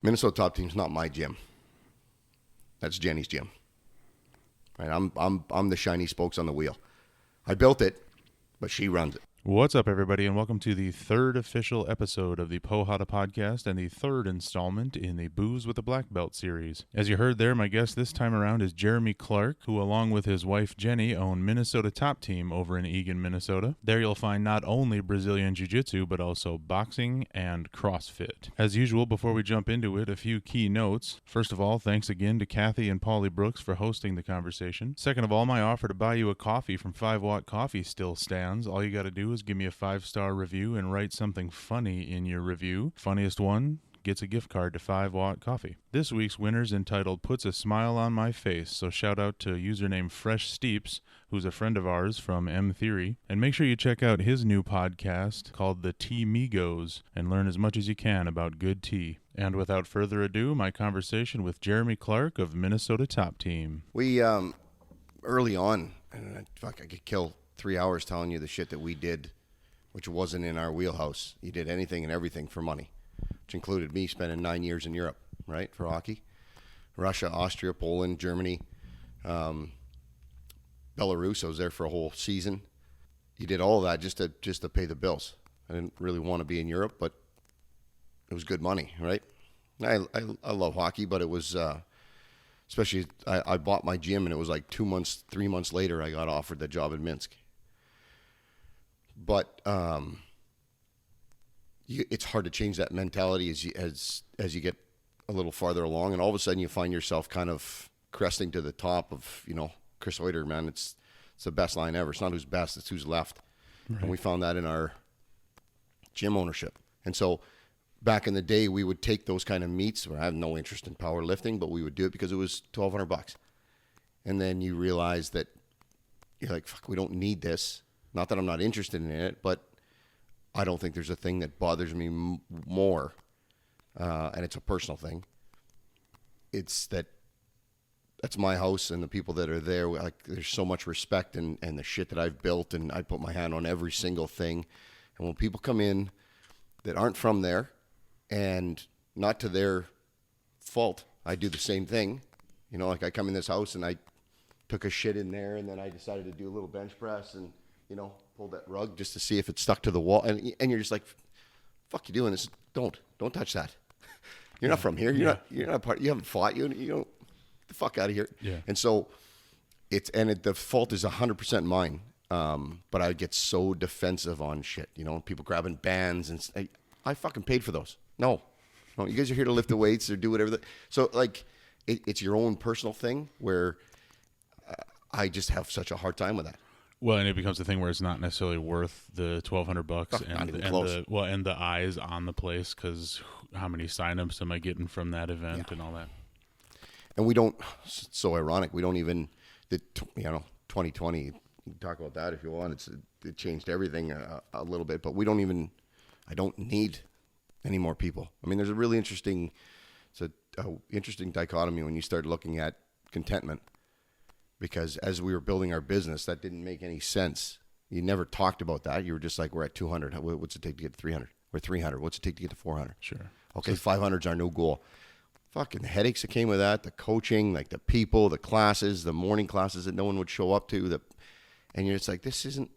Minnesota Top Team's not my gym. That's Jenny's gym. Right? I'm the shiny spokes on the wheel. I built it, but she runs it. What's up, everybody, and welcome to the third official episode of the Pohada podcast and the third installment in the Booze with a Black Belt series. As you heard there, my guest this time around is Jeremy Clark, who along with his wife Jenny own Minnesota Top Team over in Eagan, Minnesota. There you'll find not only Brazilian Jiu-Jitsu, but also boxing and CrossFit. As usual, before we jump into it, a few key notes. First of all, thanks again to Kathy and Paulie Brooks for hosting the conversation. Second of all, my offer to buy you a coffee from 5 Watt Coffee still stands. All you got to do is give me a 5-star review and write something funny in your review. Funniest one gets a gift card to 5 Watt Coffee. This week's winner's entitled Puts a Smile on My Face, so shout out to username Fresh Steeps, who's a friend of ours from M Theory. And make sure you check out his new podcast called The Tea Migos and learn as much as you can about good tea. And without further ado, my conversation with Jeremy Clark of Minnesota Top Team. We, early on, and I could kill 3 hours telling you the shit that we did, which wasn't in our wheelhouse. You did anything and everything for money, which included me spending 9 years in Europe, right, for hockey. Russia, Austria, Poland, Germany, Belarus. I was there for a whole season. You did all of that just to pay the bills. I didn't really want to be in Europe, but it was good money, right? I love hockey, but it was, especially, I bought my gym, and it was like 3 months later, I got offered the job in Minsk. But it's hard to change that mentality as you get a little farther along, and all of a sudden you find yourself kind of cresting to the top of, Chris Euter, man. It's the best line ever. It's not who's best, it's who's left. Right. And we found that in our gym ownership. And so back in the day, we would take those kind of meets where I have no interest in powerlifting, but we would do it because it was $1,200. And then you realize that you're like, fuck, we don't need this. Not that I'm not interested in it, but I don't think there's a thing that bothers me more, and it's a personal thing. It's that's my house, and the people that are there, like, there's so much respect and the shit that I've built, and I put my hand on every single thing. And when people come in that aren't from there, and not to their fault, I do the same thing. Like I come in this house and I took a shit in there, and then I decided to do a little bench press and pulled that rug just to see if it stuck to the wall. And you're just like, fuck you doing this? Don't touch that. You're not from here. You're not part. You haven't fought. You don't, the fuck out of here. Yeah. And so the fault is 100% mine. But I get so defensive on shit. People grabbing bands, and I fucking paid for those. No, you guys are here to lift the weights or do whatever. So like, it's your own personal thing where I just have such a hard time with that. Well, and it becomes a thing where it's not necessarily worth the $1,200 and the eyes on the place, because how many signups am I getting from that event and all that? And we don't. It's so ironic. We don't even. 2020. You can talk about that if you want. It changed everything a little bit, but we don't even. I don't need any more people. I mean, there's a really interesting. It's a interesting dichotomy when you start looking at contentment. Because as we were building our business, that didn't make any sense. You never talked about that. You were just like, we're at 200. What's it take to get to 300? We're 300. What's it take to get to 400? Sure. Okay, 500 is our new goal. Fucking the headaches that came with that, the coaching, like the people, the classes, the morning classes that no one would show up to. And you're just like, this isn't,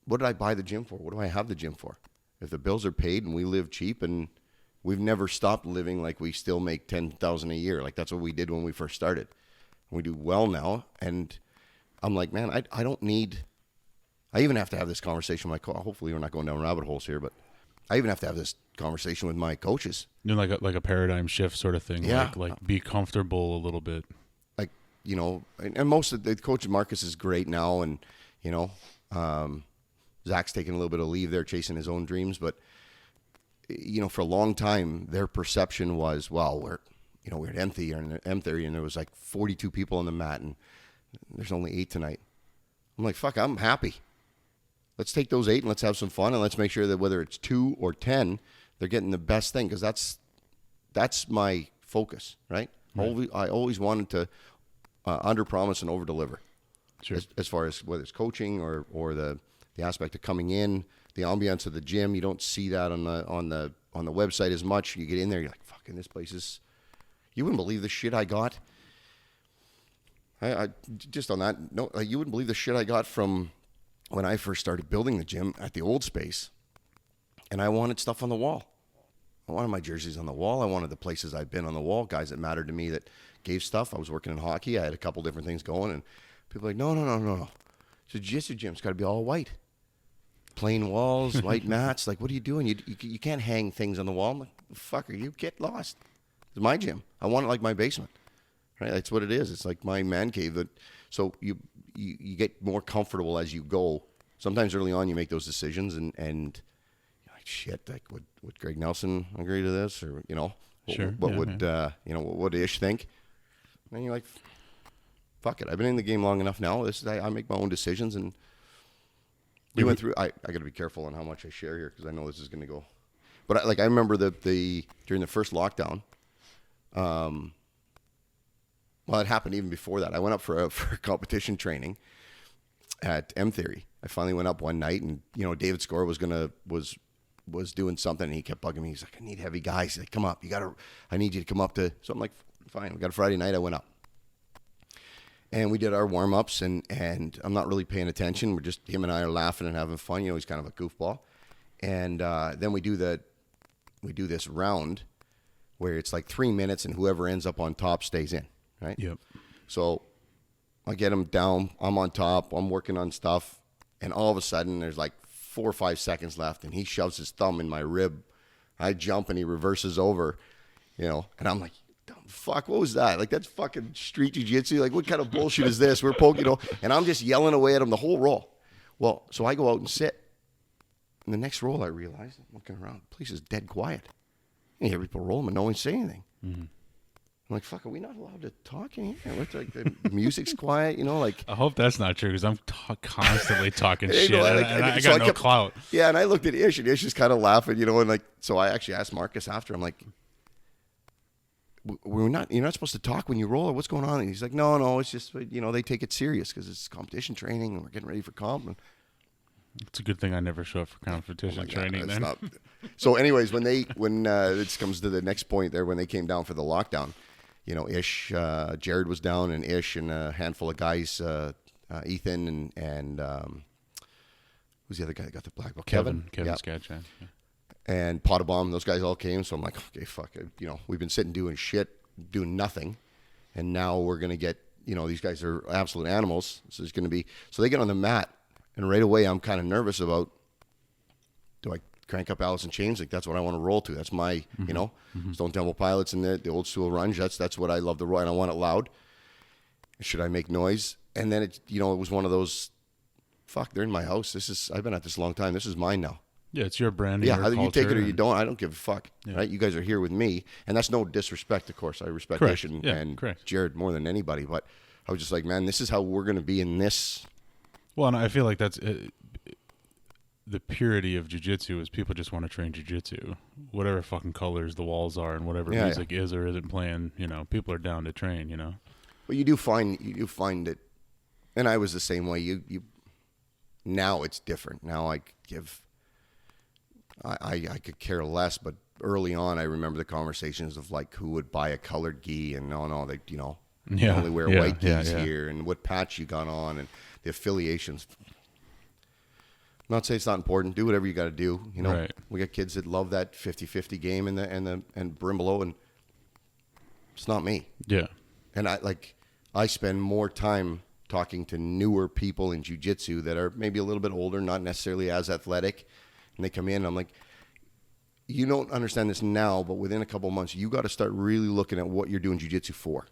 what did I buy the gym for? What do I have the gym for? If the bills are paid and we live cheap, and we've never stopped living like we still make $10,000 a year. Like that's what we did when we first started. We do well now, and I'm like, man, I don't need. I even have to have this conversation with my hopefully we're not going down rabbit holes here, but I even have to have this conversation with my coaches. Like a paradigm shift sort of thing. Yeah. Like be comfortable a little bit. Like, and most of the coach Marcus is great now, and Zach's taking a little bit of leave there, chasing his own dreams, but for a long time their perception was, well, we're at M Theory, and there was like 42 people on the mat, and there's only 8 tonight. I'm like, fuck, I'm happy. Let's take those 8 and let's have some fun, and let's make sure that whether it's 2 or 10, they're getting the best thing, because that's my focus, right? I always wanted to under-promise and over-deliver. Sure. As far as whether it's coaching or the aspect of coming in, the ambiance of the gym. You don't see that on the on the website as much. You get in there, you're like, fucking, this place is. You wouldn't believe the shit I got. I just on that. No, you wouldn't believe the shit I got from when I first started building the gym at the old space, and I wanted stuff on the wall. I wanted my jerseys on the wall. I wanted the places I'd been on the wall, guys that mattered to me that gave stuff. I was working in hockey. I had a couple different things going, and people were like, no. So jiu-jitsu gym's got to be all white. Plain walls, white mats. Like, what are you doing? You can't hang things on the wall. I'm like, fucker, you get lost. It's my gym. I want it like my basement. Right? That's what it is. It's like my man cave. So you get more comfortable as you go. Sometimes early on you make those decisions and you're like, shit, like would Greg Nelson agree to this? Or, Sure. What would Ish think? And then you're like, fuck it. I've been in the game long enough now. I make my own decisions, and we went through. I got to be careful on how much I share here because I know this is going to go. But I remember during the first lockdown. Well, it happened even before that. I went up for competition training at M Theory. I finally went up one night, and David Score was doing something, and he kept bugging me. He's like, I need heavy guys. He's like, come up. I need you to come up to. So I'm like, fine. We got a Friday night. I went up. And we did our warm-ups, and I'm not really paying attention. We're just, him and I are laughing and having fun. He's kind of a goofball. And then we do this round where it's like 3 minutes, and whoever ends up on top stays in, right? Yep. So I get him down. I'm on top. I'm working on stuff. And all of a sudden, there's like 4 or 5 seconds left, and he shoves his thumb in my rib. I jump, and he reverses over, and I'm like, fuck, what was that? Like, that's fucking street jiu-jitsu. Like, what kind of bullshit is this? We're poking, and I'm just yelling away at him the whole roll. Well, so I go out and sit. And the next roll, I realize, I'm looking around, the place is dead quiet. You hear people roll them and no one say anything. Mm-hmm. I'm like, fuck, are we not allowed to talk in here? Like, the music's quiet, like. I hope that's not true because I'm constantly talking shit. I so got no clout. Yeah, and I looked at Ish, and Ish is kind of laughing, and like, so I actually asked Marcus after. I'm like, you're not supposed to talk when you roll, or what's going on? And he's like, no, it's just, they take it serious because it's competition training and we're getting ready for comp. And it's a good thing I never show up for competition training then. So anyways, when it comes to the next point there, when they came down for the lockdown, Ish, Jared was down, and Ish and a handful of guys, Ethan and who's the other guy that got the black belt? Kevin yeah. Sketchan. Yeah. And Pottebaum, those guys all came. So I'm like, okay, fuck it. We've been sitting doing shit, doing nothing. And now we're going to get, these guys are absolute animals. So it's going to be, so they get on the mat. And right away, I'm kind of nervous about, do I crank up Alice in Chains? Like, that's what I want to roll to. That's my, Stone Temple Pilots and the old school runge. That's what I love to roll. And I want it loud. Should I make noise? And then it was one of those, fuck, they're in my house. I've been at this a long time. This is mine now. Yeah, it's your brand. Yeah, either you take it or you don't. I don't give a fuck. Yeah. Right? You guys are here with me, and that's no disrespect. Of course, I respect Ish and Jared more than anybody. But I was just like, man, this is how we're going to be in this. Well, and I feel like that's the purity of jiu-jitsu is people just want to train jiu-jitsu, whatever fucking colors the walls are, and whatever music is or isn't playing. People are down to train. Well, you do find it, and I was the same way. You now it's different. Now I could care less, but early on, I remember the conversations of like who would buy a colored gi, and they only wear white gis here, and what patch you got on, and the affiliations. I'm not saying it's not important. Do whatever you got to do. Right. We got kids that love that 50-50 game and brim below, and it's not me. Yeah. And I spend more time talking to newer people in jiu-jitsu that are maybe a little bit older, not necessarily as athletic. And they come in, and I'm like, you don't understand this now, but within a couple of months, you got to start really looking at what you're doing jiu-jitsu for.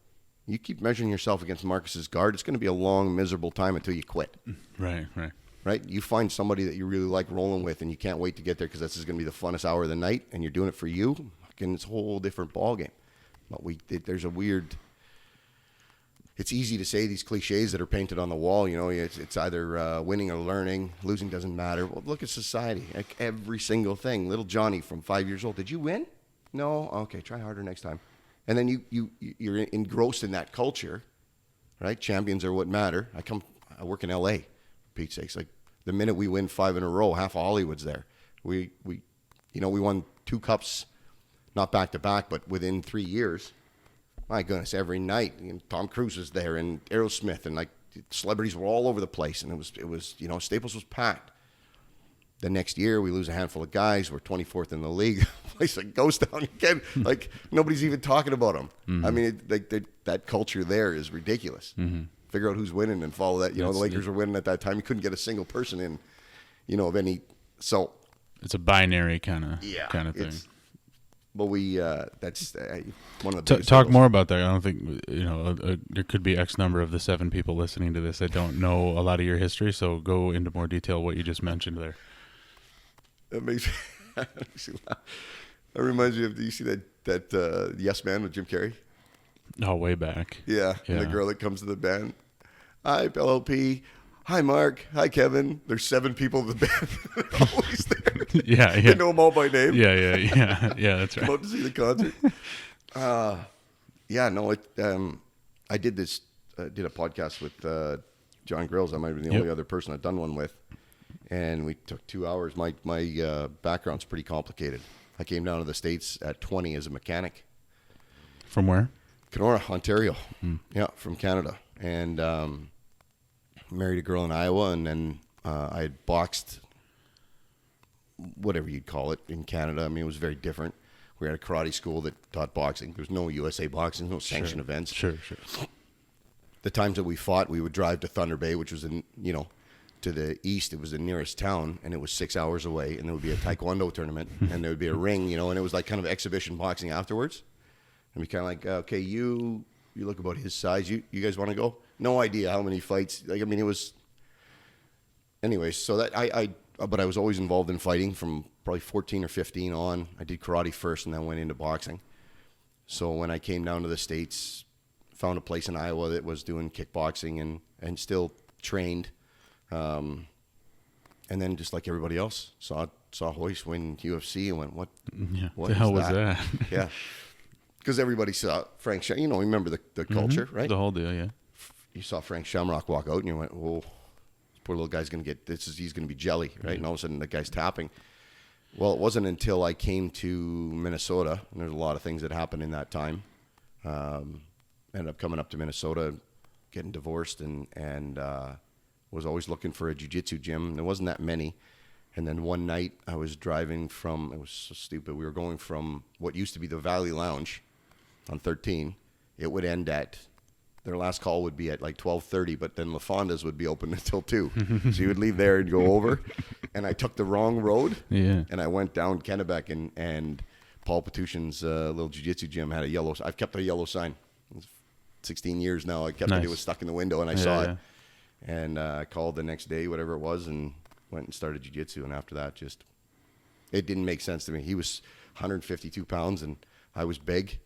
You keep measuring yourself against Marcus's guard, it's going to be a long, miserable time until you quit. Right? You find somebody that you really like rolling with, and you can't wait to get there because this is going to be the funnest hour of the night, and you're doing it for you, and it's a whole different ballgame. But there's a weird... It's easy to say these cliches that are painted on the wall. It's either winning or learning. Losing doesn't matter. Well, look at society. Like every single thing. Little Johnny from 5 years old. Did you win? No? Okay, try harder next time. And then you're engrossed in that culture, right? Champions are what matter. I work in L.A., for Pete's sakes. Like the minute we win 5 in a row, half of Hollywood's there. We won 2 cups, not back to back, but within 3 years. My goodness, every night. Tom Cruise was there, and Aerosmith, and like celebrities were all over the place, and it was Staples was packed. The next year, we lose a handful of guys. We're 24th in the league. Place like ghost town again. Like nobody's even talking about them. Mm-hmm. I mean, that culture there is ridiculous. Mm-hmm. Figure out who's winning and follow that. The Lakers were winning at that time. You couldn't get a single person in, of any. So it's a binary kind of thing. But that's one of the talk more about that. I don't think there could be X number of the 7 people listening to this that don't know a lot of your history. So go into more detail what you just mentioned there. That makes me laugh. That reminds me of, do you see that Yes Man with Jim Carrey? Oh, way back. Yeah. And the girl that comes to the band. Hi, LLP. Hi, Mark. Hi, Kevin. There's 7 people in the band. They're always there. Yeah. They know them all by name. Yeah, that's right. About to see the concert. I did a podcast with John Grills. I might have been the only other person I've done one with. And we took 2 hours. My background's pretty complicated. I came down to the States at 20 as a mechanic. From where? Kenora, Ontario. Yeah, from Canada. And married a girl in Iowa, and then I had boxed, whatever you'd call it, in Canada. I mean, it was very different. We had a karate school that taught boxing. There was no USA boxing, no sanctioned events. Sure. The times that we fought, we would drive to Thunder Bay, which was to the east. It was the nearest town, and it was 6 hours away, and there would be a taekwondo tournament, and there would be a ring, and it was like kind of exhibition boxing afterwards. And we kind of like, okay, you look about his size. You guys want to go? No idea how many fights. Like, I mean, it was. Anyways, so that but I was always involved in fighting from probably 14 or 15 on. I did karate first, and then went into boxing. So when I came down to the States, found a place in Iowa that was doing kickboxing and still trained. And then just like everybody else, saw Hoist win UFC and went, what the hell was that? Yeah. Because everybody saw Frank, remember the culture, right? The whole deal, yeah. You saw Frank Shamrock walk out and you went, oh, this poor little guy's going to he's going to be jelly, right? And all of a sudden the guy's tapping. Well, it wasn't until I came to Minnesota, and there's a lot of things that happened in that time. Ended up coming up to Minnesota, getting divorced, and was always looking for a jiu-jitsu gym. There wasn't that many. And then one night I was driving it was so stupid. We were going from what used to be the Valley Lounge on 13. It would end their last call would be at like 12:30, but then La Fonda's would be open until 2. So you would leave there and go over. And I took the wrong road. Yeah. And I went down Kennebec, and Paul Petushin's little jiu-jitsu gym had I've kept a yellow sign. It's 16 years now. I kept it. It was stuck in the window, and I saw it. And I called the next day, whatever it was, and went and started jiu-jitsu. And after that, it didn't make sense to me. He was 152 pounds, and I was big.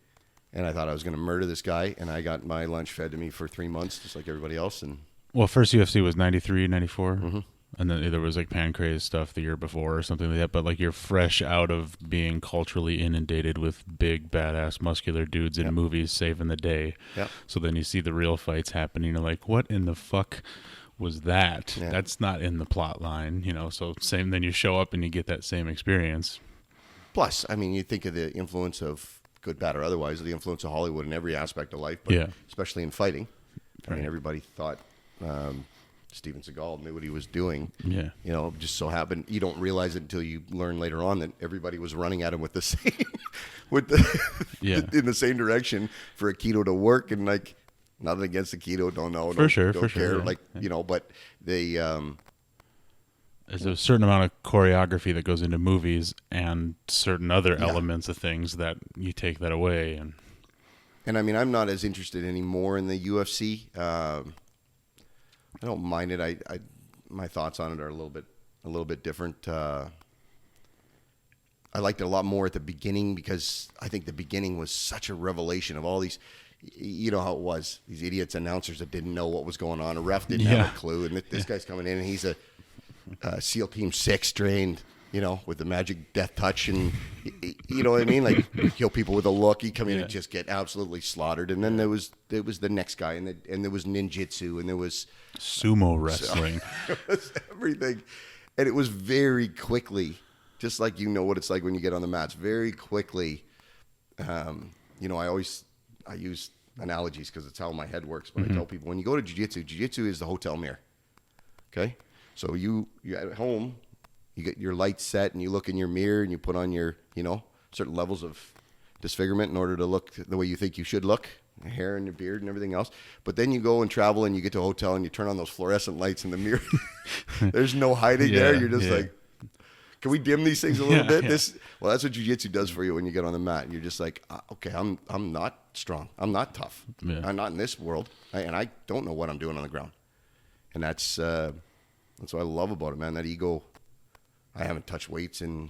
And I thought I was going to murder this guy. And I got my lunch fed to me for 3 months, just like everybody else. And well, first UFC was 93, 94. Mm-hmm. And then there was like Pancrase stuff the year before or something like that. But like you're fresh out of being culturally inundated with big, badass, muscular dudes in movies saving the day. Yep. So then you see the real fights happening. You're like, what in the fuck was that? Yeah. That's not in the plot line, So same, then you show up and you get that same experience. Plus, I mean, you think of the influence of good, bad, or otherwise, the influence of Hollywood in every aspect of life, but especially in fighting. I mean, everybody thought Steven Seagal knew what he was doing. Yeah. Just so happened. You don't realize it until you learn later on that everybody was running at him with the same, in the same direction for Aikido to work. And like, nothing against Aikido, don't care. Sure. Like, but they. There's a certain amount of choreography that goes into movies and certain other elements of things that you take that away. And I mean, I'm not as interested anymore in the UFC. I don't mind it. I my thoughts on it are a little bit different. I liked it a lot more at the beginning because I think the beginning was such a revelation of all these. You know how it was. These idiots announcers that didn't know what was going on. A ref didn't have a clue. And this guy's coming in and he's a SEAL Team 6 trained, with the magic death touch. And, you know what I mean? Like, kill people with a look. He'd come in and just get absolutely slaughtered. And then there was the next guy. And there was ninjutsu. And there was sumo wrestling. It was everything. And it was very quickly just like you know what it's like when you get on the mats. Very quickly, you know, I use analogies because it's how my head works. But I tell people, when you go to jiu-jitsu is the hotel mirror. Okay? So you at home, you get your lights set and you look in your mirror and you put on your, you know, certain levels of disfigurement in order to look the way you think you should look, your hair and your beard and everything else. But then you go and travel and you get to a hotel and you turn on those fluorescent lights in the mirror. There's no hiding there. You're just like, can we dim these things a little bit? Well, that's what jiu-jitsu does for you when you get on the mat. You're just like, okay, I'm not strong. I'm not tough. Yeah. I'm not in this world. And I don't know what I'm doing on the ground. And that's what I love about it, man. That ego. I haven't touched weights in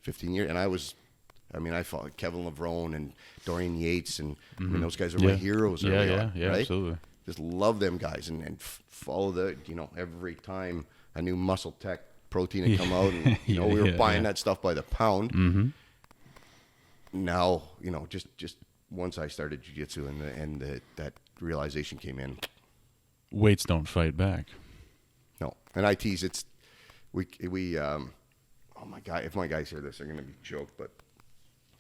15 years. And I fought Kevin Levrone and Dorian Yates. And I mean, those guys are my heroes. Yeah, right? Absolutely. Just love them guys and follow the, you know, every time a new Muscle Tech protein had come out. And, you know, we were buying that stuff by the pound. Mm-hmm. Now, you know, just once I started jiu-jitsu and that realization came in. Weights don't fight back. No. And I tease, oh my God, if my guys hear this, they're going to be choked, but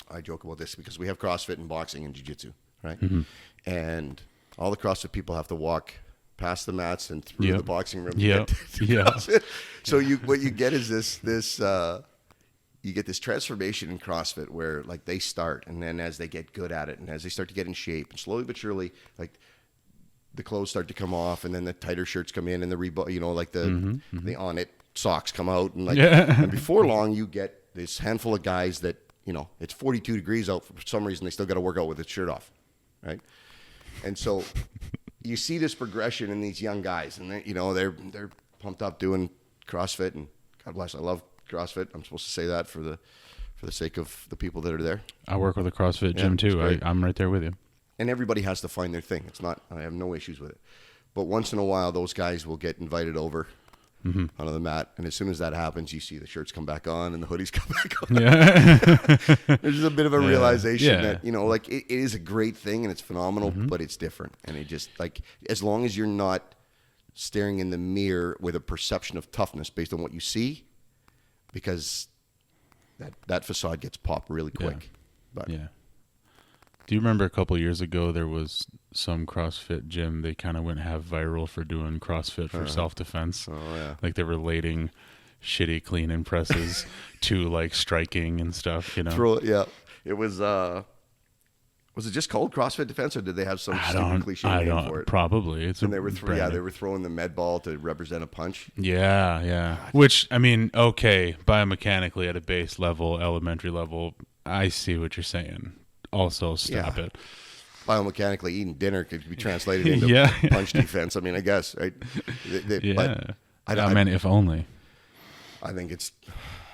I joke about this because we have CrossFit and boxing and jiu-jitsu, right? Mm-hmm. And all the CrossFit people have to walk past the mats and through the boxing room. Yeah. So what you get is this you get this transformation in CrossFit where like they start, and then as they get good at it and as they start to get in shape, and slowly but surely, like the clothes start to come off, and then the tighter shirts come in, and the Reebok, you know, like the On It socks come out, and like and before long you get this handful of guys that, you know, it's 42 degrees out for some reason, they still got to work out with their shirt off, right? And so you see this progression in these young guys, and they, you know, they're pumped up doing CrossFit, and God bless, I love CrossFit. I'm supposed to say that for the sake of the people that are there. I work with a CrossFit gym too. I'm right there with you. And everybody has to find their thing. It's not, I have no issues with it. But once in a while, those guys will get invited over onto the mat. And as soon as that happens, you see the shirts come back on and the hoodies come back on. Yeah. There's a bit of a realization that, you know, like it is a great thing and it's phenomenal, but it's different. And it just, like, as long as you're not staring in the mirror with a perception of toughness based on what you see, because that facade gets popped really quick. But do you remember a couple of years ago there was some CrossFit gym, they kind of went half viral for doing CrossFit for self-defense? Oh yeah. Like they were relating shitty clean and presses to like striking and stuff, you know? It was it just called CrossFit Defense, or did they have some stupid cliche name for it? Probably. They were throwing the med ball to represent a punch. Yeah. God. Which, I mean, okay, biomechanically at a base level, elementary level, I see what you're saying. Also, stop it. Biomechanically, eating dinner could be translated into punch defense. I mean, I guess, right? But I mean, if only. I think it's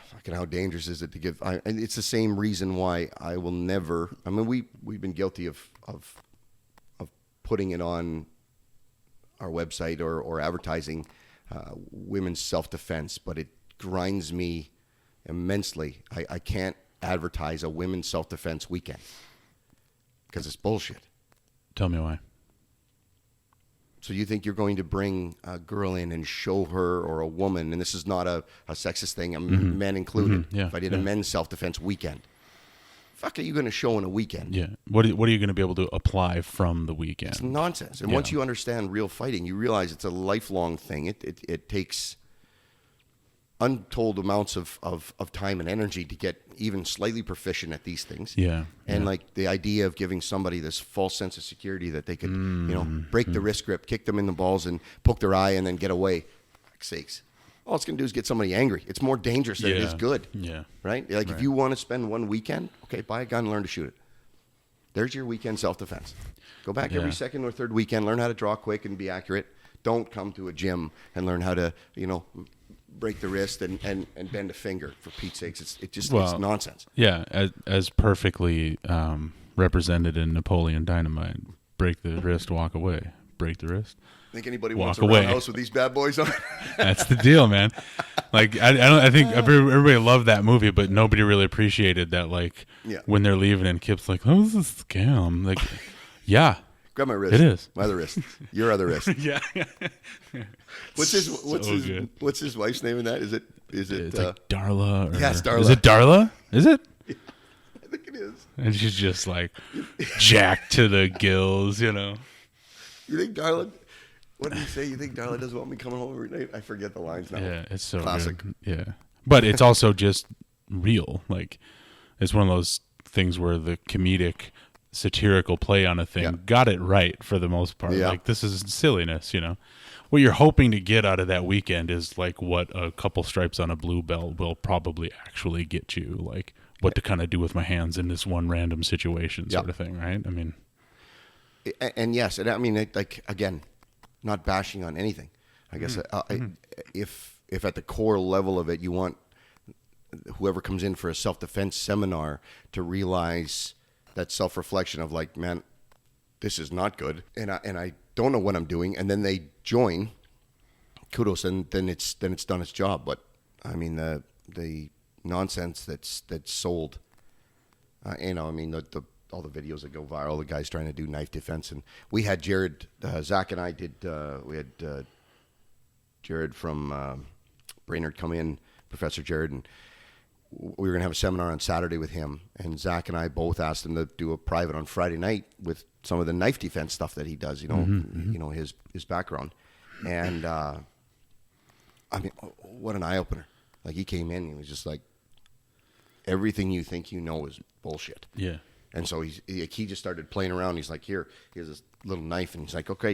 fucking, how dangerous is it to give? And it's the same reason why I will never. I mean, we've been guilty of putting it on our website or advertising women's self-defense, but it grinds me immensely. I can't advertise a women's self-defense weekend because it's bullshit. Tell me why. So you think you're going to bring a girl in and show her, or a woman, and this is not a sexist thing, men included. If I did a men's self-defense weekend, fuck are you going to show in a weekend? Yeah. What are you going to be able to apply from the weekend? It's nonsense. And once you understand real fighting, you realize it's a lifelong thing. It takes untold amounts of time and energy to get even slightly proficient at these things. And like the idea of giving somebody this false sense of security that they could, you know, break the wrist grip, kick them in the balls and poke their eye and then get away. For fuck's sakes. All it's going to do is get somebody angry. It's more dangerous than it is good. Right? Like if you want to spend one weekend, okay, buy a gun and learn to shoot it. There's your weekend self-defense. Go back every second or third weekend, learn how to draw quick and be accurate. Don't come to a gym and learn how to, you know, break the wrist and bend a finger. For Pete's sakes, it's nonsense. Yeah, as perfectly represented in Napoleon Dynamite. Break the wrist, walk away. Break the wrist. Think anybody wants a roundhouse with these bad boys on? That's the deal, man. Like I think everybody loved that movie, but nobody really appreciated that. Like when they're leaving and Kip's like, "Oh, this is a scam." Like, grab my wrist. It is my other wrist. Your other wrist. Yeah. What's his wife's name in that? Is it Is it? It's like Darla. Or, yeah, it's Darla. Is it Darla? Is it? I think it is. And she's just like jacked to the gills, you know. You think Darla? What did he say? You think Darla doesn't want me coming home every night? I forget the lines now. Yeah, it's so classic. good. Yeah, but it's also just real. Like, it's one of those things where the comedic, satirical play on a thing got it right for the most part. Yeah. Like, this is silliness, you know. What you're hoping to get out of that weekend is like what a couple stripes on a blue belt will probably actually get you. Like, what to kind of do with my hands in this one random situation, sort of thing, right? I mean, and yes, and I mean, like, again, not bashing on anything. I guess if at the core level of it, you want whoever comes in for a self-defense seminar to realize that self-reflection of like, man, this is not good, and I don't know what I'm doing, and then they join, kudos, and then it's done its job. But I mean, the nonsense that's sold, you know, I mean, all the videos that go viral, the guys trying to do knife defense, and we had Jared, Zach and I did, we had Jared from Brainerd come in, Professor Jared, and we were going to have a seminar on Saturday with him, and Zach and I both asked him to do a private on Friday night with some of the knife defense stuff that he does, you know, you know, his background. And, I mean, what an eye opener. Like, he came in and he was just like, everything you think you know is bullshit. yeah. And so he just started playing around. He's like, here's this little knife. And he's like, okay,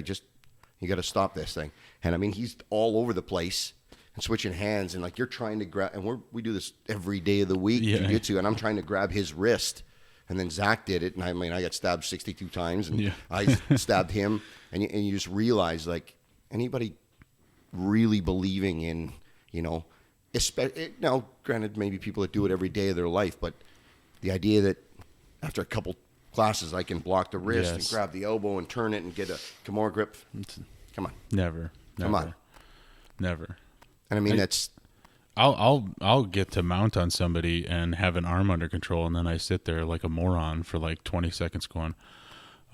you got to stop this thing. And I mean, he's all over the place and switching hands. And like, you're trying to grab, and we do this every day of the week, jiu-jitsu, and I'm trying to grab his wrist. And then Zach did it. And I mean, I got stabbed 62 times and I stabbed him. And you just realize, like, anybody really believing in, you know, now, granted, maybe people that do it every day of their life, but the idea that after a couple classes, I can block the wrist and grab the elbow and turn it and get a Kimura grip. Come on. Never. Come on. Never. And I mean, that's... I'll get to mount on somebody and have an arm under control, and then I sit there like a moron for like 20 seconds going,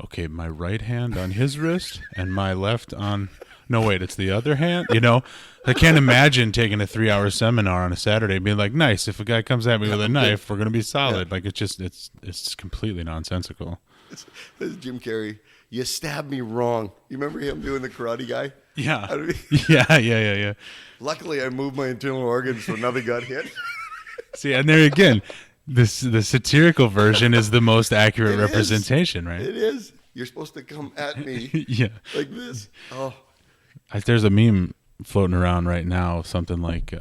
okay, my right hand on his wrist and my left on... No, wait, it's the other hand? You know, I can't imagine taking a 3-hour seminar on a Saturday and being like, nice, if a guy comes at me with a knife, we're going to be solid. Yeah. Like, it's completely nonsensical. This is Jim Carrey. You stabbed me wrong. You remember him doing the Karate Guy? Yeah. I mean, Yeah. Luckily, I moved my internal organs so nothing got hit. See, and there again, the satirical version is the most accurate representation, right? It is. You're supposed to come at me like this. Oh. There's a meme floating around right now, something like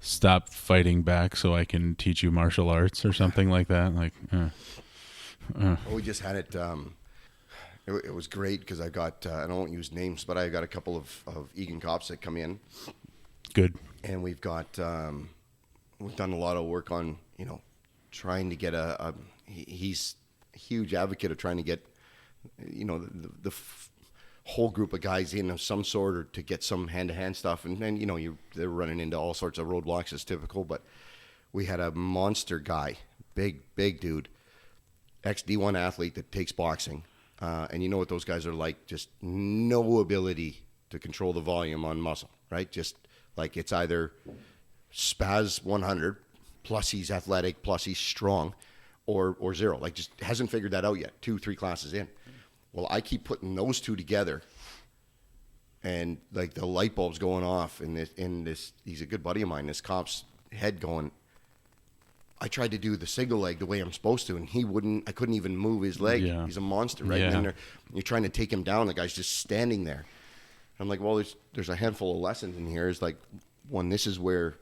"Stop fighting back so I can teach you martial arts" or something like that. Like, Well, we just had it. It was great because I got. I won't use names, but I got a couple of Eagan cops that come in. Good. And we've got. We've done a lot of work on, you know, trying to get he's a huge advocate of trying to get, you know, the whole group of guys in of some sort, or to get some hand-to-hand stuff, and you know, they're running into all sorts of roadblocks as typical. But we had a monster guy, big dude, ex-D1 athlete that takes boxing, and you know what those guys are like, just no ability to control the volume on muscle, right? Just like, it's either spaz 100 plus he's athletic plus he's strong, or zero, like just hasn't figured that out yet, 2-3 classes in. Well, I keep putting those two together, and like the light bulb's going off in this. He's a good buddy of mine. This cop's head going. I tried to do the single leg the way I'm supposed to, and he wouldn't. I couldn't even move his leg. Yeah. He's a monster, right? Yeah. And then you're trying to take him down. The guy's just standing there. I'm like, well, there's a handful of lessons in here. It's like, one, this is where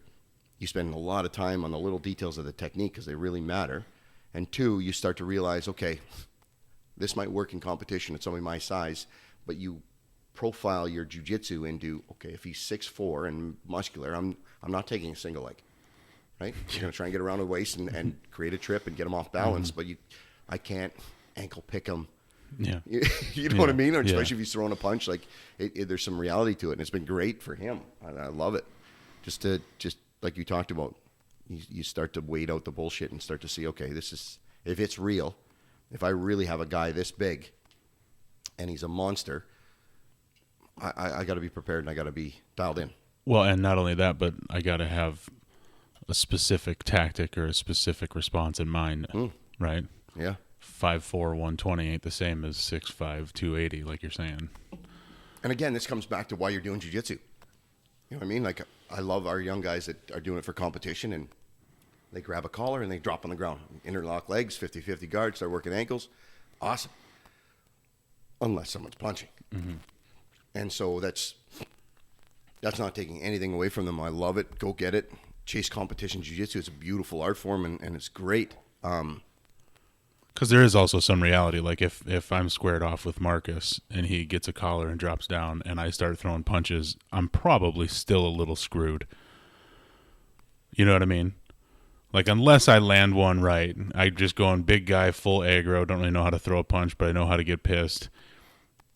you spend a lot of time on the little details of the technique because they really matter, and two, you start to realize, okay, this might work in competition at somebody my size, but you profile your jiu-jitsu into, okay, if he's 6'4" and muscular, I'm not taking a single leg, right? You're going to try and get around the waist and create a trip and get him off balance, but I can't ankle pick him. Yeah. You know what I mean? Or especially if he's throwing a punch, like there's some reality to it, and it's been great for him. I love it. Just like you talked about, you start to wade out the bullshit and start to see, okay, this is, if it's real, if I really have a guy this big and he's a monster, I got to be prepared and I got to be dialed in. Well, and not only that, but I got to have a specific tactic or a specific response in mind, right? Yeah. 5'4", 120 ain't the same as 6'5", 280, like you're saying. And again, this comes back to why you're doing jiu-jitsu. You know what I mean? Like, I love our young guys that are doing it for competition, and they grab a collar and they drop on the ground. Interlock legs, 50-50 guard, start working ankles. Awesome. Unless someone's punching. Mm-hmm. And so that's not taking anything away from them. I love it. Go get it. Chase competition jiu-jitsu. It's a beautiful art form, and it's great. Because there is also some reality. Like if I'm squared off with Marcus and he gets a collar and drops down and I start throwing punches, I'm probably still a little screwed. You know what I mean? Like, unless I land one right, I just go in big guy, full aggro, don't really know how to throw a punch, but I know how to get pissed.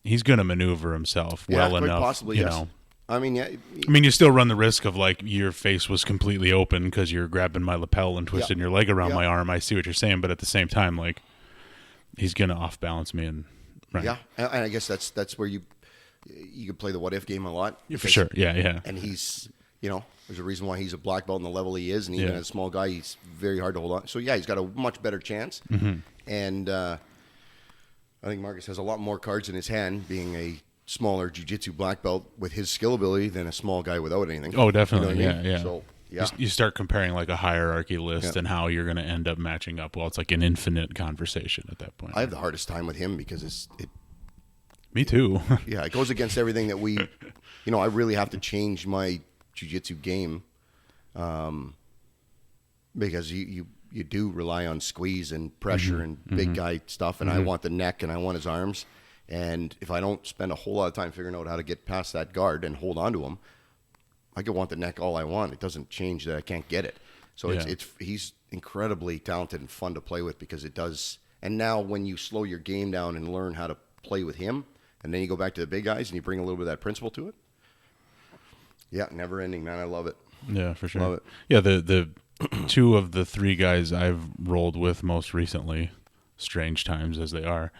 He's going to maneuver himself well enough. Possibly, you yes. know. I mean, yeah. I mean, you still run the risk of, like, your face was completely open because you're grabbing my lapel and twisting your leg around my arm. I see what you're saying, but at the same time, like, he's going to off-balance me. And right. Yeah, and I guess that's where you could play the what-if game a lot. For sure, yeah. And he's, there's a reason why he's a black belt in the level he is, and even as a small guy, he's very hard to hold on. So, yeah, he's got a much better chance. Mm-hmm. And I think Marcus has a lot more cards in his hand, being a smaller jiu-jitsu black belt with his skill ability than a small guy without anything. Oh, definitely, you know what I mean? Yeah. So, yeah. You start comparing, like, a hierarchy list and how you're going to end up matching up. Well, it's like an infinite conversation at that point. I have the hardest time with him because it Me too. Yeah, it goes against everything that we, I really have to change my jiu-jitsu game because you do rely on squeeze and pressure and big guy stuff, and I want the neck and I want his arms, and if I don't spend a whole lot of time figuring out how to get past that guard and hold on to him, I could want the neck all I want. It doesn't change that I can't get it. So he's incredibly talented and fun to play with because it does. And now when you slow your game down and learn how to play with him, and then you go back to the big guys and you bring a little bit of that principle to it. Yeah, never ending, man. I love it. Yeah, for sure. Love it. Yeah, the two of the three guys I've rolled with most recently, strange times as they are,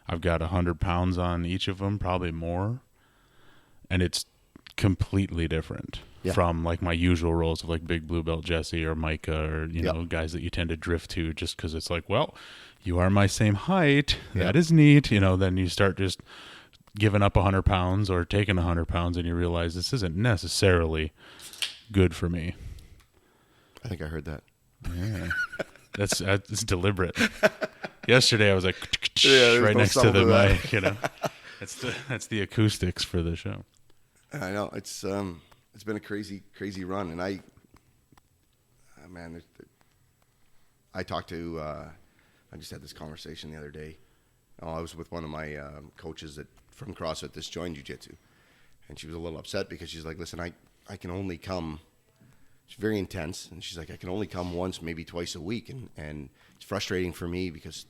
I've got 100 pounds on each of them, probably more. And it's completely different from like my usual roles of like big blue belt Jesse or Micah or, guys that you tend to drift to just because it's like, well, you are my same height. That is neat. Then you start just giving up 100 pounds or taking 100 pounds and you realize this isn't necessarily good for me. I think I heard that. Yeah. That's deliberate. Yesterday I was like right next to the mic, That's the acoustics for the show. I know it's been a crazy run, and I talked to I just had this conversation the other day. I was with one of my coaches from CrossFit that's joined jiu-jitsu, and she was a little upset because she's like, listen, I can only come. It's very intense, and she's like, I can only come once, maybe twice a week, and it's frustrating for me because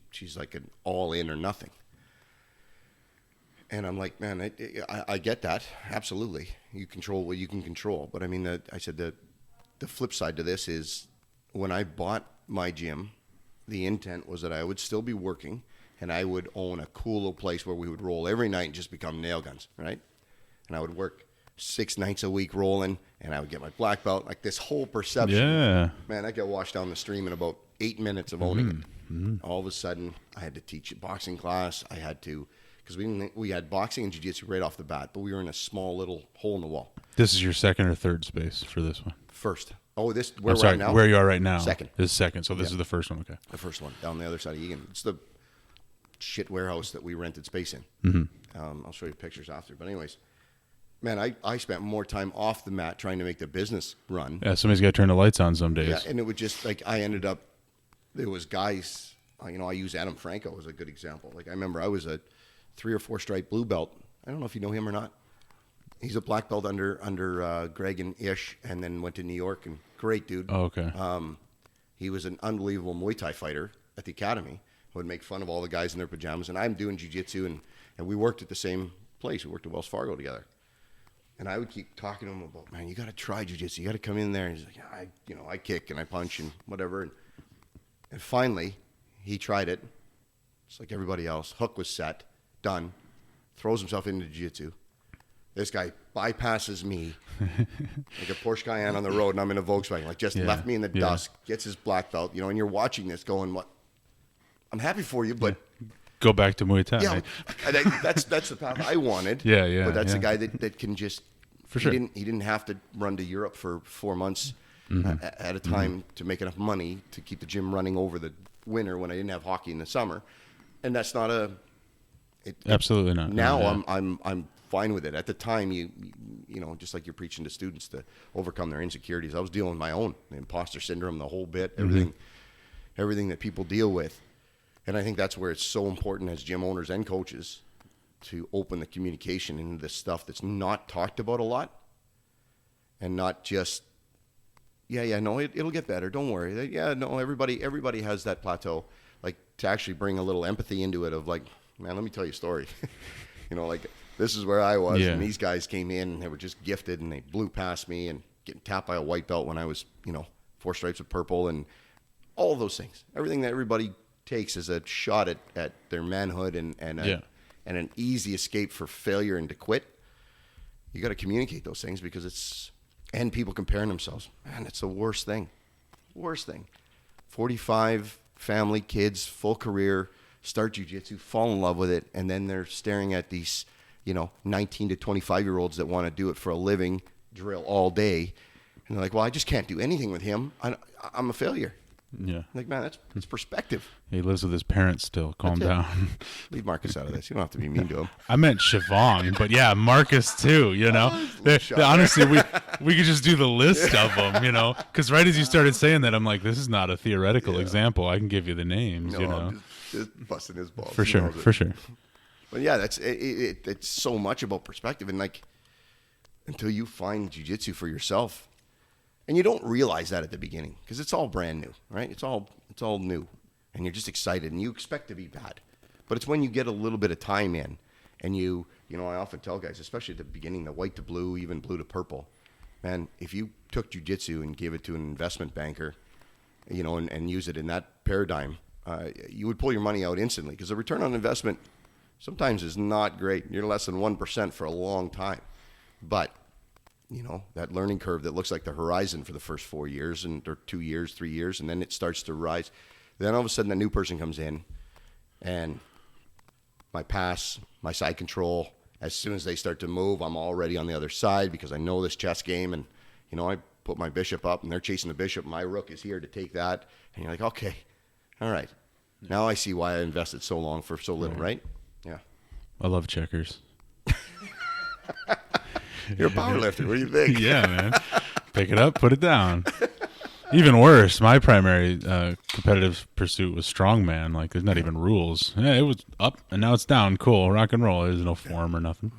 she's like an all in or nothing. And I'm like, man, I get that. Absolutely. You control what you can control. But I mean, I said the flip side to this is when I bought my gym, the intent was that I would still be working and I would own a cool little place where we would roll every night and just become nail guns, right? And I would work 6 nights a week rolling and I would get my black belt. Like this whole perception. Yeah. Man, I got washed down the stream in about 8 minutes of owning it. Mm-hmm. All of a sudden, I had to teach a boxing class. I had to... Because we had boxing and jiu-jitsu right off the bat, but we were in a small little hole in the wall. This is your second or third space for this one? First. Oh, where we're at now? Where you are right now? Second. This is second, so this is the first one, okay. The first one, down the other side of Eagan. It's the shit warehouse that we rented space in. Mm-hmm. I'll show you pictures after. But anyways, man, I spent more time off the mat trying to make the business run. Yeah, somebody's got to turn the lights on some days. Yeah, and it would just, like, I ended up, there was guys, I use Adam Franco as a good example. Like, I remember I was a 3 or 4 stripe blue belt. I don't know if you know him or not. He's a black belt under Greg and Ish, and then went to New York. And great dude. Oh, okay. He was an unbelievable Muay Thai fighter at the academy. I would make fun of all the guys in their pajamas, and I'm doing jiu-jitsu, and we worked at the same place. We worked at Wells Fargo together. And I would keep talking to him about, man, you got to try jiu-jitsu. You got to come in there. And he's like, yeah, I kick and I punch and whatever. And finally, he tried it. Just like everybody else. Hook was set. Done, throws himself into jiu-jitsu, This guy bypasses me like a Porsche Cayenne on the road, and I'm in a Volkswagen. Like, just left me in the dust, gets his black belt, and you're watching this going, what? I'm happy for you, but... Go back to Muay Thai. Yeah, that's the path I wanted. Yeah. But that's the guy that can just... For sure. He didn't have to run to Europe for 4 months at a time to make enough money to keep the gym running over the winter when I didn't have hockey in the summer. And that's not a... Absolutely not. Now I'm fine with it. At the time, you know, just like you're preaching to students to overcome their insecurities. I was dealing with my own, the imposter syndrome, the whole bit, everything that people deal with. And I think that's where it's so important as gym owners and coaches to open the communication into the stuff that's not talked about a lot, and not just, no, it'll get better. Don't worry. Yeah, no, everybody has that plateau. Like, to actually bring a little empathy into it of like, man, let me tell you a story. You know, like, this is where I was, and these guys came in and they were just gifted and they blew past me and getting tapped by a white belt when I was, 4 stripes of purple and all of those things. Everything that everybody takes as a shot at their manhood and an easy escape for failure and to quit. You got to communicate those things because and people comparing themselves. Man, it's the worst thing. 45, family, kids, full career, start jiu-jitsu, fall in love with it, and then they're staring at these, 19 to 25-year-olds that want to do it for a living, drill all day. And they're like, well, I just can't do anything with him. I'm a failure. Yeah. Like, man, that's perspective. He lives with his parents still. Calm down. Leave Marcus out of this. You don't have to be mean to him. I meant Siobhan, but yeah, Marcus too, honestly, we could just do the list of them, because right as you started saying that, I'm like, this is not a theoretical example. I can give you the names, I'm just busting his balls. For sure. But yeah, that's it's so much about perspective. And like, until you find jiu-jitsu for yourself, and you don't realize that at the beginning because it's all brand new, right? It's all new, and you're just excited and you expect to be bad. But it's when you get a little bit of time in, and I often tell guys, especially at the beginning, the white to blue, even blue to purple, man, if you took jiu-jitsu and gave it to an investment banker, and use it in that paradigm, you would pull your money out instantly because the return on investment sometimes is not great. You're less than 1% for a long time, but that learning curve that looks like the horizon for the first 4 years or 2 years, 3 years, and then it starts to rise. Then all of a sudden, a new person comes in, and my pass, my side control, as soon as they start to move, I'm already on the other side because I know this chess game, and I put my bishop up, and they're chasing the bishop. My rook is here to take that, and you're like, okay, all right. Now I see why I invested so long for so little, right? Yeah. I love checkers. You're a power lifter. What do you think? Yeah, man. Pick it up, put it down. Even worse, my primary competitive pursuit was strongman. Like, there's not even rules. Yeah, it was up, and now it's down. Cool, rock and roll. There's no form or nothing.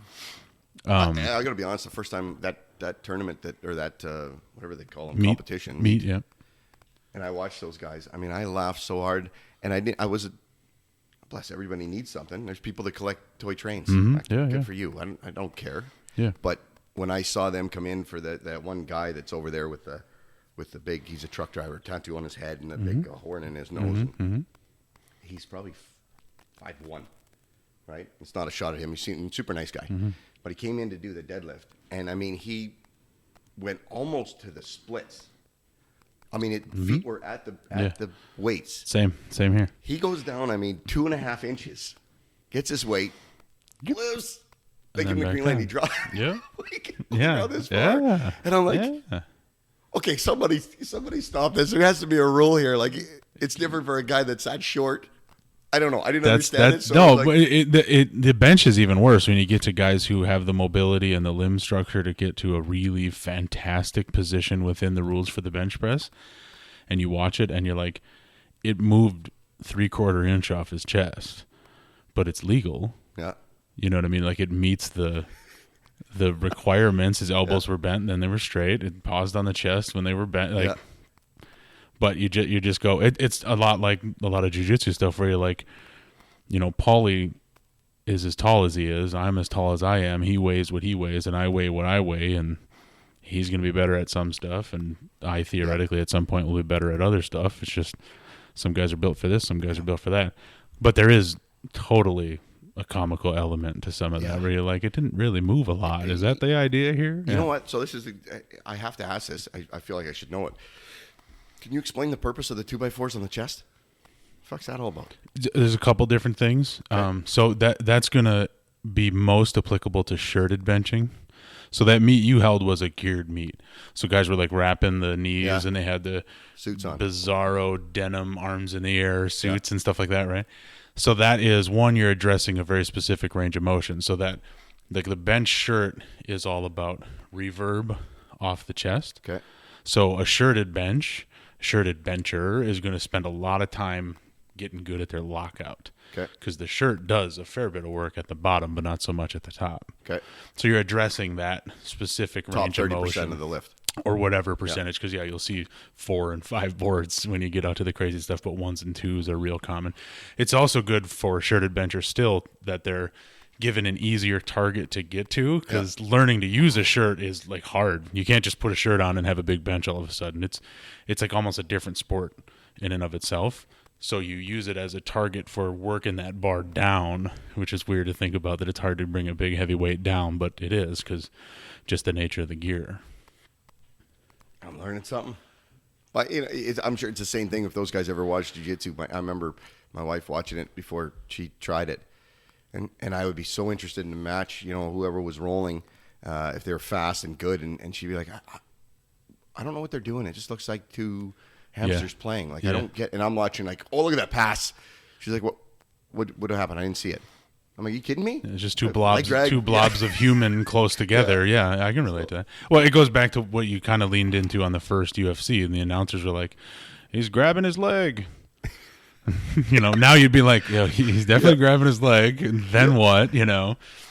I got to be honest. The first time that tournament whatever they call them, meet, competition. Yeah. And I watched those guys. I mean, I laughed so hard, and bless, everybody needs something. There's people that collect toy trains. Good for you. I don't care. Yeah. But when I saw them come in for that one guy that's over there with the big, he's a truck driver, tattoo on his head and a big horn in his nose. He's probably 5'1", right? It's not a shot at him. He's a super nice guy. But he came in to do the deadlift. And, I mean, he went almost to the splits. I mean, feet were at the weights. Same here. He goes down, 2.5 inches, gets his weight, loose. They give him the green light. He drops. Yeah. This far. Yeah. And I'm like, okay, somebody stop this. There has to be a rule here. Like, it's different for a guy that's that short. I don't know. I didn't understand it. So but the bench is even worse when you get to guys who have the mobility and the limb structure to get to a really fantastic position within the rules for the bench press. And you watch it and you're like, it moved 3/4 inch off his chest, but it's legal. Yeah. You know what I mean? Like, it meets the requirements. His elbows were bent, and then they were straight. It paused on the chest when they were bent. Like, but you just go. It's a lot like a lot of jiu-jitsu stuff where you're like, Paulie is as tall as he is. I'm as tall as I am. He weighs what he weighs, and I weigh what I weigh, and he's going to be better at some stuff, and I theoretically at some point will be better at other stuff. It's just some guys are built for this, some guys are built for that. But there is totally a comical element to some of that, where you're like, it didn't really move a lot. Is that the idea here? You know what? So this is I have to ask this. I feel like I should know it. Can you explain the purpose of the 2x4s on the chest? What's that all about? There's a couple different things. Okay. So that's gonna be most applicable to shirted benching. So that meet you held was a geared meet. So guys were like wrapping the knees and they had the Suits on. bizarro denim arms in the air suits and stuff like that, right? So that is one, you're addressing a very specific range of motion. So that like the bench shirt is all about reverb off the chest. Okay. So a shirted bencher is going to spend a lot of time getting good at their lockout. Okay. Because the shirt does a fair bit of work at the bottom, but not so much at the top. Okay. So you're addressing that specific Top range of 30% motion of the lift. or whatever percentage. Because you'll see 4 and 5 boards when you get out to the crazy stuff, but 1s and 2s are real common. It's also good for shirted benchers still that they're given an easier target to get to, because learning to use a shirt is like hard. You can't just put a shirt on and have a big bench all of a sudden. It's like almost a different sport in and of itself. So you use it as a target for working that bar down, which is weird to think about, that it's hard to bring a big heavy weight down, but it is, because just the nature of the gear. I'm learning something. But I'm sure it's the same thing if those guys ever watched jiu-jitsu. I remember my wife watching it before she tried it. And I would be so interested in the match, whoever was rolling, if they were fast and good. And she'd be like, I don't know what they're doing. It just looks like two hamsters playing. Like, I don't get, and I'm watching like, oh, look at that pass. She's like, what happened? I didn't see it. I'm like, you kidding me? It's just two blobs of human close together. Yeah, I can relate to that. Well, it goes back to what you kind of leaned into on the first UFC, and the announcers were like, he's grabbing his leg. Now you'd be like, he's definitely grabbing his leg. And then what?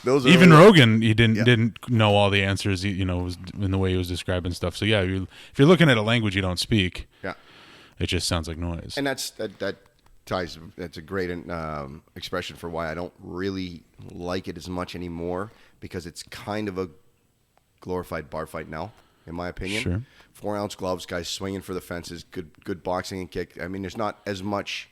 Those even Rogan, he didn't know all the answers. Was in the way he was describing stuff. So yeah, if you're looking at a language you don't speak, it just sounds like noise. And that ties. That's a great expression for why I don't really like it as much anymore, because it's kind of a glorified bar fight now, in my opinion. Sure. 4-ounce gloves, guys swinging for the fences, good boxing and kick. I mean, there's not as much.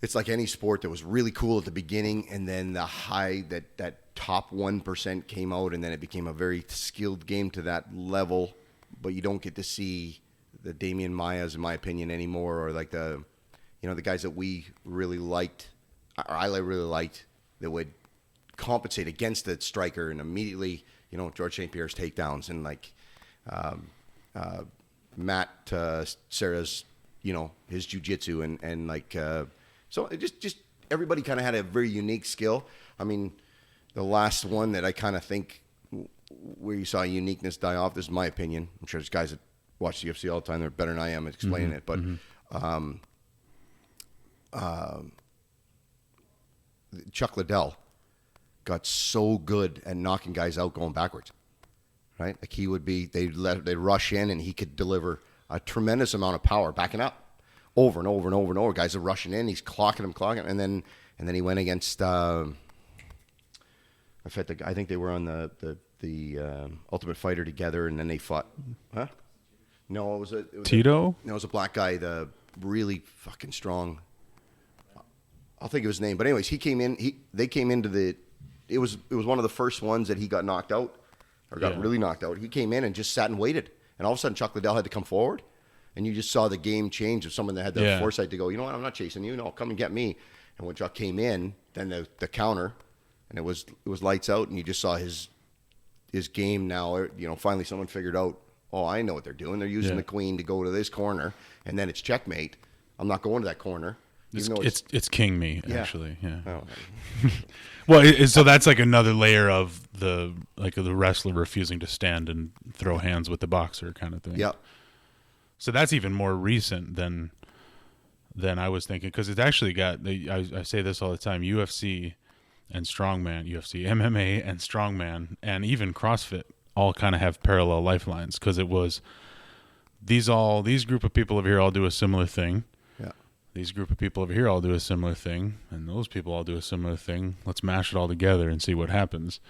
It's like any sport that was really cool at the beginning, and then the high that top 1% came out, and then it became a very skilled game to that level. But you don't get to see the Damian Maias, in my opinion, anymore, or like the guys that we really liked, or I really liked, that would compensate against the striker and immediately, George St. Pierre's takedowns and like Matt Serra's, his jiu-jitsu and like. So it just everybody kind of had a very unique skill. I mean, the last one that I kind of think where you saw uniqueness die off, this is my opinion. I'm sure there's guys that watch the UFC all the time. They're better than I am at explaining it. But Chuck Liddell got so good at knocking guys out going backwards, right? Like they'd rush in and he could deliver a tremendous amount of power backing up. Over and over and over and over. Guys are rushing in. He's clocking them. And then he went against, I think they were on the Ultimate Fighter together, and then they fought. Huh? No, it was Tito? No, it was a black guy, the really fucking strong. I'll think of his name. But anyways, he came in. They came into the. It was one of the first ones that he got knocked out, or got really knocked out. He came in and just sat and waited, and all of a sudden Chuck Liddell had to come forward. And you just saw the game change of someone that had the foresight to go, you know what, I'm not chasing you. No, come and get me. And when Chuck came in, then the counter, and it was lights out, and you just saw his game now. Finally someone figured out, oh, I know what they're doing. They're using the queen to go to this corner, and then it's checkmate. I'm not going to that corner. It's king me, actually. Yeah. Oh. Well, so that's like another layer of the wrestler refusing to stand and throw hands with the boxer kind of thing. Yeah. So that's even more recent than I was thinking, because it's actually got, I say this all the time, UFC and strongman, MMA and strongman, and even CrossFit all kind of have parallel lifelines, because it was these group of people over here all do a similar thing. Yeah. These group of people over here all do a similar thing, and those people all do a similar thing. Let's mash it all together and see what happens.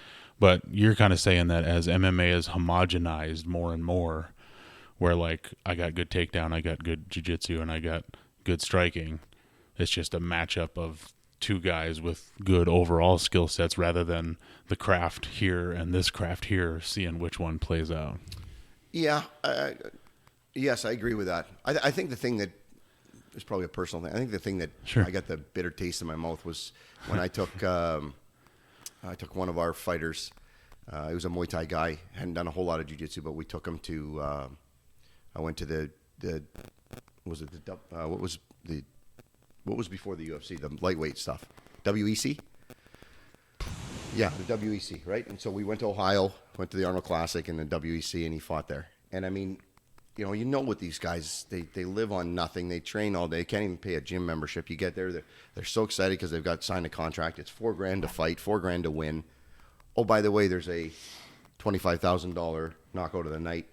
But you're kind of saying that as MMA is homogenized more and more, where like I got good takedown, I got good jiu-jitsu, and I got good striking. It's just a matchup of two guys with good overall skill sets rather than the craft here and this craft here, seeing which one plays out. Yeah. Yes, I agree with that. I think the thing that is probably a personal thing. I think the thing that I got the bitter taste in my mouth was when I took one of our fighters. He was a Muay Thai guy. Hadn't done a whole lot of jiu-jitsu, but we took him to. I went to the what was before the UFC, the lightweight stuff, WEC. Yeah, the WEC, right? And so we went to Ohio, went to the Arnold Classic and the WEC, and he fought there. And I mean, you know what these guys, they live on nothing. They train all day. Can't even pay a gym membership. You get there, they're so excited because they've got signed a contract. It's $4,000 to fight, $4,000 to win. Oh, by the way, there's a $25,000 knockout of the night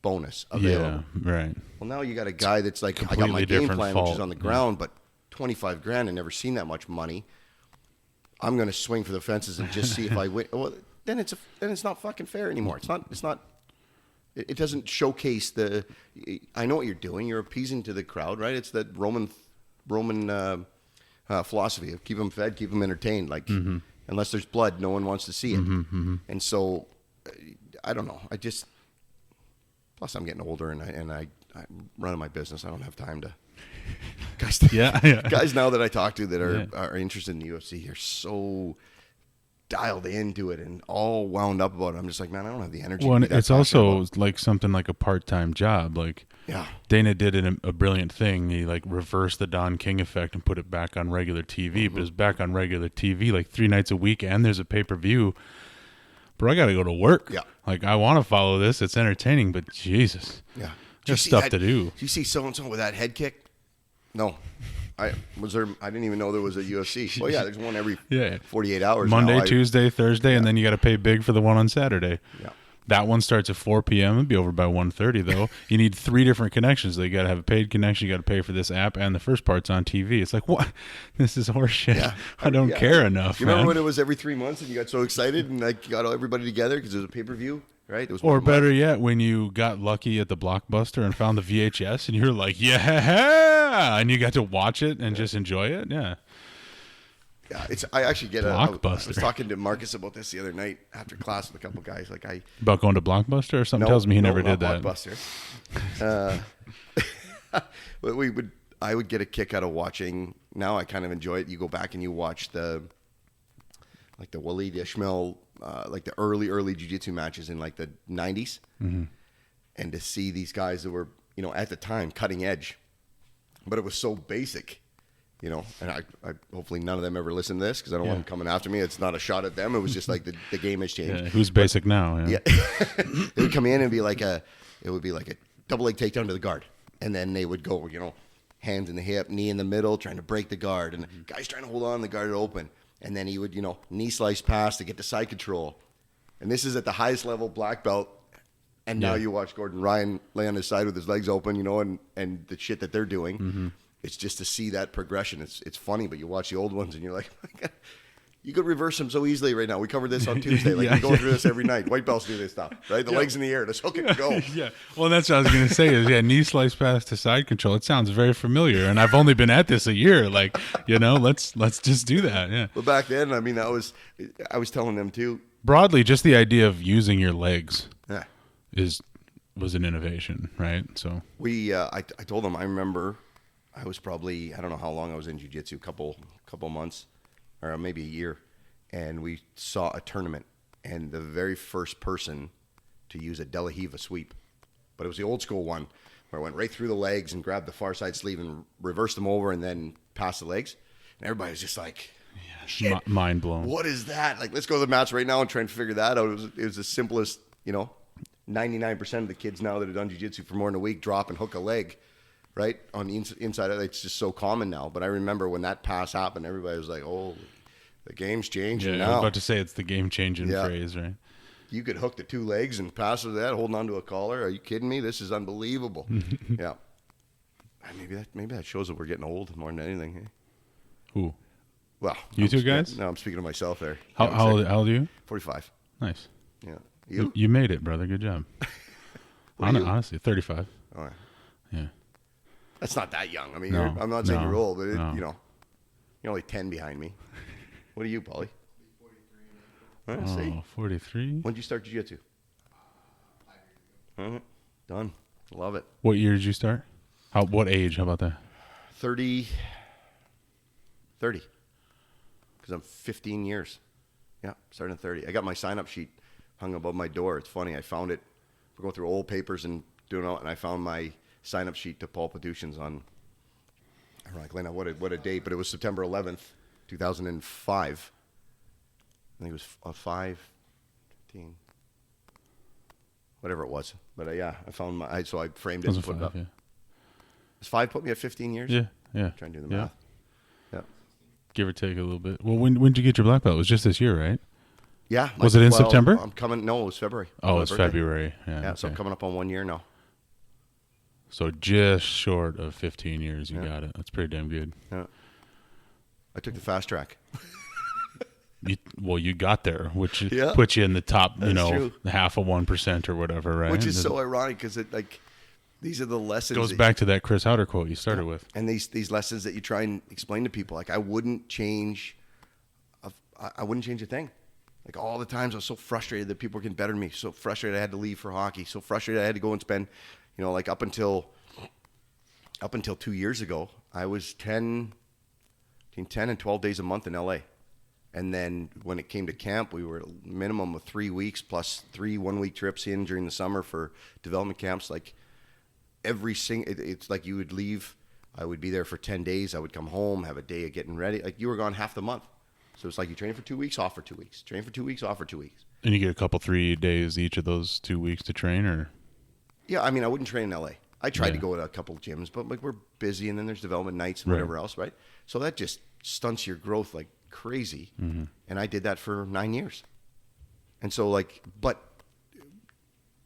bonus available. Yeah, right. Well, now you got a guy that's like, Completely I got my game different plan, fault. which is on the ground, but $25,000, I never seen that much money. I'm going to swing for the fences and just see if I win. Well, then it's not fucking fair anymore. It doesn't showcase the. I know what you're doing. You're appeasing to the crowd, right? It's that Roman philosophy of keep them fed, keep them entertained. Like unless there's blood, no one wants to see it. And so, I don't know. Plus I'm getting older and I'm running my business. I don't have time to. Guys, guys now that I talk to that are interested in the UFC are so dialed into it and all wound up about it. I'm just like, man, I don't have the energy. Well, to be that it's also passionate like something like a part-time job. Like Dana did a brilliant thing. He like reversed the Don King effect and put it back on regular TV. But it's back on regular TV like 3 nights a week, and there's a pay-per-view. But I got to go to work. Yeah, like I want to follow this. It's entertaining, but Jesus, there's stuff to do. Do you see so and so with that head kick? No. I didn't even know there was a UFC. Well, yeah, there's one every 48 hours. Monday, now. Tuesday, Thursday, and then you got to pay big for the one on Saturday. Yeah. That one starts at 4 p.m. It'll be over by 1:30 though. You need 3 different connections. You got to have a paid connection. You got to pay for this app, and the first part's on TV. It's like, what? This is horseshit. Yeah. I don't care enough. You remember when it was every 3 months and you got so excited and like got everybody together because it was a pay-per-view? Right? It was or better yet, when you got lucky at the Blockbuster and found the VHS and you're like, yeah, and you got to watch it and just enjoy it. Yeah. Yeah, I actually get Blockbuster. I was talking to Marcus about this the other night after class with a couple guys. About going to Blockbuster or something tells me he never did that. Blockbuster. I would get a kick out of watching. Now I kind of enjoy it. You go back and you watch the Waleed Ishmael, like the early jiu-jitsu matches in like the 90s. And to see these guys that were, at the time cutting edge, but it was so basic, and I hopefully none of them ever listen to this because I don't want them coming after me. It's not a shot at them. It was just like the game has changed. Yeah, who's basic now? Yeah. They would come in and be like it would be like a double leg takedown to the guard. And then they would go, hands in the hip, knee in the middle, trying to break the guard. And the guy's trying to hold on, the guard would open. And then he would, knee slice pass to get the side control. And this is at the highest level black belt. And now you watch Gordon Ryan lay on his side with his legs open, and the shit that they're doing. It's just to see that progression. It's funny, but you watch the old ones and you're like, oh my God, you could reverse them so easily right now. We covered this on Tuesday. Like, we're going through this every night. White belts do this stuff, right? The legs in the air. Let's hook it and go. Yeah. Well, that's what I was going to say is, knee slice pass to side control. It sounds very familiar. And I've only been at this a year. Like, let's just do that. Yeah. But back then, I mean, I was telling them too. Broadly, just the idea of using your legs was an innovation, right? So I told them, I remember I was probably, I don't know how long I was in jiu-jitsu, couple months or maybe a year, and we saw a tournament, and the very first person to use a De La Riva sweep, but it was the old school one where I went right through the legs and grabbed the far side sleeve and reversed them over and then passed the legs, and everybody was just like, shit, mind blown. What is that? Like, let's go to the mats right now and try and figure that out. It was the simplest, 99% of the kids now that have done jiu-jitsu for more than a week drop and hook a leg, right? On the inside of it, it's just so common now. But I remember when that pass happened, everybody was like, oh, the game's changing now. I was about to say it's the game-changing phrase, right? You could hook the 2 legs and pass with that, holding onto a collar. Are you kidding me? This is unbelievable. Yeah. Maybe that shows that we're getting old more than anything. Hey? Who? Well, you two guys? No, I'm speaking to myself there. How old are you? 45. Nice. Yeah. You made it, brother. Good job. Honestly, 35. All right. Yeah. That's not that young. I mean, I'm not saying you're old, but You're only 10 behind me. What are you, Paulie? 43. See? 43. When did you start jiu-jitsu? 5 years ago. Done. Love it. What year did you start? What age? How about that? 30. Because I'm 15 years. Yeah, starting at 30. I got my sign-up sheet hung above my door. It's funny. I found it. We're going through old papers and doing all, and I found my sign-up sheet to Paul Paduchan's on, ironically, now what a date, but it was September 11th, 2005. I think it was 15, whatever it was. But yeah, I found so I framed it and put it up. Yeah. Does 5 put me at 15 years? Yeah. Trying to do the math. Yeah. Give or take a little bit. Well, when did you get your black belt? It was just this year, right? Yeah. Was it in September? No, it was February. Oh, it's February. Yeah, so I'm coming up on 1 year now. So just short of 15 years, you got it. That's pretty damn good. Yeah. I took the fast track. You got there, which Yeah. puts you in the top, True. half of 1% or whatever, right? Which is so ironic because these are the lessons. Goes back to that Chris Howder quote you started with. And these lessons that you try and explain to people. Like I wouldn't change a thing. Like all the times I was so frustrated that people were getting better than me. So frustrated I had to leave for hockey. So frustrated I had to go and spend, like up until 2 years ago, I was between 10 and 12 days a month in LA. And then when it came to camp, we were at a minimum of 3 weeks plus 3 1-week trips in during the summer for development camps. Like it's like you would leave. I would be there for 10 days. I would come home, have a day of getting ready. Like you were gone half the month. So it's like you train for 2 weeks, off for 2 weeks. Train for 2 weeks, off for 2 weeks. And you get a couple 3 days each of those 2 weeks to train, or? Yeah, I mean, I wouldn't train in LA. I tried to go to a couple of gyms, but like we're busy, and then there's development nights and whatever else, right? So that just stunts your growth like crazy. Mm-hmm. And I did that for 9 years. And so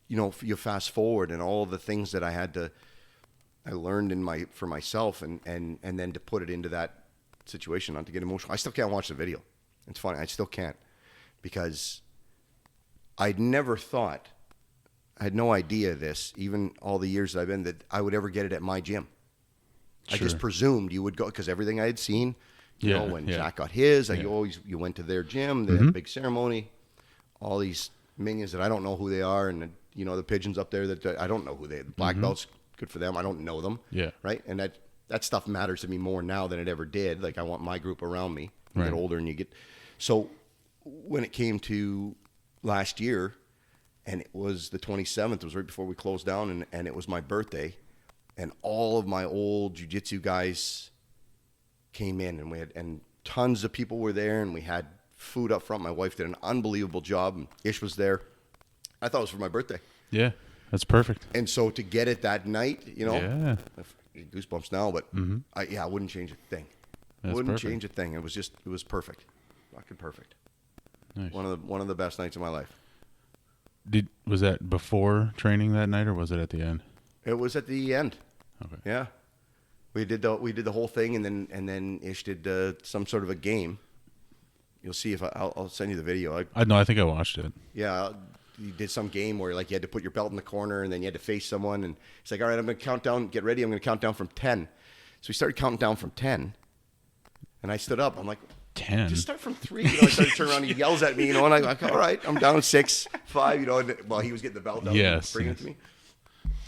you fast forward and all the things that I learned for myself, and then to put it into that situation, not to get emotional. I still can't watch the video. It's funny. I still can't, because I'd never thought, I had no idea this, even all the years that I've been, that I would ever get it at my gym. Sure. I just presumed you would go, because everything I had seen, when Jack got his, you went to their gym, they had a big ceremony, all these minions that I don't know who they are, and the pigeons up there that I don't know who they are. The black belts, good for them. I don't know them. Yeah. Right? And that stuff matters to me more now than it ever did. Like I want my group around me. You get older and you get... So when it came to last year, and it was the 27th, it was right before we closed down, and it was my birthday, and all of my old jiu-jitsu guys came in, and tons of people were there, and we had food up front. My wife did an unbelievable job, and Ish was there. I thought it was for my birthday. Yeah, that's perfect. And so to get it that night, goosebumps now, but I wouldn't change a thing. Change a thing. It was perfect. Fucking perfect. Nice. One of the best nights of my life. Was that before training that night, or was it at the end? It was at the end. Okay. Yeah. We did the whole thing, and then Ish did some sort of a game. You'll see if I'll send you the video. I think I watched it. Yeah, you did some game where like you had to put your belt in the corner, and then you had to face someone, and it's like, all right, I'm going to count down. Get ready. I'm going to count down from 10. So we started counting down from 10, and I stood up. I'm like, 10. Just start from 3. I started to turn around. He yells at me, and I'm like, all right, I'm down 6, 5. While he was getting the belt out, and bringing it to me.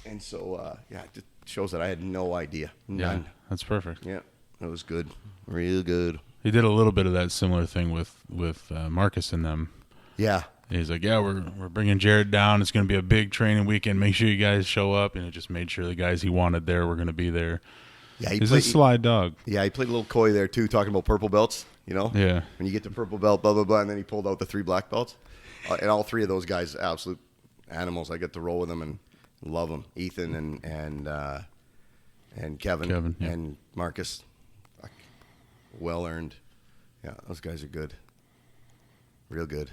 And so, it just shows that I had no idea. None. Yeah, that's perfect. Yeah, it was good, real good. He did a little bit of that similar thing with Marcus and them. Yeah. He's like, we're bringing Jared down. It's going to be a big training weekend. Make sure you guys show up. And it just made sure the guys he wanted there were going to be there. Yeah, he's a sly dog. Yeah, he played a little coy there too, talking about purple belts. Yeah. When you get the purple belt, blah blah blah, and then he pulled out the 3 black belts, and all 3 of those guys, absolute animals. I get to roll with them and love them. Ethan and Kevin yeah. and Marcus, well earned. Yeah, those guys are good, real good.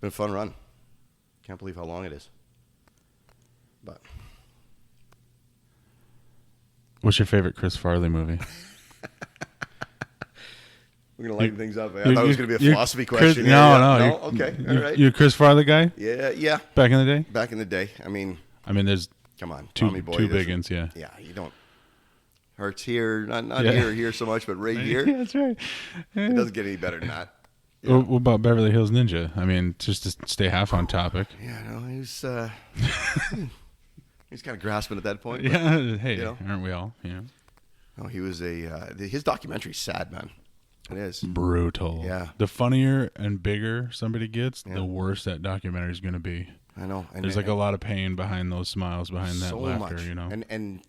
Been a fun run. Can't believe how long it is. But what's your favorite Chris Farley movie? We're going to lighten things up. I thought it was going to be a philosophy question. No. Okay, all right. You a Chris Farley guy? Yeah. Back in the day? Back in the day. I mean, there's come on, two Tommy Boy, big ones, yeah. Yeah, you don't. Hurts here, not here so much, but right here. Yeah, that's right. It doesn't get any better than that. What about Beverly Hills Ninja? I mean, just to stay half on topic. Yeah, no, he's kind of grasping at that point. Yeah, but, hey, aren't we all? Yeah. No, he was his documentary's sad, man. It is Brutal. Yeah. The funnier and bigger somebody gets, the worse that documentary is going to be. I know. And there's a lot of pain behind those smiles, behind that laughter, much. And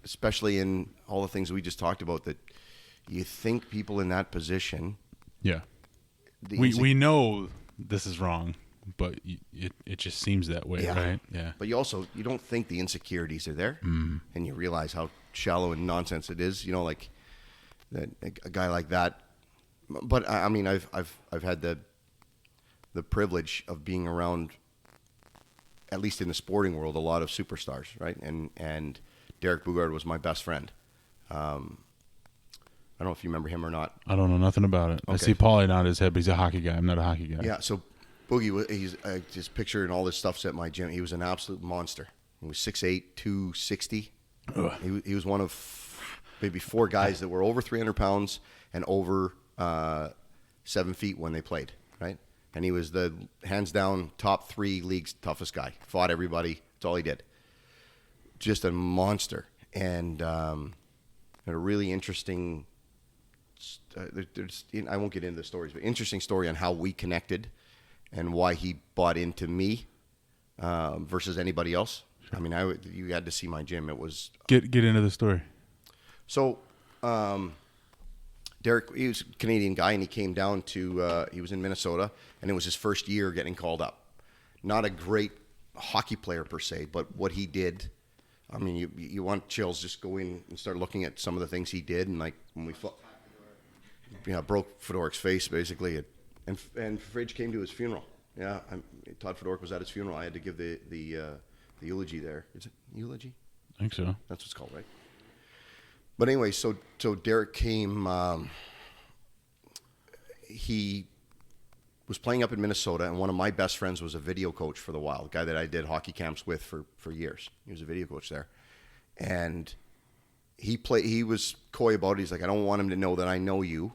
especially in all the things we just talked about, that you think people in that position. Yeah. We know this is wrong, but it just seems that way, right? Yeah. But you don't think the insecurities are there, and you realize how shallow and nonsense it is. Like that a guy like that. But I mean, I've had the privilege of being around, at least in the sporting world, a lot of superstars, right? And Derek Boogaard was my best friend. I don't know if you remember him or not. I don't know nothing about it. Okay. I see Paulie nod his head, but he's a hockey guy. I'm not a hockey guy. Yeah, so Boogie, he's his picture and all this stuff's at my gym. He was an absolute monster. He was 6'8", 260. He was one of maybe 4 guys that were over 300 pounds and over 7 feet when they played, right? And he was the hands down top 3 league's toughest guy. Fought everybody. That's all he did. Just a monster. And a really interesting. I won't get into the stories, but interesting story on how we connected and why he bought into me versus anybody else. Sure. I mean, you had to see my gym. It was get into the story. So, Derek, he was a Canadian guy, and he came down to. He was in Minnesota, and it was his first year getting called up. Not a great hockey player per se, but what he did. I mean, you want chills. Just go in and start looking at some of the things he did, and like when we fought. Broke Fedorik's face basically, and Fridge came to his funeral. Yeah, Todd Fedorik was at his funeral. I had to give the eulogy there. Is it eulogy? I think so. That's what it's called, right? But anyway, so Derek came. He was playing up in Minnesota, and one of my best friends was a video coach for the Wild, a guy that I did hockey camps with for years. He was a video coach there, and he was coy about it. He's like, I don't want him to know that I know you.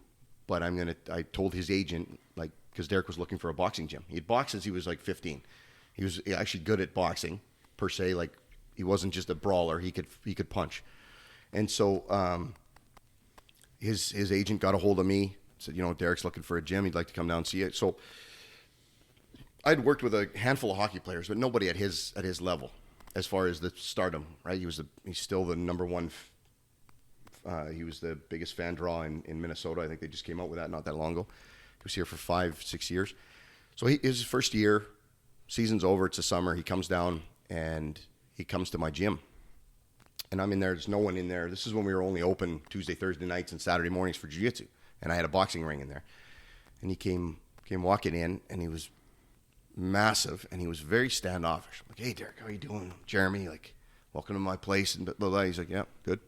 But I told his agent, like, because Derek was looking for a boxing gym. He'd boxed since he was like 15. He was actually good at boxing, per se. Like, he wasn't just a brawler. He could punch. And so his agent got a hold of me, said, Derek's looking for a gym. He'd like to come down and see it. So I'd worked with a handful of hockey players, but nobody at his level as far as the stardom, right? He's still the number one. He was the biggest fan draw in Minnesota. I think they just came out with that not that long ago. He was here for 5-6 years. So his first year, season's over, it's the summer. He comes down and he comes to my gym. And I'm in there. There's no one in there. This is when we were only open Tuesday, Thursday nights and Saturday mornings for jiu-jitsu. And I had a boxing ring in there. And he came walking in, and he was massive, and he was very standoffish. I'm like, hey, Derek, how you doing? Jeremy, like, welcome to my place. And blah, blah, blah. He's like, yeah, good.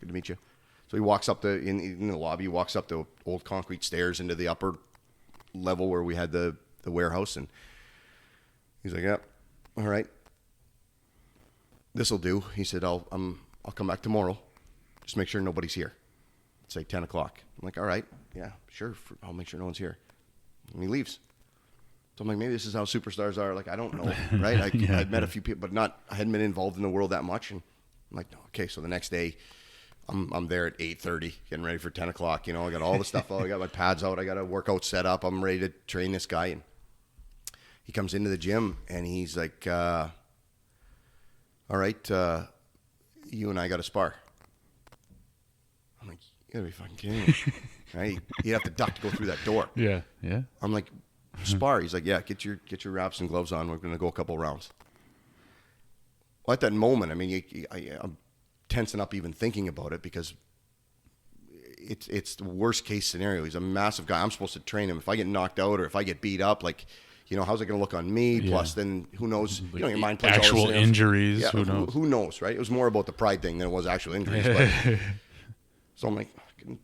Good to meet you. So he walks up in the lobby. He walks up the old concrete stairs into the upper level where we had the warehouse, and he's like, "Yeah, all right, this will do." He said, "I'll come back tomorrow. Just make sure nobody's here. Say 10 o'clock." I'm like, "All right, yeah, sure. I'll make sure no one's here." And he leaves. So I'm like, maybe this is how superstars are. Like, I don't know, right? I'd met a few people, but I hadn't been involved in the world that much, and I'm like, okay. So the next day. I'm there at 8:30, getting ready for 10 o'clock. I got all the stuff out. I got my pads out. I got a workout set up. I'm ready to train this guy. And he comes into the gym, and he's like, all right, you and I got to spar. I'm like, you got to be fucking kidding me. Right? He'd have to duck to go through that door. Yeah. I'm like, spar. He's like, yeah, get your wraps and gloves on. We're going to go a couple rounds. Well, at that moment, I mean, I'm tensing up even thinking about it because it's the worst case scenario. He's a massive guy. I'm supposed to train him. If I get knocked out or if I get beat up, like, how's it going to look on me? Yeah. Plus, then who knows? Your mind plays actual all injuries. Yeah, who knows? Who knows, right? It was more about the pride thing than it was actual injuries. But, so I'm like,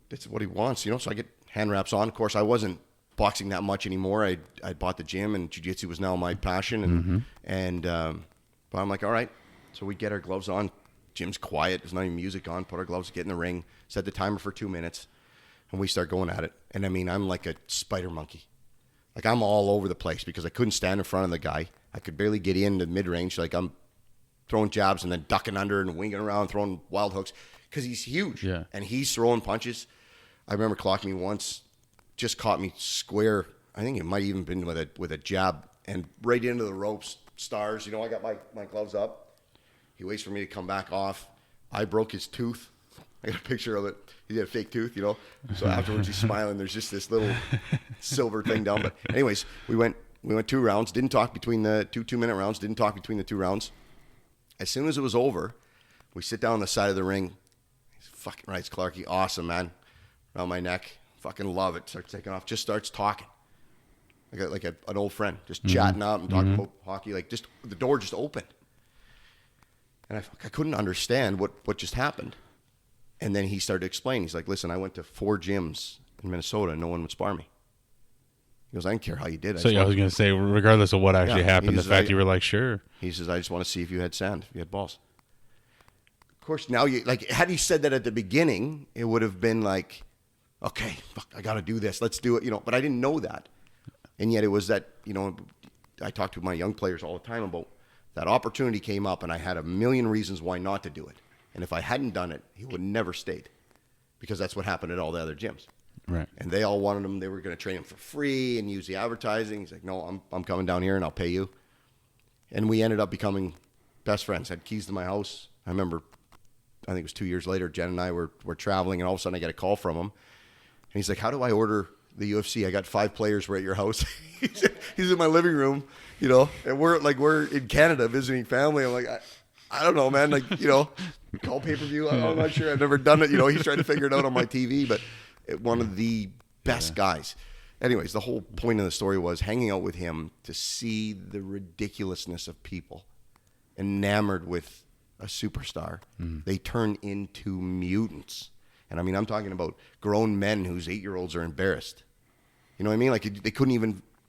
that's what he wants, So I get hand wraps on. Of course, I wasn't boxing that much anymore. I bought the gym, and jiu-jitsu was now my passion. And but I'm like, all right. So we get our gloves on. Gym's quiet. There's not even music on. Put our gloves, get in the ring, set the timer for 2 minutes, and we start going at it. And I mean, I'm like a spider monkey. Like, I'm all over the place because I couldn't stand in front of the guy. I could barely get in the mid-range. Like, I'm throwing jabs and then ducking under and winging around, throwing wild hooks because he's huge. Yeah. And he's throwing punches. I remember clocking me once, just caught me square. I think it might even been with a jab and right into the ropes, stars. You know, I got my gloves up. He waits for me to come back off. I broke his tooth. I got a picture of it. He had a fake tooth, you know. So afterwards he's smiling. There's just this little silver thing down. But anyways, we went 2 rounds. Didn't talk between the 2-minute rounds. Didn't talk between the 2 rounds. As soon as it was over, we sit down on the side of the ring. He's fucking writes Clarky, awesome, man. Around my neck. Fucking love it. Starts taking off. Just starts talking. Like an old friend. Just chatting up and talking about hockey. Like, just the door just opened. And I couldn't understand what just happened. And then he started to explain. He's like, listen, I went to 4 gyms in Minnesota and no one would spar me. He goes, I didn't care how you did. So I was going to say, regardless of what actually happened, the fact you were like, sure. He says, I just want to see if you had sand, if you had balls. Of course, now, had he said that at the beginning, it would have been like, okay, fuck, I got to do this. Let's do it, you know. But I didn't know that. And yet it was that, you know, I talk to my young players all the time about that opportunity came up and I had a million reasons why not to do it. And if I hadn't done it, he would never stayed because that's what happened at all the other gyms. Right. And they all wanted him. They were going to train him for free and use the advertising. He's like, no, I'm coming down here and I'll pay you. And we ended up becoming best friends. Had keys to my house. I remember, I think it was 2 years later, Jen and I were traveling and all of a sudden I get a call from him. And he's like, how do I order the UFC? I got 5 players. We're at your house. He's in my living room, you know, and we're in Canada visiting family. I'm like, I don't know, man. Like, you know, call pay-per-view. I'm not sure. I've never done it. You know, he's trying to figure it out on my TV, but one of the best guys. Anyways, the whole point of the story was hanging out with him to see the ridiculousness of people enamored with a superstar. They turn into mutants. And I mean, I'm talking about grown men whose 8-year-olds are embarrassed. You know what I mean? Like,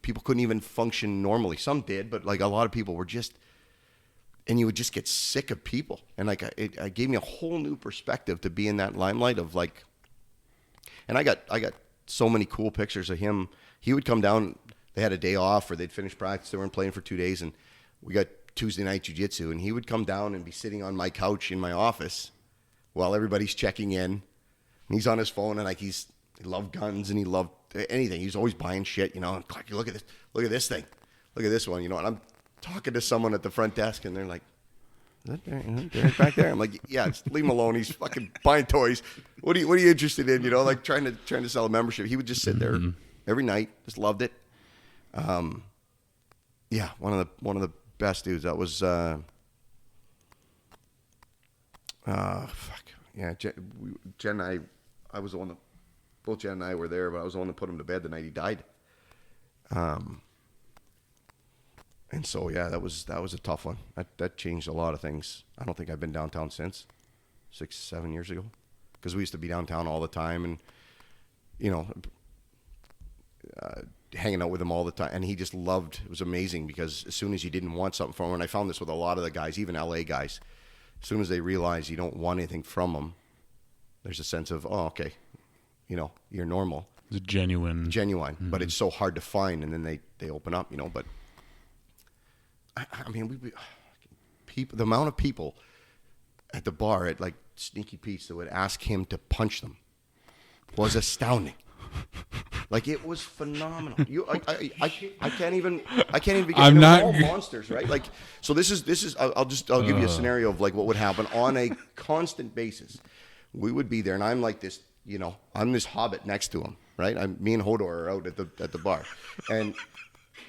people couldn't even function normally. Some did, but like a lot of people were just, and you would just get sick of people. And like, it gave me a whole new perspective to be in that limelight of like, and I got so many cool pictures of him. He would come down, they had a day off or they'd finished practice, they weren't playing for 2 days, and we got Tuesday night jiu-jitsu, and he would come down and be sitting on my couch in my office while everybody's checking in. And he's on his phone, and like he loved guns and he loved anything. He's always buying shit, you know. And Clark, look at this thing, look at this one, you know. And I'm talking to someone at the front desk, and they're like, "Is that there? There's back there?" I'm like, "Yeah, just leave him alone. He's fucking buying toys. What are you interested in? You know, like trying to sell a membership." He would just sit there every night, just loved it. Yeah, one of the best dudes. That was Jen and I was the one that, both Jen and I were there, but I was the one that put him to bed the night he died. And so yeah, that was a tough one. That changed a lot of things. I don't think I've been downtown since 6-7 years ago, because we used to be downtown all the time, and you know, hanging out with him all the time. And he just loved. It was amazing, because as soon as you didn't want something from him, and I found this with a lot of the guys, even LA guys, as soon as they realize you don't want anything from them, there's a sense of, oh, okay, you know, you're normal. It's genuine. But it's so hard to find, and then they open up, you know. But I mean, the amount of people at the bar at like Sneaky Pete's that would ask him to punch them was astounding. Like, it was phenomenal. I can't even begin. I'm not all monsters, right? Like, so this is. I'll give you a scenario of like what would happen on a constant basis. We would be there, and I'm like this, you know, I'm this hobbit next to him, right? Me and Hodor are out at the bar, and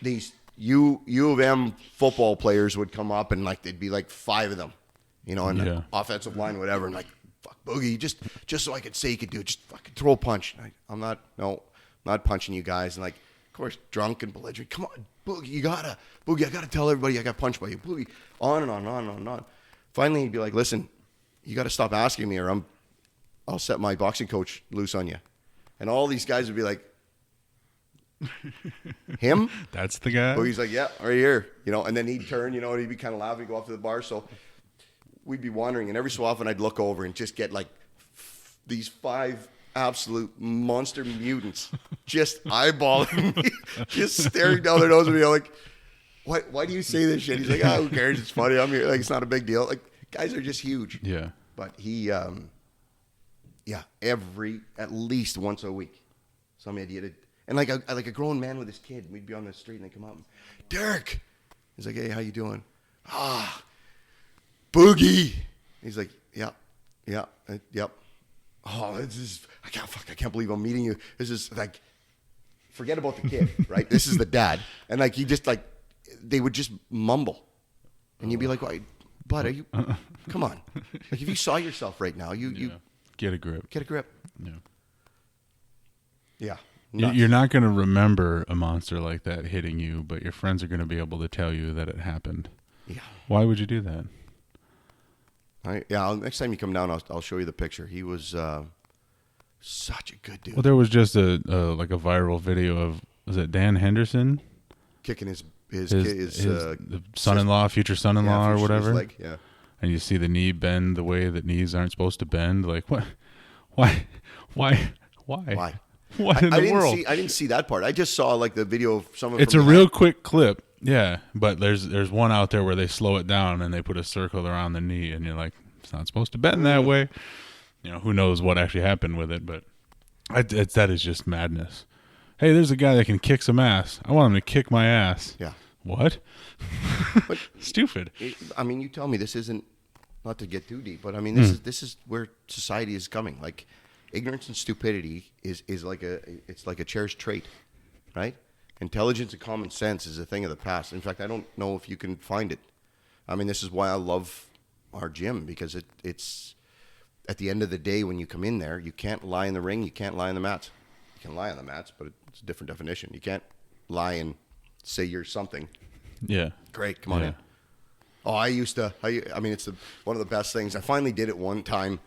these U of M football players would come up, and like there'd be like 5 of them, you know, and the offensive line, whatever, and like, fuck Boogie, just so I could say you could do it, just fucking throw a punch. I'm not punching you guys, and like, of course, drunk and belligerent. Come on, Boogie, I gotta tell everybody I got punched by you, Boogie. On and on and on and on. Finally, he'd be like, listen, you got to stop asking me, or I'll set my boxing coach loose on you. And all these guys would be like, him? That's the guy? Boogie's like, yeah, right here. You know, and then he'd turn, you know, and he'd be kind of laughing, go off to the bar. So we'd be wandering, and every so often I'd look over and just get like these 5 absolute monster mutants just eyeballing me, just staring down their nose at me. I'm like, why do you say this shit? He's like, who cares? It's funny. I'm here. Like, it's not a big deal. Like, guys are just huge. Yeah. But he, at least once a week, some idiot. And like a grown man with his kid, we'd be on the street and they come up, Derek. He's like, hey, how you doing? Boogie. He's like, yep. Oh, I can't believe I'm meeting you. This is like, forget about the kid, right? This is the dad. And like, he just like, they would just mumble. And you'd be like, why, bud, are you, come on. Like, if you saw yourself right now, you get a grip. Yeah. Yeah. You're not going to remember a monster like that hitting you, but your friends are going to be able to tell you that it happened. Yeah. Why would you do that? Next time you come down, I'll show you the picture. He was such a good dude. Well, there was just a viral video of, was it Dan Henderson? Kicking his son-in-law, future son-in-law or whatever. Leg, yeah. And you see the knee bend the way that knees aren't supposed to bend. Like, what? Why? What in the world? I didn't see that part. I just saw like the video of someone. It's a real quick clip. Yeah, but there's one out there where they slow it down and they put a circle around the knee, and you're like, it's not supposed to bend that way. You know, who knows what actually happened with it, but that is just madness. Hey, there's a guy that can kick some ass. I want him to kick my ass. Yeah. What? But stupid. I mean, you tell me this isn't, not to get too deep, but I mean, this is where society is coming. Like, ignorance and stupidity is like a cherished trait, right? Intelligence and common sense is a thing of the past. In fact, I don't know if you can find it. I mean, this is why I love our gym, because it's at the end of the day when you come in there, you can't lie in the ring, you can't lie on the mats. You can lie on the mats, but it's a different definition. You can't lie and say you're something. Yeah. Great, come on in. Oh, I mean, it's one of the best things. I finally did it one time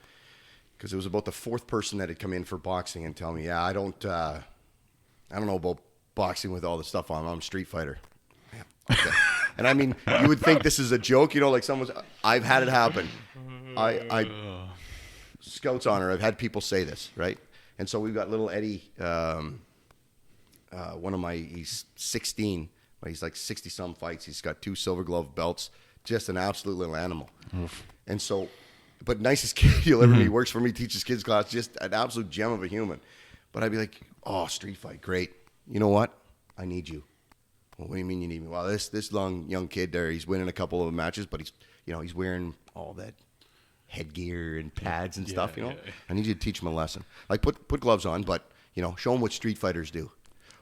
because it was about the 4th person that had come in for boxing and tell me, I don't know about boxing with all the stuff on. I'm a street fighter. Yeah, okay. And I mean, you would think this is a joke, you know, like I've had it happen. I Scout's honor, I've had people say this, right? And so we've got little Eddie, he's 16, but he's like 60-some fights. He's got 2 silver glove belts, just an absolute little animal. Oof. And so, but nicest kid you'll ever meet, works for me, teaches kids class, just an absolute gem of a human. But I'd be like, oh, street fight, great. You know what? I need you. Well, what do you mean you need me? Well, this young kid there, he's winning a couple of matches, but he's wearing all that headgear and pads and stuff, you know? Yeah. I need you to teach him a lesson. Like, put gloves on, but, show him what street fighters do.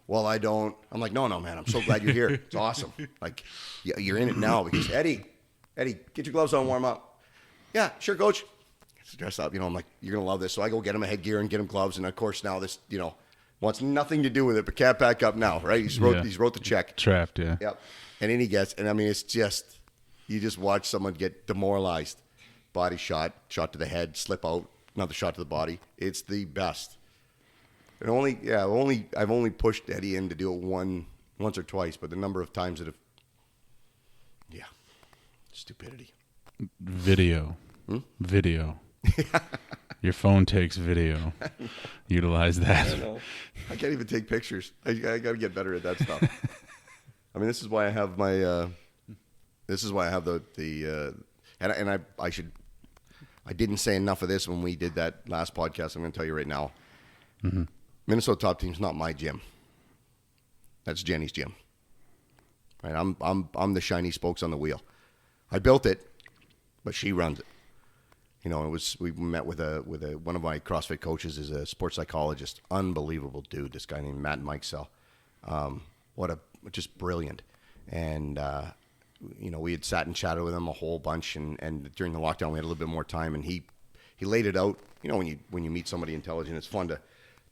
Well, I don't. I'm like, no, man, I'm so glad you're here. It's awesome. Like, you're in it now because, Eddie, get your gloves on, warm up. Yeah, sure, coach. Dress up, I'm like, you're going to love this. So I go get him a headgear and get him gloves. And, of course, now this, wants nothing to do with it, but can't back up now, right? He's wrote the check. Trapped, yeah. Yep. And then he gets, and I mean, it's just, you just watch someone get demoralized. Body shot to the head, slip out, another shot to the body. It's the best. And I've only pushed Eddie in to do it once or twice, but the number of times that stupidity. Video. Your phone takes video. Utilize that. I know. I can't even take pictures. I got to get better at that stuff. I mean, this is why I have my. This is why I have I didn't say enough of this when we did that last podcast. I'm going to tell you right now. Mm-hmm. Minnesota Top Team's not my gym. That's Jenny's gym. Right? I'm the shiny spokes on the wheel. I built it, but she runs it. We met with one of my CrossFit coaches is a sports psychologist, unbelievable dude. This guy named Matt Mikesell. Just brilliant. And we had sat and chatted with him a whole bunch, and during the lockdown we had a little bit more time, and he laid it out. When you meet somebody intelligent, it's fun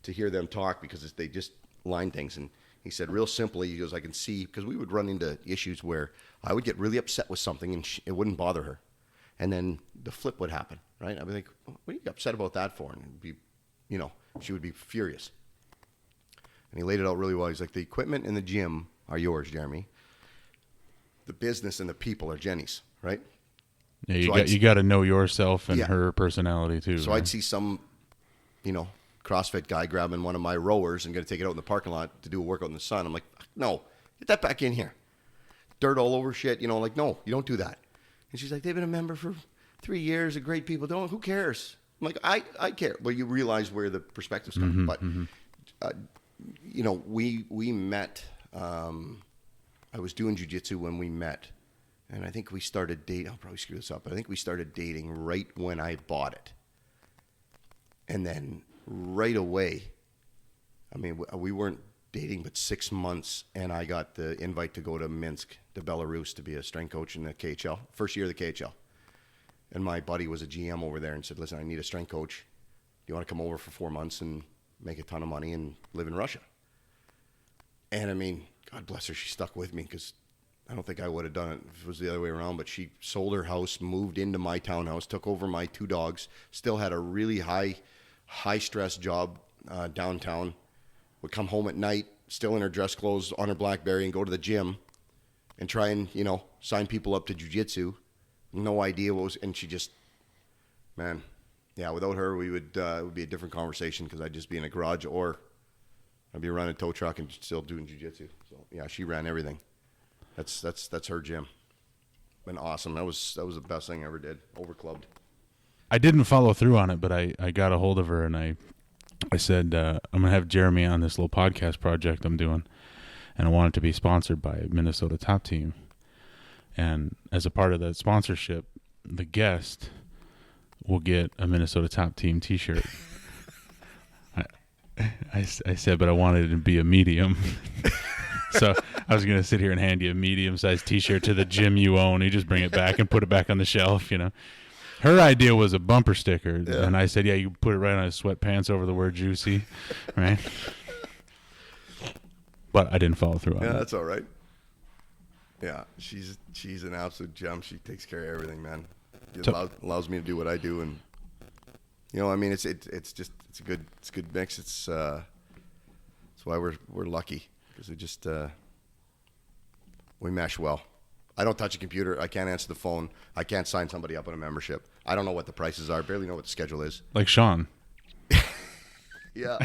to hear them talk because they just line things. And he said, real simply, he goes, I can see, because we would run into issues where I would get really upset with something and it wouldn't bother her. And then the flip would happen, right? I'd be like, what are you upset about that for? And it'd be, she would be furious. And he laid it out really well. He's like, the equipment in the gym are yours, Jeremy. The business and the people are Jenny's, right? Yeah, So you got to know yourself and Yeah. her personality too. So right? I'd see some, CrossFit guy grabbing one of my rowers and going to take it out in the parking lot to do a workout in the sun. I'm like, no, get that back in here. Dirt all over shit. Like, no, you don't do that. And she's like, they've been a member for 3 years. They're great people. Who cares? I'm like, I care. Well, you realize where the perspectives come. But, we met. I was doing jiu-jitsu when we met. And I think we started dating. I'll probably screw this up. But I think we started dating right when I bought it. And then right away, I mean, we weren't dating but 6 months, and I got the invite to go to Minsk, to Belarus, to be a strength coach in the KHL, first year of the KHL. And my buddy was a GM over there and said, listen, I need a strength coach. Do you want to come over for 4 months and make a ton of money and live in Russia? And I mean, God bless her, she stuck with me because I don't think I would have done it if it was the other way around, but she sold her house, moved into my townhouse, took over my 2 dogs, still had a really high-stress job downtown, would come home at night, still in her dress clothes, on her BlackBerry, and go to the gym and try and, sign people up to jiu-jitsu. No idea what was, and she just, man, yeah, without her, it would be a different conversation because I'd just be in a garage or I'd be running a tow truck and still doing jiu-jitsu. So, yeah, she ran everything. That's her gym. Been awesome. That was the best thing I ever did. Overclubbed. I didn't follow through on it, but I got a hold of her and I said, I'm going to have Jeremy on this little podcast project I'm doing, and I want it to be sponsored by Minnesota Top Team. And as a part of that sponsorship, the guest will get a Minnesota Top Team T-shirt. I said, but I wanted it to be a medium. So I was going to sit here and hand you a medium-sized T-shirt to the gym you own. You just bring it back and put it back on the shelf, Her idea was a bumper sticker, and I said, yeah, you put it right on his sweatpants over the word juicy, right? But I didn't follow through on Yeah, that. that's all right. Yeah, she's an absolute gem. She takes care of everything, man. It allows me to do what I do, and I mean, it's a good mix. It's why we're lucky because we mesh well. I don't touch a computer. I can't answer the phone. I can't sign somebody up on a membership. I don't know what the prices are. Barely know what the schedule is. Like Sean. Yeah.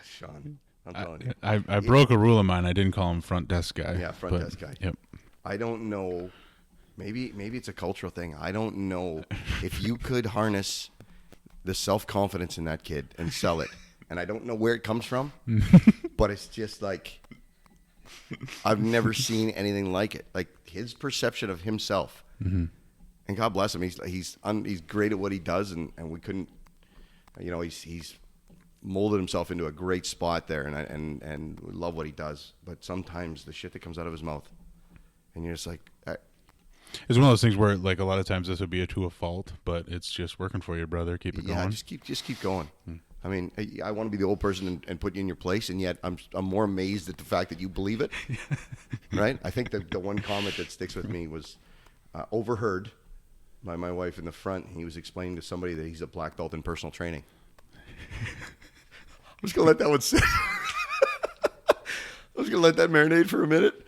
Sean, I'm telling you. I broke a rule of mine. I didn't call him front desk guy. Yeah, front desk guy. Yep. I don't know. Maybe it's a cultural thing. I don't know if you could harness the self-confidence in that kid and sell it. And I don't know where it comes from, but it's just like I've never seen anything like it. Like his perception of himself. Mm-hmm. And God bless him. He's great at what he does, and we couldn't. He's molded himself into a great spot there, and we love what he does. But sometimes the shit that comes out of his mouth, and you're just like. It's one of those things where, like, a lot of times this would be to a fault, but it's just working for you, brother. Keep it going. Yeah, just keep going. I mean, I want to be the old person and put you in your place, and yet I'm more amazed at the fact that you believe it. Right? I think the one comment that sticks with me was overheard by my wife in the front. He was explaining to somebody that he's a black belt in personal training. I'm just gonna let that one sit. I'm just gonna let that marinate for a minute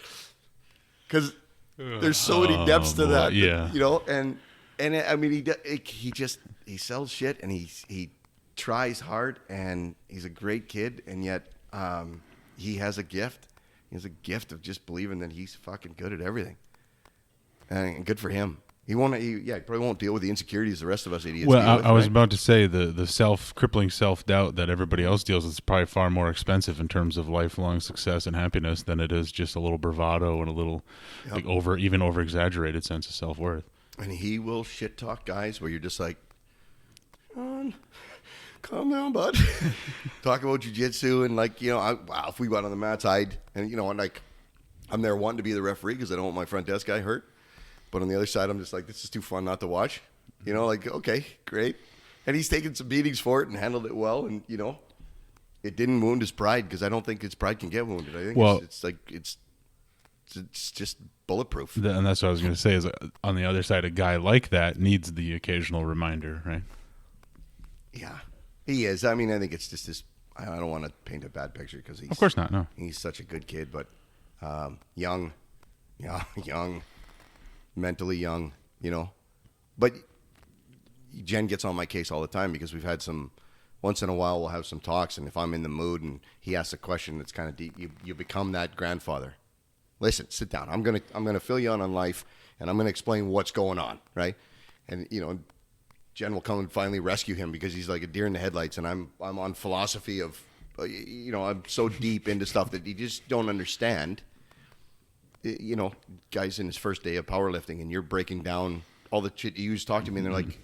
because. There's so many depths to that, yeah. And I mean, he sells shit and he tries hard and he's a great kid, and yet he has a gift. He has a gift of just believing that he's fucking good at everything, and good for him. He probably won't deal with the insecurities the rest of us idiots. Well, I was about to say the crippling self-doubt that everybody else deals with is probably far more expensive in terms of lifelong success and happiness than it is just a little bravado and a little over-exaggerated sense of self-worth. And he will shit talk guys where you're just like, calm down, bud. Talk about jiu-jitsu and if we went on the mats, I'm there wanting to be the referee because I don't want my front desk guy hurt. But on the other side, I'm just like, this is too fun not to watch. Okay, great. And he's taken some beatings for it and handled it well. And, it didn't wound his pride because I don't think his pride can get wounded. I think it's just bulletproof. And that's what I was going to say is on the other side, a guy like that needs the occasional reminder, right? Yeah, he is. I mean, I think it's just this. I don't want to paint a bad picture because of course not. No, he's such a good kid, but young. mentally young, But Jen gets on my case all the time because we've had once in a while we'll have some talks, and if I'm in the mood and he asks a question that's kind of deep, you become that grandfather. Listen, sit down. I'm gonna fill you in on life, and I'm gonna explain what's going on, right? And Jen will come and finally rescue him because he's like a deer in the headlights, and I'm on philosophy of, I'm so deep into stuff that you just don't understand. Guys in his first day of powerlifting, and you're breaking down all the shit you used to talk to me, and they're like,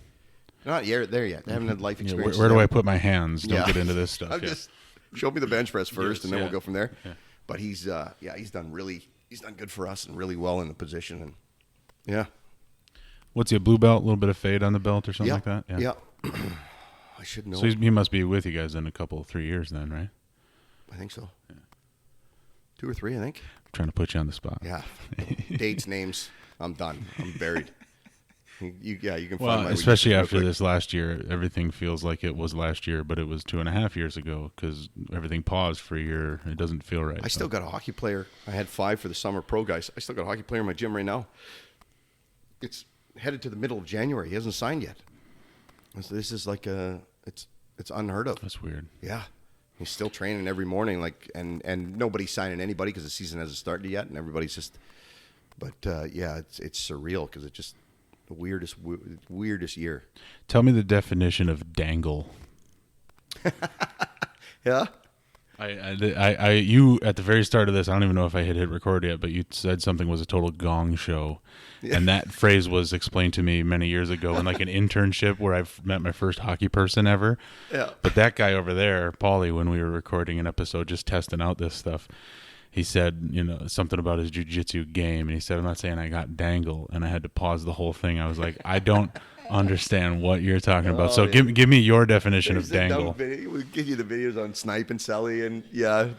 they're not there yet. They haven't had life experience. Where do I put my hands? Don't get into this stuff. Just show me the bench press first, and then we'll go from there. Yeah. But he's done good for us and really well in the position, and yeah. What's he, a blue belt? A little bit of fade on the belt or something like that? Yeah. I should know. So he must be with you guys in 3 years then, right? I think so. Yeah. 2 or 3, I think. I'm trying to put you on the spot. Yeah. Dates, names. I'm done. I'm buried. You can find Well, my especially after this last year, everything feels like it was last year, but it was 2.5 years ago because everything paused for a year. It doesn't feel right. I still got a hockey player. I had 5 for the summer pro guys. I still got a hockey player in my gym right now. It's headed to the middle of January. He hasn't signed yet. So this is like it's unheard of. That's weird. Yeah. He's still training every morning, and nobody's signing anybody because the season hasn't started yet, and everybody's just. But it's surreal because it's just the weirdest year. Tell me the definition of dangle. Yeah. You at the very start of this, I don't even know if I had hit record yet, but you said something was a total gong show. Yeah. And that phrase was explained to me many years ago in like an internship where I've met my first hockey person ever. Yeah. But that guy over there, Paulie, when we were recording an episode just testing out this stuff, he said, something about his jiu-jitsu game. And he said, I'm not saying I got dangle. And I had to pause the whole thing. I was like, I don't understand what you're talking about. So give me your definition of dangle. We'll give you the videos on Snipe and Selly and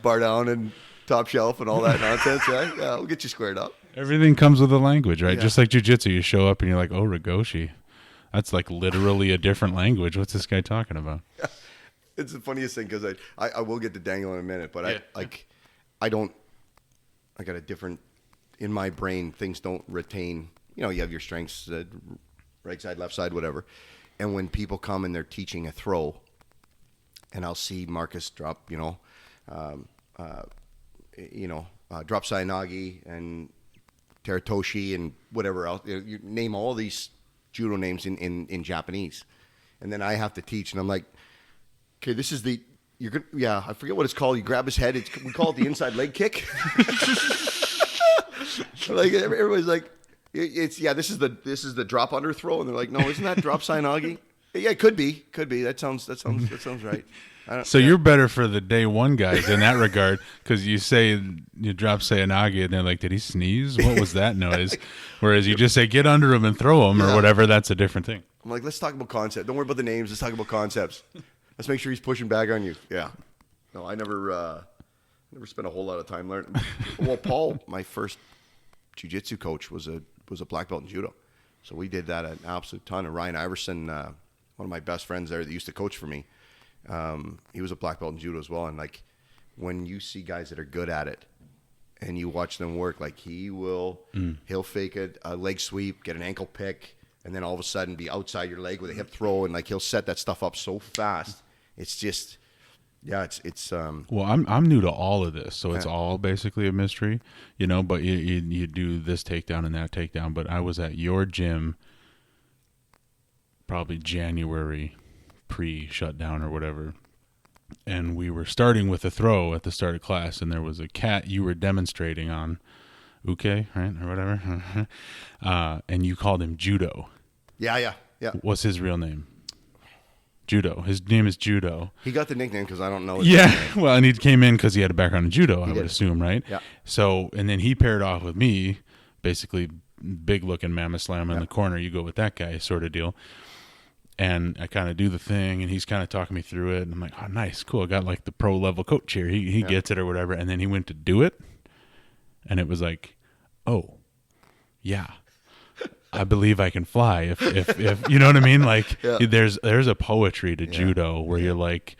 bar down and top shelf and all that nonsense. Right? Yeah, we'll get you squared up. Everything comes with a language, right? Yeah. Just like jiu-jitsu, you show up and you're like, oh, Rigoshi. That's like literally a different language. What's this guy talking about? Yeah. It's the funniest thing because I will get to dangle in a minute, but Yeah. I got a different, in my brain, things don't retain, you have your strengths, right side, left side, whatever. And when people come and they're teaching a throw, and I'll see Marcus drop, drop Sayanagi and Teratoshi and whatever else. You name all these judo names in Japanese. And then I have to teach, and I'm like, okay, this is I forget what it's called. You grab his head. We call it the inside leg kick. Like everybody's like, this is the drop under throw, and they're like, no, isn't that drop Sayanagi? Yeah, it could be. That sounds right. So you're better for the day one guys in that regard because you say you drop Sayanagi, and they're like, did he sneeze? What was that noise? Whereas you just say get under him and throw him or whatever. That's a different thing. I'm like, let's talk about concept. Don't worry about the names. Let's talk about concepts. Let's make sure he's pushing back on you. Yeah. No, I never spent a whole lot of time learning. Well, Paul, my first jiu-jitsu coach, was a black belt in judo. So we did that an absolute ton. And Ryan Iverson, one of my best friends there that used to coach for me, he was a black belt in judo as well. And like when you see guys that are good at it and you watch them work, like he'll fake a leg sweep, get an ankle pick, and then all of a sudden be outside your leg with a hip throw, and like he'll set that stuff up so fast. It's just, it's. Well, I'm new to all of this, so it's all basically a mystery, But you do this takedown and that takedown. But I was at your gym, probably January, pre-shutdown or whatever, and we were starting with a throw at the start of class, and there was a cat you were demonstrating on. Uke, right, or whatever, and you called him Judo. Yeah. What's his real name? Judo. His name is Judo. He got the nickname because I don't know. Well, and he came in because he had a background in judo, I would assume, right? Yeah. So, and then he paired off with me, basically big-looking mammoth slam in the corner. You go with that guy, sort of deal. And I kind of do the thing, and he's kind of talking me through it, and I'm like, oh, nice, cool. I got like the pro-level coach here. He gets it or whatever. And then he went to do it. And it was like, oh, yeah, I believe I can fly. If you know what I mean? Like there's a poetry to judo where you're like,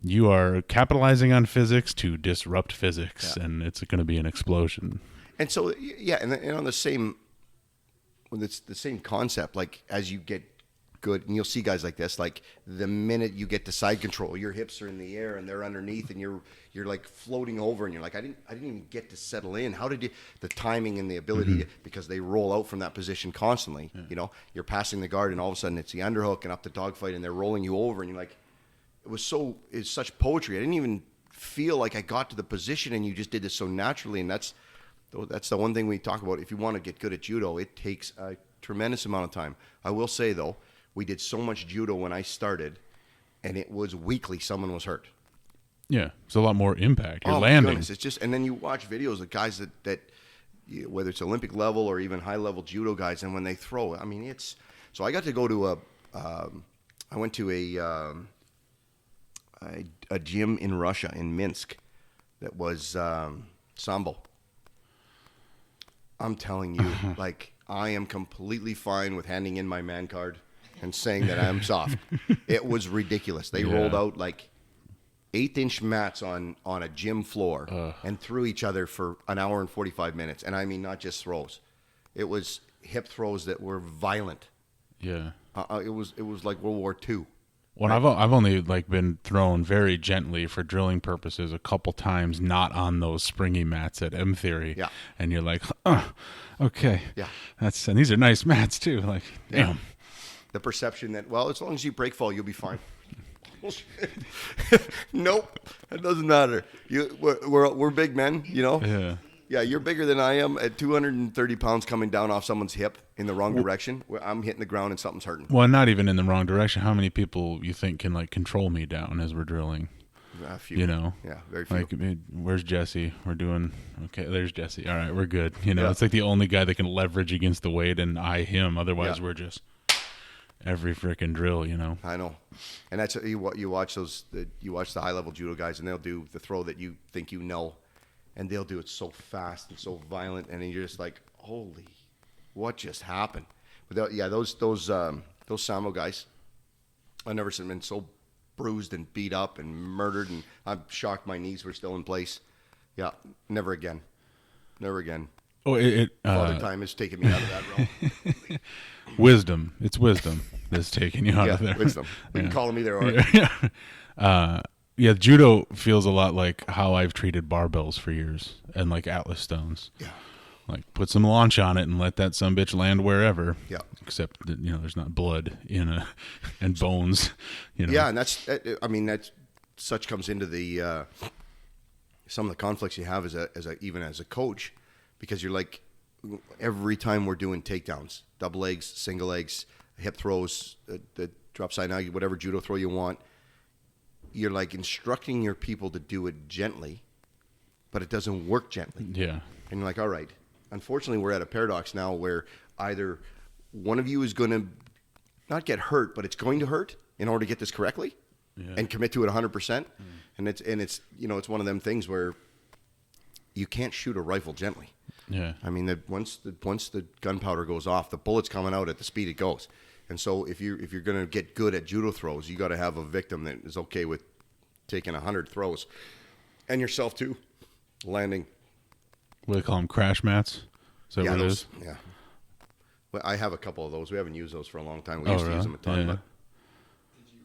you are capitalizing on physics to disrupt physics, and it's going to be an explosion. And so, and on the same, it's the same concept. Like as you get good, and you'll see guys like this. Like the minute you get to side control, your hips are in the air and they're underneath, and you're like floating over, and you're like, I didn't even get to settle in. How did you? The timing and the ability to, because they roll out from that position constantly. Yeah. You know, you're passing the guard, and all of a sudden it's the underhook and up the dogfight, and they're rolling you over, and you're like, it's such poetry. I didn't even feel like I got to the position, and you just did this so naturally, and that's the one thing we talk about. If you want to get good at judo, it takes a tremendous amount of time. I will say though, we did so much judo when I started, and it was weekly someone was hurt. Yeah, it's a lot more impact. You're my landing. Goodness. It's just, and then you watch videos of guys that whether it's Olympic level or even high level judo guys, and when they throw, I mean, it's. So I got to go to I went to a gym in Russia, in Minsk, that was sambo. I'm telling you, like, I am completely fine with handing in my man card and saying that I'm soft. It was ridiculous. They rolled out like 1/8-inch mats on a gym floor and threw each other for an hour and 45 minutes. And I mean, not just throws. It was hip throws that were violent. Yeah. It was like World War II. Well, right? I've only like been thrown very gently for drilling purposes a couple times, not on those springy mats at M Theory. Yeah. And you're like, okay. Yeah. And these are nice mats too. Like, damn. Yeah. The perception that, well, as long as you break fall, you'll be fine. Nope, it doesn't matter. We're big men, you know. Yeah. Yeah, you're bigger than I am. At 230 pounds coming down off someone's hip in the wrong direction, I'm hitting the ground and something's hurting. Well, not even in the wrong direction. How many people you think can like control me down as we're drilling? A few. You know. Yeah, very few. Like, where's Jesse? We're doing okay. There's Jesse. All right, we're good. You know, it's like the only guy that can leverage against the weight and eye him. Otherwise, we're just every freaking drill. You know. I know, and that's you watch you watch the high level judo guys, and they'll do the throw that you think you know. And they'll do it so fast and so violent, and you're just like, "Holy, what just happened?" But those sambo guys, I've never been so bruised and beat up and murdered, and I'm shocked my knees were still in place. Yeah, never again. Oh, Father time has taken me out of that realm. Wisdom. It's wisdom that's taking you out of there. Wisdom. You can call me there, all right. Yeah, judo feels a lot like how I've treated barbells for years and like Atlas stones. Yeah. Like put some launch on it and let that sumbitch land wherever. Yeah. Except that, there's not blood and bones. Yeah, and that's such comes into the some of the conflicts you have even as a coach, because you're like, every time we're doing takedowns, double legs, single legs, hip throws, the drop side now, whatever judo throw you want. You're like instructing your people to do it gently, but it doesn't work gently. Yeah. And you're like, all right. Unfortunately, we're at a paradox now where either one of you is going to not get hurt, but it's going to hurt in order to get this correctly and commit to it 100%. And it's it's one of them things where you can't shoot a rifle gently. Yeah. I mean, once the gunpowder goes off, the bullet's coming out at the speed it goes. And so if you're going to get good at judo throws, you got to have a victim that is okay with taking 100 throws, and yourself too, landing. What do they call them? Crash mats? Is that what it is? Yeah. Well, I have a couple of those. We haven't used those for a long time. We used to use them a ton. Yeah. But do you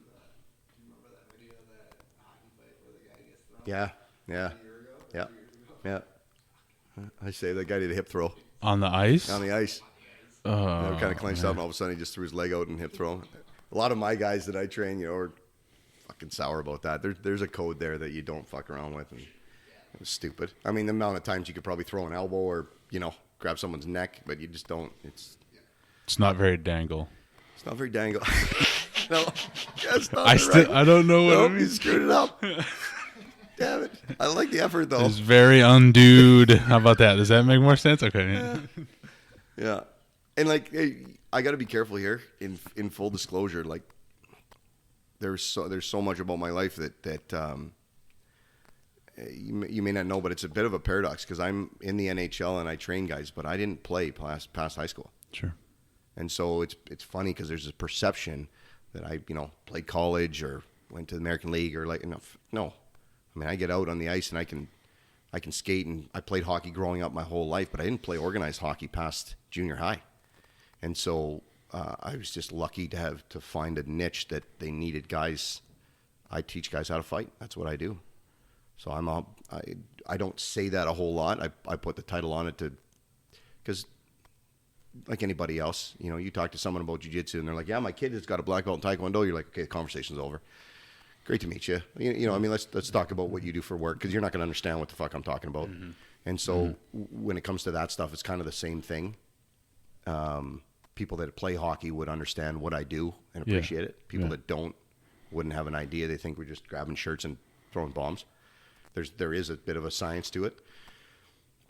remember that video of that hockey fight where the guy gets thrown? Yeah. A year ago? Yeah. I say that guy did a hip throw On the ice? on the ice. Kind of clenched up, and all of a sudden he just threw his leg out and hip throw. A lot of my guys that I train, are fucking sour about that. There's a code there that you don't fuck around with, and it was stupid. I mean, the amount of times you could probably throw an elbow or grab someone's neck, but you just don't. It's not very dangle. It's not very dangle. No, that's not I don't know what Nope, it you means. screwed it up. Damn it! I like the effort though. It's very undued. How about that? Does that make more sense? Okay. Yeah. And I got to be careful here. In full disclosure, there's so much about my life that you may not know, but it's a bit of a paradox because I'm in the NHL and I train guys, but I didn't play past high school. Sure. And so it's funny because there's a perception that I played college or went to the American League or no. I mean, I get out on the ice and I can skate, and I played hockey growing up my whole life, but I didn't play organized hockey past junior high. And so I was just lucky to find a niche that they needed guys. I teach guys how to fight. That's what I do. So I don't say that a whole lot. I put the title on it because like anybody else, you talk to someone about jiu-jitsu and they're like, yeah, my kid has got a black belt in Taekwondo. You're like, okay, the conversation's over. Great to meet you. I mean, let's talk about what you do for work because you're not going to understand what the fuck I'm talking about. Mm-hmm. And so when it comes to that stuff, it's kind of the same thing. People that play hockey would understand what I do and appreciate it. People that don't wouldn't have an idea. They think we're just grabbing shirts and throwing bombs. There is a bit of a science to it.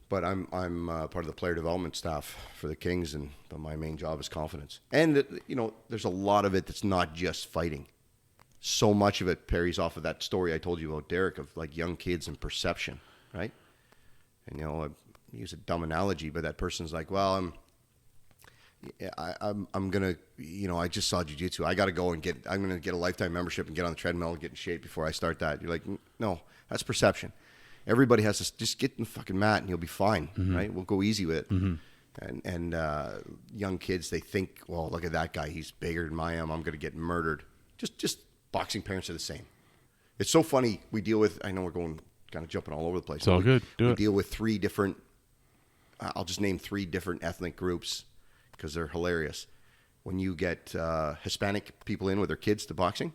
But I'm part of the player development staff for the Kings, and my main job is confidence. And there's a lot of it that's not just fighting. So much of it parries off of that story I told you about Derek of like young kids and perception, right? And I use a dumb analogy, but that person's like, well, I'm gonna, I just saw jiu-jitsu. I got to go and I'm gonna get a lifetime membership and get on the treadmill and get in shape before I start that. You're like, no, that's perception. Everybody has to just get in the fucking mat and you'll be fine, right? We'll go easy with it. Mm-hmm. And young kids, they think, well, look at that guy. He's bigger than I am. I'm going to get murdered. Just boxing parents are the same. It's so funny. We deal with, I know we're going kind of jumping all over the place. It's all good. We deal with three different, I'll just name three different ethnic groups because they're hilarious. When you get Hispanic people in with their kids to boxing,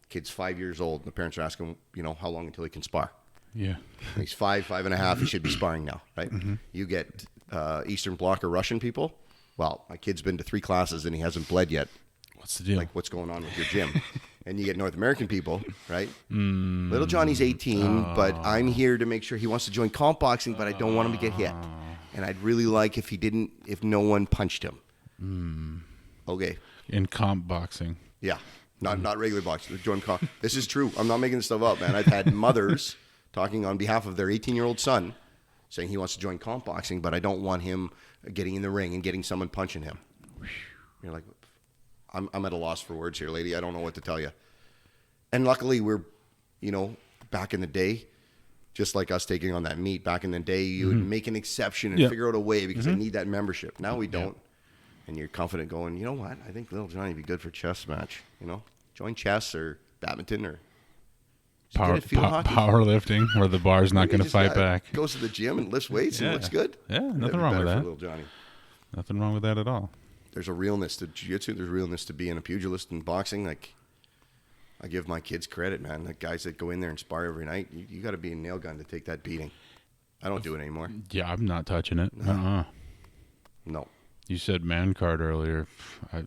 kid's 5 years old, and the parents are asking, how long until he can spar. Yeah. He's 5.5. He should be sparring now, right? Mm-hmm. You get Eastern Bloc or Russian people. Well, my kid's been to 3 classes and he hasn't bled yet. What's the deal? Like, what's going on with your gym? And you get North American people, right? Little Johnny's 18, but I'm here to make sure he wants to join comp boxing, but I don't want him to get hit. And I'd really like if no one punched him. Okay. In comp boxing. Yeah. Not regular boxing. Join comp. This is true. I'm not making this stuff up, man. I've had mothers talking on behalf of their 18-year-old son, saying he wants to join comp boxing, but I don't want him getting in the ring and getting someone punching him. You're like, I'm at a loss for words here, lady. I don't know what to tell you. And luckily, we're, back in the day, just like us taking on that meet, back in the day, you would make an exception and figure out a way because I need that membership. Now we don't. And you're confident going, you know what? I think little Johnny would be good for a chess match. Join chess or badminton or powerlifting where the bar's not going to fight back. Goes to the gym and lifts weights and looks good. Yeah, nothing wrong with that. Little Johnny. Nothing wrong with that at all. There's a realness to jiu-jitsu. There's realness to being a pugilist and boxing. Like, I give my kids credit, man. The guys that go in there and spar every night, you got to be a nail gun to take that beating. I don't do it anymore. Yeah, I'm not touching it. No. You said man card earlier.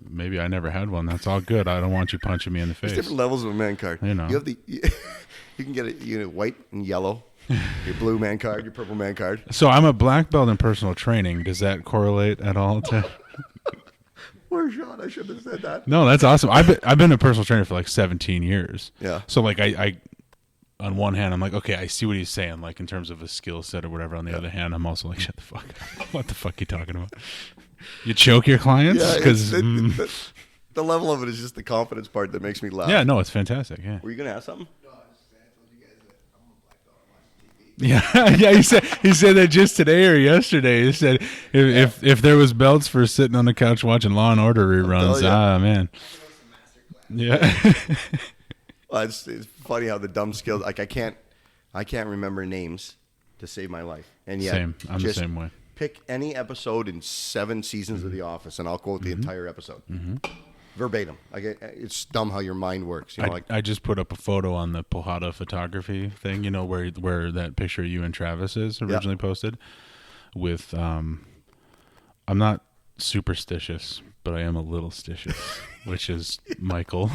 Maybe I never had one. That's all good. I don't want you punching me in the face. There's different levels of a man card. You have you can get it. White and yellow. Your blue man card, your purple man card. So I'm a black belt in personal training. Does that correlate at all to? Poor Sean, I should have said that. No, that's awesome. I've been a personal trainer for like 17 years. Yeah. So like I on one hand, I'm like, okay, I see what he's saying, like in terms of a skill set or whatever. On the other hand, I'm also like, shut the fuck up. What the fuck are you talking about? You choke your clients? Because the level of it is just the confidence part that makes me laugh. Yeah, no, it's fantastic. Yeah. Were you going to ask something? No, I was just saying, I told you guys that I'm a black belt. I'm watching TV. Yeah, he said that just today or yesterday. He said if there was belts for sitting on the couch watching Law and Order reruns, man. Yeah. Well, it's funny how the dumb skills. Like I can't remember names to save my life, and yet I'm the same way. Pick any episode in 7 seasons of The Office, and I'll quote the entire episode verbatim. It's dumb how your mind works. I just put up a photo on the Pohada photography thing. Where that picture of you and Travis is originally posted. With I'm not superstitious, but I am a little stitious, which is Michael.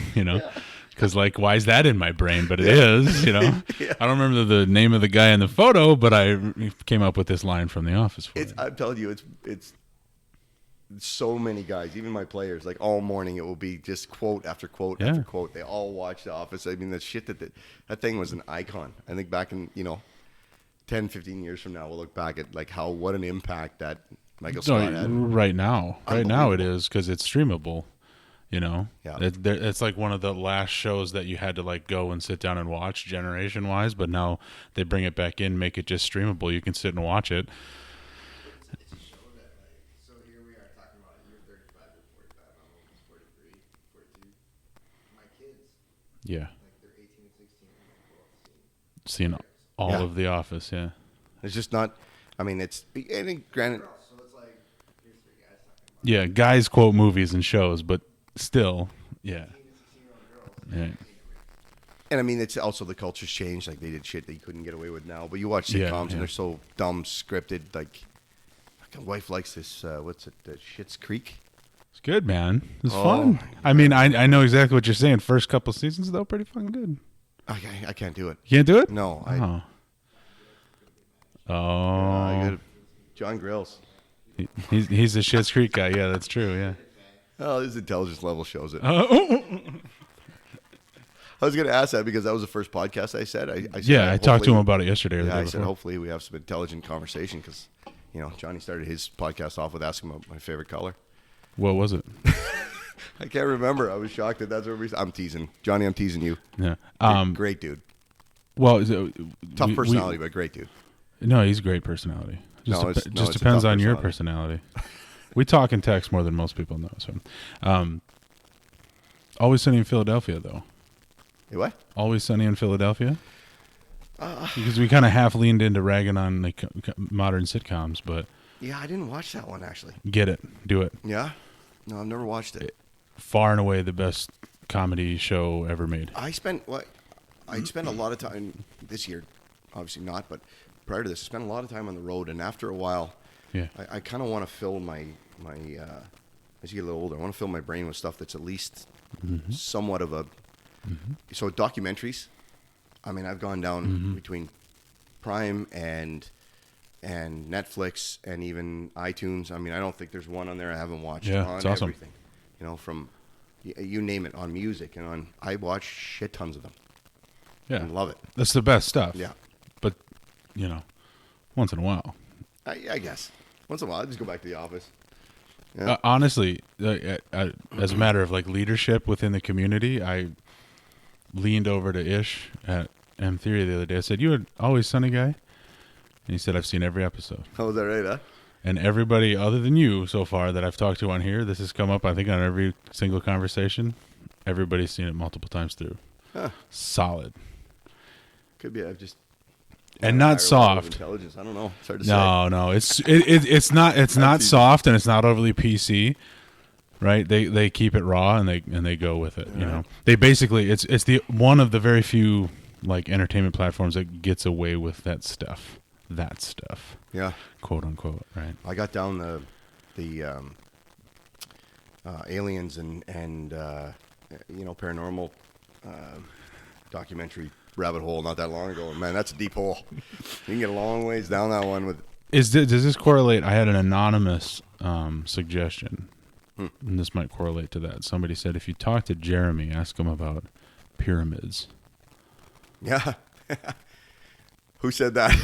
Because why is that in my brain? But it is, I don't remember the name of the guy in the photo, but I came up with this line from The Office. I'm telling you, it's so many guys, even my players, like all morning it will be just quote after quote after quote. They all watch The Office. I mean, the shit that thing was an icon. I think back in, 10, 15 years from now, we'll look back at what an impact that Michael Scott had. Right now it is because it's streamable. It's like one of the last shows that you had to go and sit down and watch generation wise, but now they bring it back in, make it just streamable. You can sit and watch it. It's a show that so here we are talking about you're 35 Yeah. like they're 18 and 16 and they grow up Seen all Yeah. of The Office, yeah. It's just not. I mean, it's and granted. girls. So it's like, here's 3 guys talking about Yeah, guys quote movies and shows, but still, yeah. 18 and 16-year-old girls. Yeah. And I mean, it's also the culture's changed. Like they did shit that you couldn't get away with now. But you watch sitcoms Yeah, yeah. and they're so dumb, scripted. Like my wife likes this. What's it? Schitt's Creek. It's good, man. It's Oh, fun. I mean, I know exactly what you're saying. First couple seasons, though, pretty fucking good. I can't do it. You can't do it? No. Oh. John Grills. He's a Schitt's Creek guy. Yeah, that's true, yeah. Oh, his intelligence level shows it. Oh. I was going to ask that because that was the first podcast I said. I said Yeah, I talked to him hopefully- about it yesterday or the Yeah, day I said before. hopefully we have some intelligent conversation because, Johnny started his podcast off with asking about my favorite color. What was it? I can't remember. I was shocked that that's what I'm teasing. Johnny, I'm teasing you. Yeah. Great dude. Well, Tough personality, but great dude. No, he's a great personality. No, it's Just a depends tough on your personality. personality. We talk and text more than most people know. So, Always Sunny in Philadelphia, though. Hey, what? Always Sunny in Philadelphia. Because we kind of half leaned into ragging on like modern sitcoms, but Yeah, I didn't watch that one actually. get it, do it. Yeah? No, I've never watched it. Far and away the best comedy show ever made. I spent a lot of time this year, obviously not, but prior to this, I spent a lot of time on the road, and after a while, Yeah. I kind of want to fill my as you get a little older, I want to fill my brain with stuff that's at least somewhat of a. So documentaries, I mean, I've gone down between Prime and Netflix and even iTunes. I mean, I don't think there's one on there I haven't watched. Yeah, on it's awesome. everything, from you name it, on music and on. I watch shit tons of them. Yeah. And love it. That's the best stuff. Yeah. But, once in a while. I guess once in a while I just go back to the office. Yeah. Honestly, as a matter of like leadership within the community, I leaned over to Ish at M Theory the other day. I said, "You an Always Sunny guy?" And he said, "I've seen every episode." Oh, is that right? Huh? And everybody other than you so far that I've talked to on here, this has come up, I think, on every single conversation. Everybody's seen it multiple times through. Huh. Solid. Could be. I've just And higher not level of soft. intelligence. I don't know. It's hard to say. No, it's not easy. soft and it's not overly PC, right? They keep it raw and they go with it. You know, they basically it's the one of the very few like entertainment platforms that gets away with that stuff, Yeah. quote unquote, right? I got down the aliens and paranormal documentary rabbit hole not that long ago, and man, that's a deep hole. You can get a long ways down that one with. Does this correlate? I had an anonymous suggestion, and this might correlate to that. Somebody said if you talk to Jeremy, ask him about pyramids. Yeah. Who said that?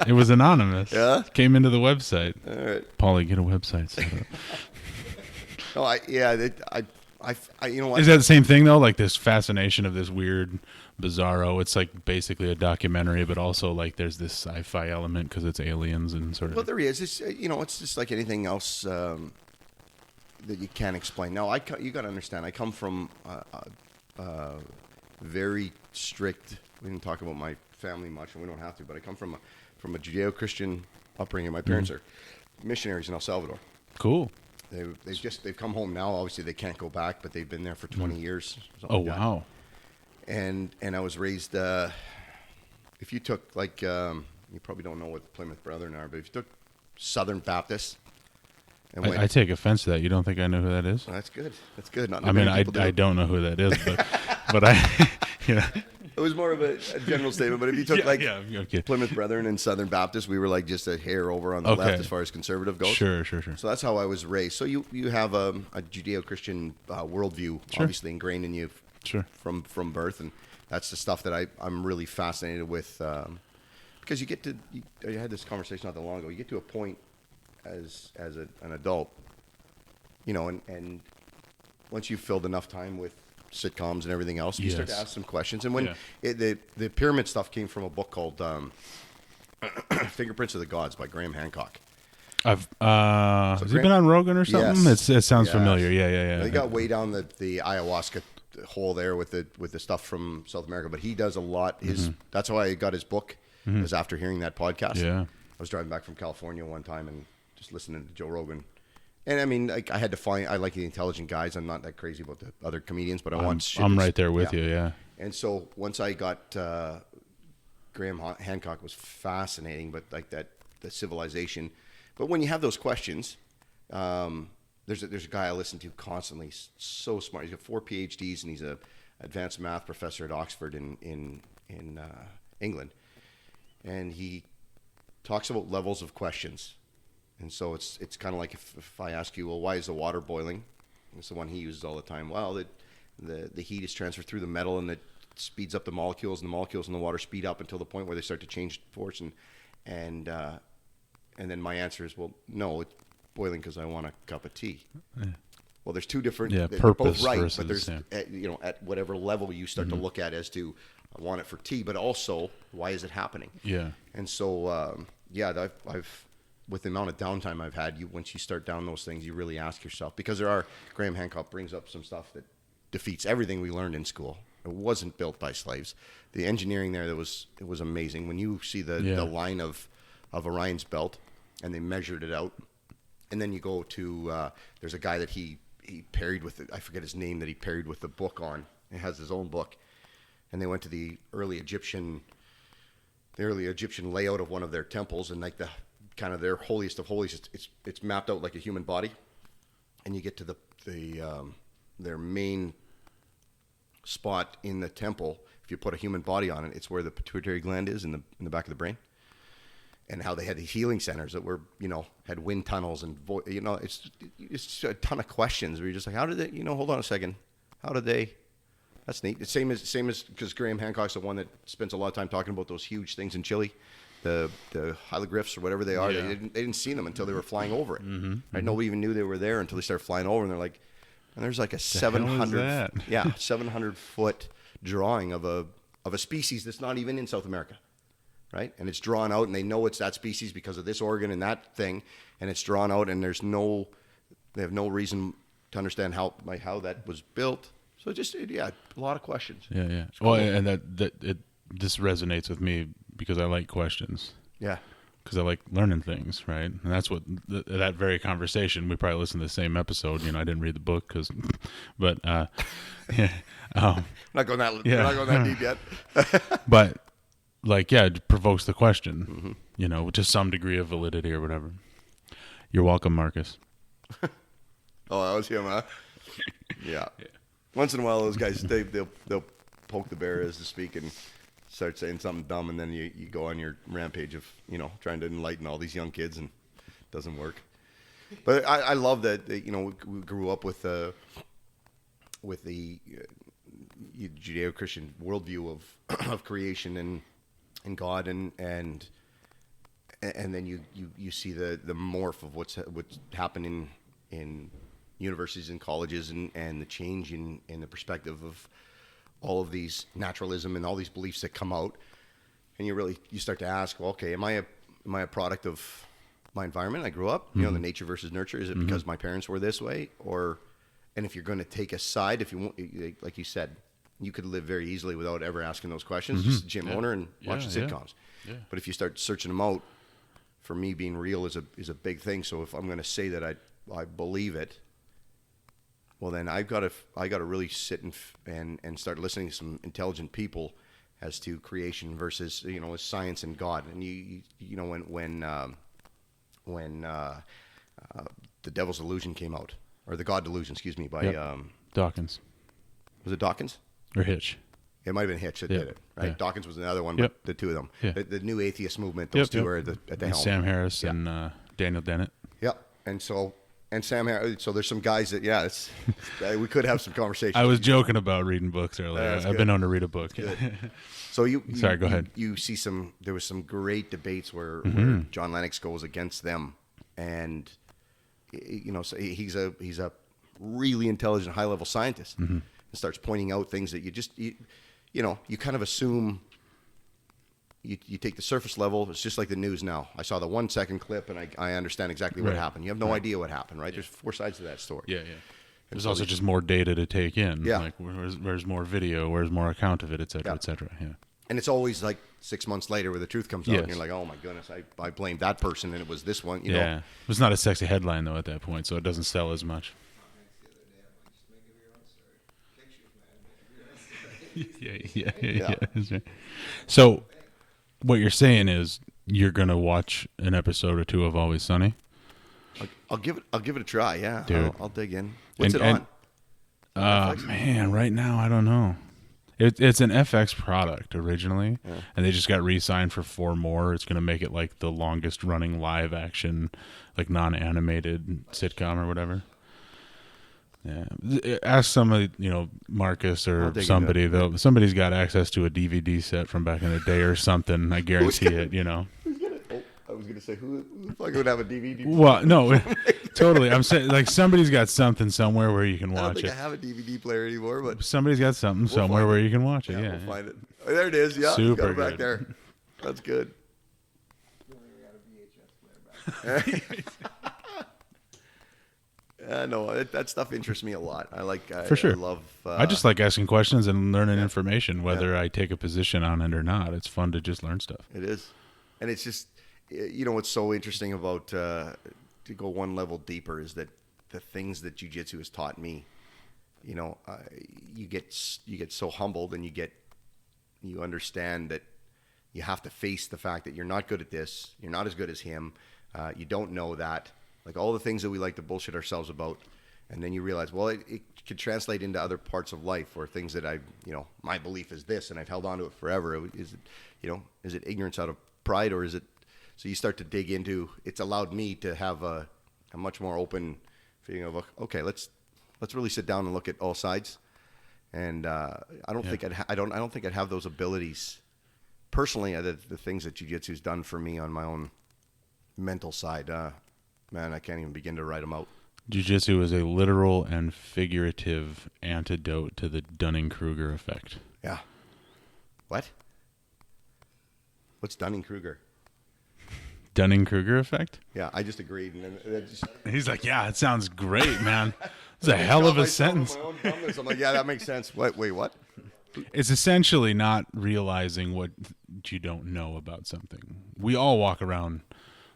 It was anonymous. Yeah? Came into the website. All right. Paulie, get a website set up. No, I you know what? Is that the same thing though? Like this fascination of this weird, bizarro. It's like basically a documentary, but also like there's this sci-fi element because it's aliens and sort of. Well, there is. It's it's just like anything else that you can't explain. No, you got to understand. I come from very strict. We didn't talk about my family much, and we don't have to. But I come from a Judeo-Christian upbringing. My parents are missionaries in El Salvador. Cool. They've come home now. Obviously, they can't go back, but they've been there for 20 years. Oh like that. wow. And I was raised. If you took like you probably don't know what the Plymouth Brethren are, but if you took Southern Baptists and went, I take offense to that. You don't think I know who that is? that's good. That's good. Not I mean, many people do. I don't know who that is, but I, It was more of a general statement. But if you took okay. Plymouth Brethren and Southern Baptists, we were like just a hair over on the Okay. left as far as conservative goes. Sure. So that's how I was raised. So you have a Judeo-Christian worldview, Sure. obviously ingrained in you Sure. from birth, and that's the stuff that I'm really fascinated with because you get to. I had this conversation not that long ago. You get to a point as an adult, and once you've filled enough time with sitcoms and everything else, you start to Yes. ask some questions. And when Yeah. the pyramid stuff came from a book called Fingerprints of the Gods by Graham Hancock. Has he Grant- been on Rogan or something? Yes. It sounds Yes. familiar. Yeah. They got way down the ayahuasca hole there with the stuff from South America, but he does a lot. That's how I got his book. Was after hearing that podcast. Yeah. I was driving back from California one time and just listening to Joe Rogan. And I mean, like, I had to find. I like the intelligent guys. I'm not that crazy about the other comedians, but I want. Shit I'm right there with you. Yeah. And so once I got Graham Hancock was fascinating, but like the civilization. But when you have those questions, there's a guy I listen to constantly. He's so smart. He's got 4 PhDs and he's a advanced math professor at Oxford in England, and he talks about levels of questions. And so it's kind of like if I ask you, well, why is the water boiling? It's the one he uses all the time. Well, the heat is transferred through the metal and it speeds up the molecules, and the molecules in the water speed up until the point where they start to change force. And then my answer is, well, no, it's boiling because I want a cup of tea. Yeah. Well, there's two different. Yeah, they're purpose both right, versus, but there's at whatever level you start to look at as to I want it for tea, but also why is it happening? Yeah. And so I've with the amount of downtime I've had, once you start down those things, you really ask yourself, because Graham Hancock brings up some stuff that defeats everything we learned in school. It wasn't built by slaves. The engineering there, it was amazing. When you see the line of Orion's belt, and they measured it out, and then you go to there's a guy that he paired with, I forget his name, that he paired with the book on. He has his own book, and they went to the early Egyptian layout of one of their temples, and like the kind of their holiest of holies, it's mapped out like a human body, and you get to their main spot in the temple. If you put a human body on it, it's where the pituitary gland is in the back of the brain, and how they had these healing centers that were, had wind tunnels and it's just a ton of questions where you're just like, how did they, hold on a second, how did they? That's neat. It's same as because Graham Hancock's the one that spends a lot of time talking about those huge things in Chile, the hieroglyphs or whatever they are. Yeah. They didn't see them until they were flying over it. Right? Nobody even knew they were there until they started flying over, and they're like, and there's like a 700 foot drawing of a species that's not even in South America, right? And it's drawn out, and they know it's that species because of this organ and that thing, and it's drawn out, and they have no reason to understand how that was built. So just a lot of questions. Yeah, yeah. Cool. Well, and this resonates with me because I like questions. Yeah. Because I like learning things, right? And that's what that very conversation. We probably listened to the same episode. I didn't read the book but yeah. Not going that deep yet. But it provokes the question, to some degree of validity or whatever. You're welcome, Marcus. Oh, that was him, huh? Yeah. Once in a while, those guys they'll poke the bear, as to speak, and start saying something dumb, and then you go on your rampage of trying to enlighten all these young kids, and it doesn't work. But I love that we grew up with the Judeo-Christian worldview of creation and God, and then you see the morph of what's happening in universities and colleges, and the change in the perspective of all of these naturalism and all these beliefs that come out, and you start to ask, well, okay, am I a product of my environment? I grew up, the nature versus nurture. Is it because my parents were this way, and if you're going to take a side, if you want, like you said, you could live very easily without ever asking those questions. Just a gym owner and watch the sitcoms. Yeah. But if you start searching them out, for me, being real is a big thing. So if I'm going to say that I believe it, well, then I got to really sit and start listening to some intelligent people as to creation versus science and God. And when The Devil's Illusion came out, or The God Delusion, excuse me, by Dawkins. Was it Dawkins Or Hitch? It might have been Hitch that did it, right? Yeah. Dawkins was another one, but the two of them, the new atheist movement, those two are at the helm. Sam Harris and Daniel Dennett. Yep, and Sam Harris. So there's some guys that we could have some conversations. I was joking about reading books earlier. I've been known to read a book. So sorry, go ahead. You see there was some great debates where John Lennox goes against them, and so he's a really intelligent, high level scientist, and starts pointing out things that you kind of assume. You take the surface level. It's just like the news now. I saw the 1 second clip, and I understand exactly what happened. You have no idea what happened, right? There's 4 sides to that story. Yeah. There's also just more data to take in. Yeah. Like where's more video, where's more account of it, et cetera, Yeah. et cetera. Yeah. And it's always like 6 months later where the truth comes out, Yes. and you're like, oh my goodness, I blamed that person, and it was this one. You Yeah. know, It's not a sexy headline though at that point, so it doesn't sell as much. Yeah. That's right. So, what you're saying is you're gonna watch an episode or two of Always Sunny? I'll give it a try. Yeah, Dude. I'll dig in. What's And- it on? Man, right now I don't know. It's an FX product originally, and they just got re-signed for 4 more. It's gonna make it like the longest running live action, like non-animated sitcom or whatever. Yeah, ask somebody, Marcus I'll or dig into somebody. Though somebody's got access to a DVD set from back in the day or something. I guarantee it. Oh, I was gonna say who the fuck would have a DVD? Well, no, totally. I'm saying like somebody's got something somewhere where you can I don't watch think it. I have a DVD player anymore, but Somebody's got something We'll somewhere find where it. you can watch it. Yeah, we'll find it. Oh, there it is. Yeah, you got Super it back good. there. That's good. No, that stuff interests me a lot. I like. For sure. I love. I just like asking questions and learning information, whether I take a position on it or not. It's fun to just learn stuff. It is, and it's just, what's so interesting about to go one level deeper is that the things that jiu-jitsu has taught me, you get so humbled, and you understand that you have to face the fact that you're not good at this, you're not as good as him, you don't know that, like all the things that we like to bullshit ourselves about, and then you realize, well, it could translate into other parts of life, or things that my belief is this, and I've held on to it forever. Is it ignorance out of pride, or is it? So you start to dig into. It's allowed me to have a much more open feeling of, okay, let's really sit down and look at all sides. And I don't think I don't think I'd have those abilities personally. The things that jiu-jitsu's done for me on my own mental side, man, I can't even begin to write them out. Jiu-jitsu is a literal and figurative antidote to the Dunning-Kruger effect. Yeah. What? What's Dunning-Kruger? Dunning-Kruger effect? Yeah, I just agreed, and then that just, He's like, yeah, it sounds great, man. It's a hell of a sentence. My own dumbness. I'm like, yeah, that makes sense. Wait, what? It's essentially not realizing what you don't know about something. We all walk around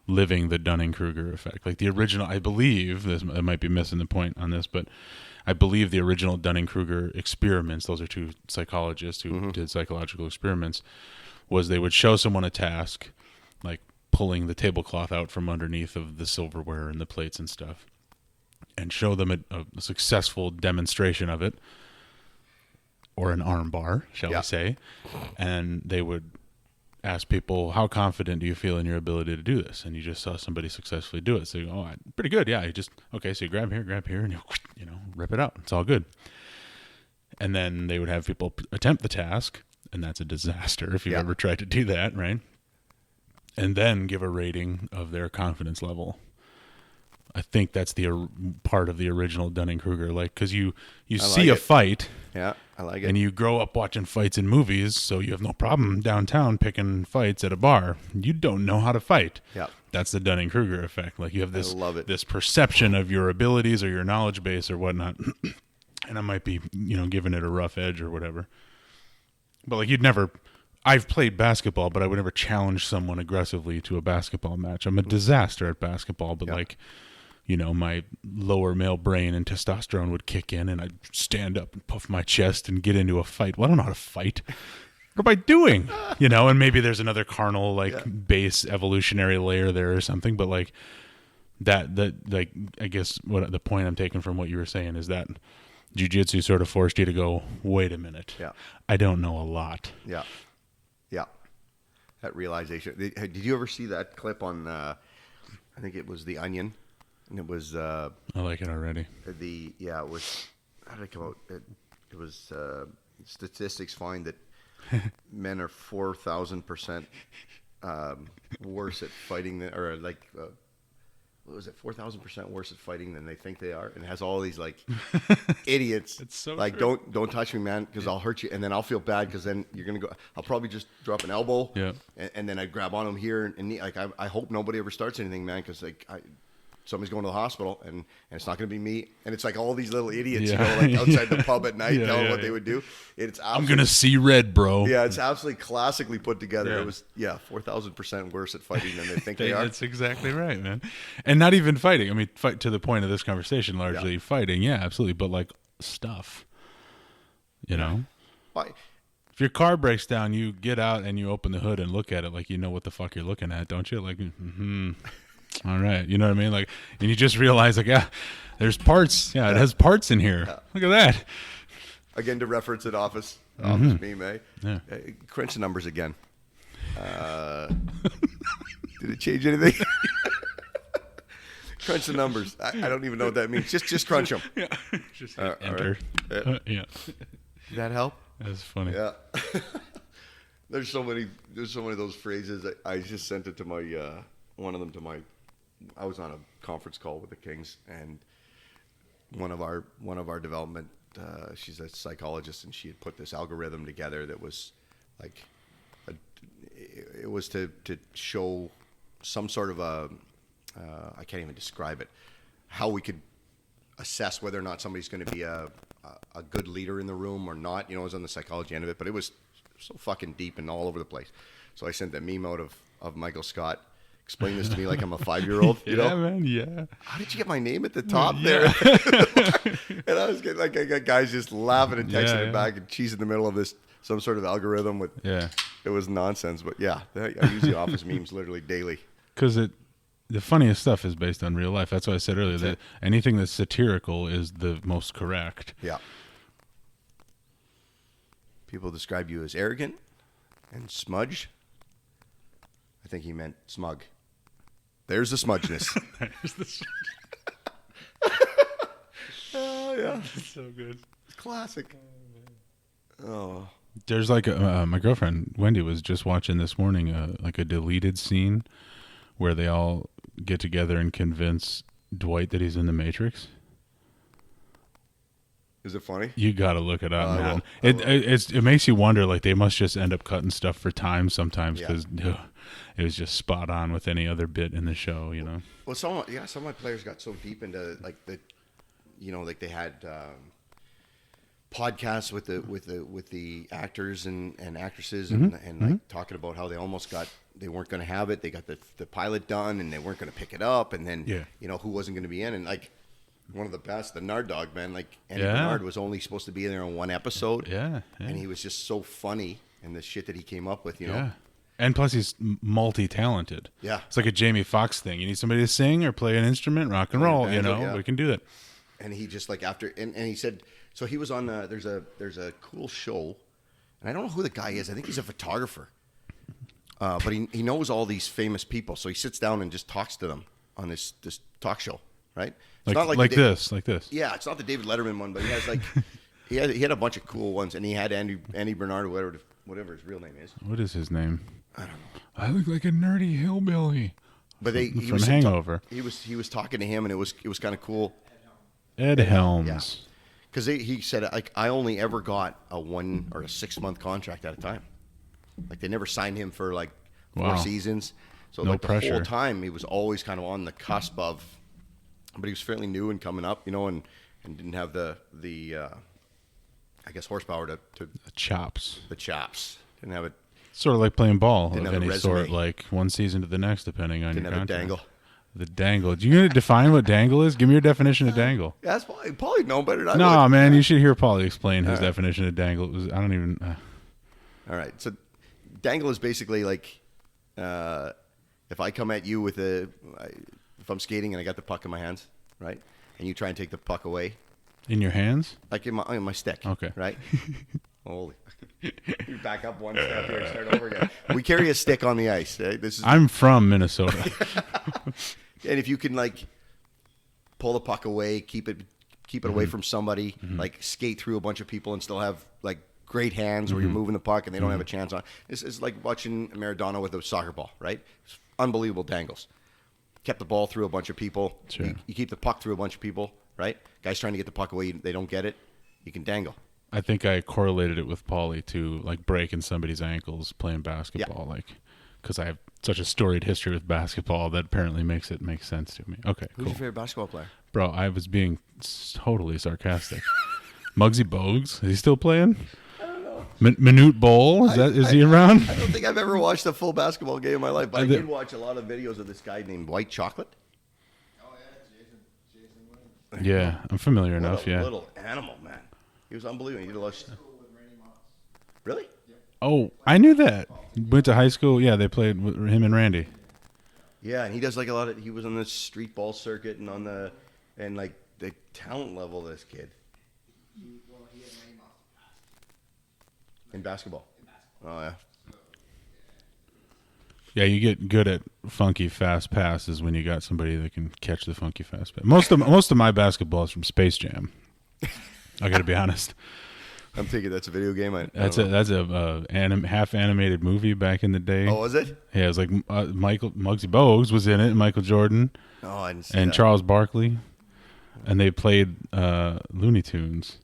living the Dunning-Kruger effect. Like the original, I believe, I might be missing the point on this, but I believe the original Dunning-Kruger experiments, those are 2 psychologists who did psychological experiments, was they would show someone a task, like pulling the tablecloth out from underneath of the silverware and the plates and stuff, and show them a successful demonstration of it, or an arm bar, shall we say, and they would ask people, how confident do you feel in your ability to do this? And you just saw somebody successfully do it. So you go, pretty good. Yeah. So you grab here, and you rip it out. It's all good. And then they would have people attempt the task, and that's a disaster if you've ever tried to do that, right? And then give a rating of their confidence level. I think that's the part of the original Dunning-Kruger, like, because you see a fight. Yeah, I like it. And you grow up watching fights in movies, so you have no problem downtown picking fights at a bar. You don't know how to fight. Yeah. That's the Dunning-Kruger effect. Like you have this, I love it. this perception of your abilities or your knowledge base or whatnot. And I might be, giving it a rough edge or whatever. But like I've played basketball, but I would never challenge someone aggressively to a basketball match. I'm a disaster at basketball, but my lower male brain and testosterone would kick in, and I'd stand up and puff my chest and get into a fight. Well, I don't know how to fight. What am I doing? And maybe there's another carnal, base evolutionary layer there or something, but I guess what the point I'm taking from what you were saying is that jiu-jitsu sort of forced you to go, wait a minute. Yeah. I don't know a lot. Yeah. Yeah. That realization. Did you ever see that clip on, I think it was The Onion? And it was I like it already. it was, how did it come out? It was statistics find that men are 4,000% worse at fighting than, or what was it, 4,000% worse at fighting than they think they are, and it has all these idiots. It's so like, true. don't touch me, man, because I'll hurt you, and then I'll feel bad because then you're gonna go. I'll probably just drop an elbow, Yeah. and then I grab on him here, and I hope nobody ever starts anything, man, because somebody's going to the hospital, and it's not going to be me. And it's like all these little idiots, Yeah. like outside the pub at night, telling what yeah. they would do. It's I'm going to see red, bro. Yeah, it's absolutely classically put together. Yeah. It was 4,000% worse at fighting than they think they are. That's exactly right, man. And not even fighting. I mean, fight to the point of this conversation, largely fighting. Yeah, absolutely. But like stuff, you know? Why? If your car breaks down, you get out and you open the hood and look at it like you know what the fuck you're looking at, don't you? Like, all right. You know what I mean? Like, and you just realize, like, yeah, there's parts. Yeah, it has parts in here. Yeah. Look at that. Again, to reference an office meme, eh? Yeah. Crunch the numbers again. Did it change anything? Crunch the numbers. I don't even know what that means. Just crunch them. Yeah. Just hit enter. Right. Yeah. Did that help? That's funny. Yeah. There's so many of those phrases. I just sent it to my one of them to my. I was on a conference call with the Kings, and one of our development. She's a psychologist, and she had put this algorithm together that was like, it was to show some sort of a. I can't even describe it. How we could assess whether or not somebody's going to be a good leader in the room or not. You know, it was on the psychology end of it, but it was so fucking deep and all over the place. So I sent that meme out of Michael Scott. Explain this to me like I'm a 5-year-old. You know, man. Yeah. how did you get my name at the top there? And I was getting like, I got guys just laughing and texting it back, and she's in the middle of this some sort of algorithm with. Yeah. It was nonsense, but yeah, I use the office memes literally daily. Because the funniest stuff is based on real life. That's why I said earlier that anything that's satirical is the most correct. Yeah. People describe you as arrogant and smudge. I think he meant smug. There's the smudgeness. There's the Oh, yeah. That's so good. It's classic. Oh. There's like my girlfriend Wendy was just watching this morning like a deleted scene where they all get together and convince Dwight that he's in the Matrix. Is it funny? You gotta look it up, man. I will. It makes you wonder. Like they must just end up cutting stuff for time sometimes Yeah. because it was just spot on with any other bit in the show. You know. Well, some of my players got so deep into like like they had podcasts with the actors and actresses and like talking about how they almost they weren't going to have it. They got the pilot done and they weren't going to pick it up, and then who wasn't going to be in, and like one of the best, the Nard Dog, man, like Andy Bernard was only supposed to be in there on one episode, and he was just so funny and the shit that he came up with, you know. And plus, he's multi-talented. Yeah. It's like a Jamie Foxx thing. You need somebody to sing or play an instrument, rock and roll. banjo, You know, yeah. we can do that. And he just like after and he said, so he was on there's a cool show, and I don't know who the guy is. I think he's a photographer, but he knows all these famous people, so he sits down and just talks to them on this talk show, right? It's not Like this. Yeah, it's not the David Letterman one, but he has like he had a bunch of cool ones, and he had Andy Bernard, whatever his real name is. What is his name? I don't know. I look like a nerdy hillbilly. But he from was Hangover. He was talking to him, and it was kind of cool. Ed Helms. Because he said, like, I only ever got a 1 or a 6 month contract at a time. Like, they never signed him for like 4 seasons. So No like the pressure. whole time he was always kind of on the cusp of, but he was fairly new and coming up, you know, and didn't have the I guess horsepower to The chops. the chops. Didn't have it. Sort of like playing ball Didn't of have a any sort, resume. like one season to the next, depending on Didn't your have a contract. dangle. The dangle. Do you gonna define what dangle is? Give me your definition of dangle. Yeah, that's probably know better than I No, would. man, you should hear Paulie explain his definition of dangle. It was, I don't even. All right. So dangle is basically like if I come at you with if I'm skating and I got the puck in my hands, right? And you try and take the puck away, In your hands? like in my stick. Okay. Right? Holy. You back up one step here and start over again. We carry a stick on the ice. Right? This is I'm from Minnesota. and if you can like pull the puck away, keep it away from somebody, like skate through a bunch of people and still have like great hands where you're moving the puck and they don't have a chance on. It's like watching Maradona with a soccer ball, right? It's unbelievable dangles. Kept the ball through a bunch of people. Sure. You keep the puck through a bunch of people, right? Guys trying to get the puck away, they don't get it. You can dangle. I think I correlated it with Paulie to like breaking somebody's ankles playing basketball, like because I have such a storied history with basketball that apparently makes it make sense to me. Okay, Who's cool. your favorite basketball player? Bro, I was being totally sarcastic. Muggsy Bogues, is he still playing? I don't know. Manute Bol, is he around? I don't think I've ever watched a full basketball game in my life, but I did watch a lot of videos of this guy named White Chocolate. Oh yeah, Jason Williams. Yeah, I'm familiar enough. Yeah. Little animal, man. He was unbelievable. He did a lot of stuff. Cool with Randy Moss. Really? Oh, I knew that. Went to high school. Yeah, they played with him and Randy. Yeah, and he does like a lot of. He was on the street ball circuit and on the, and like the talent level of this kid He had Randy Moss. in basketball. Oh yeah. Yeah, you get good at funky fast passes when you got somebody that can catch the funky fast pass. Most of my basketball is from Space Jam. I got to be honest. I'm thinking that's a video game. That's a half animated movie back in the day. Oh, was it? Yeah, it was like Muggsy Bogues was in it, and Michael Jordan, Oh, I didn't see and that. Charles Barkley, and they played Looney Tunes.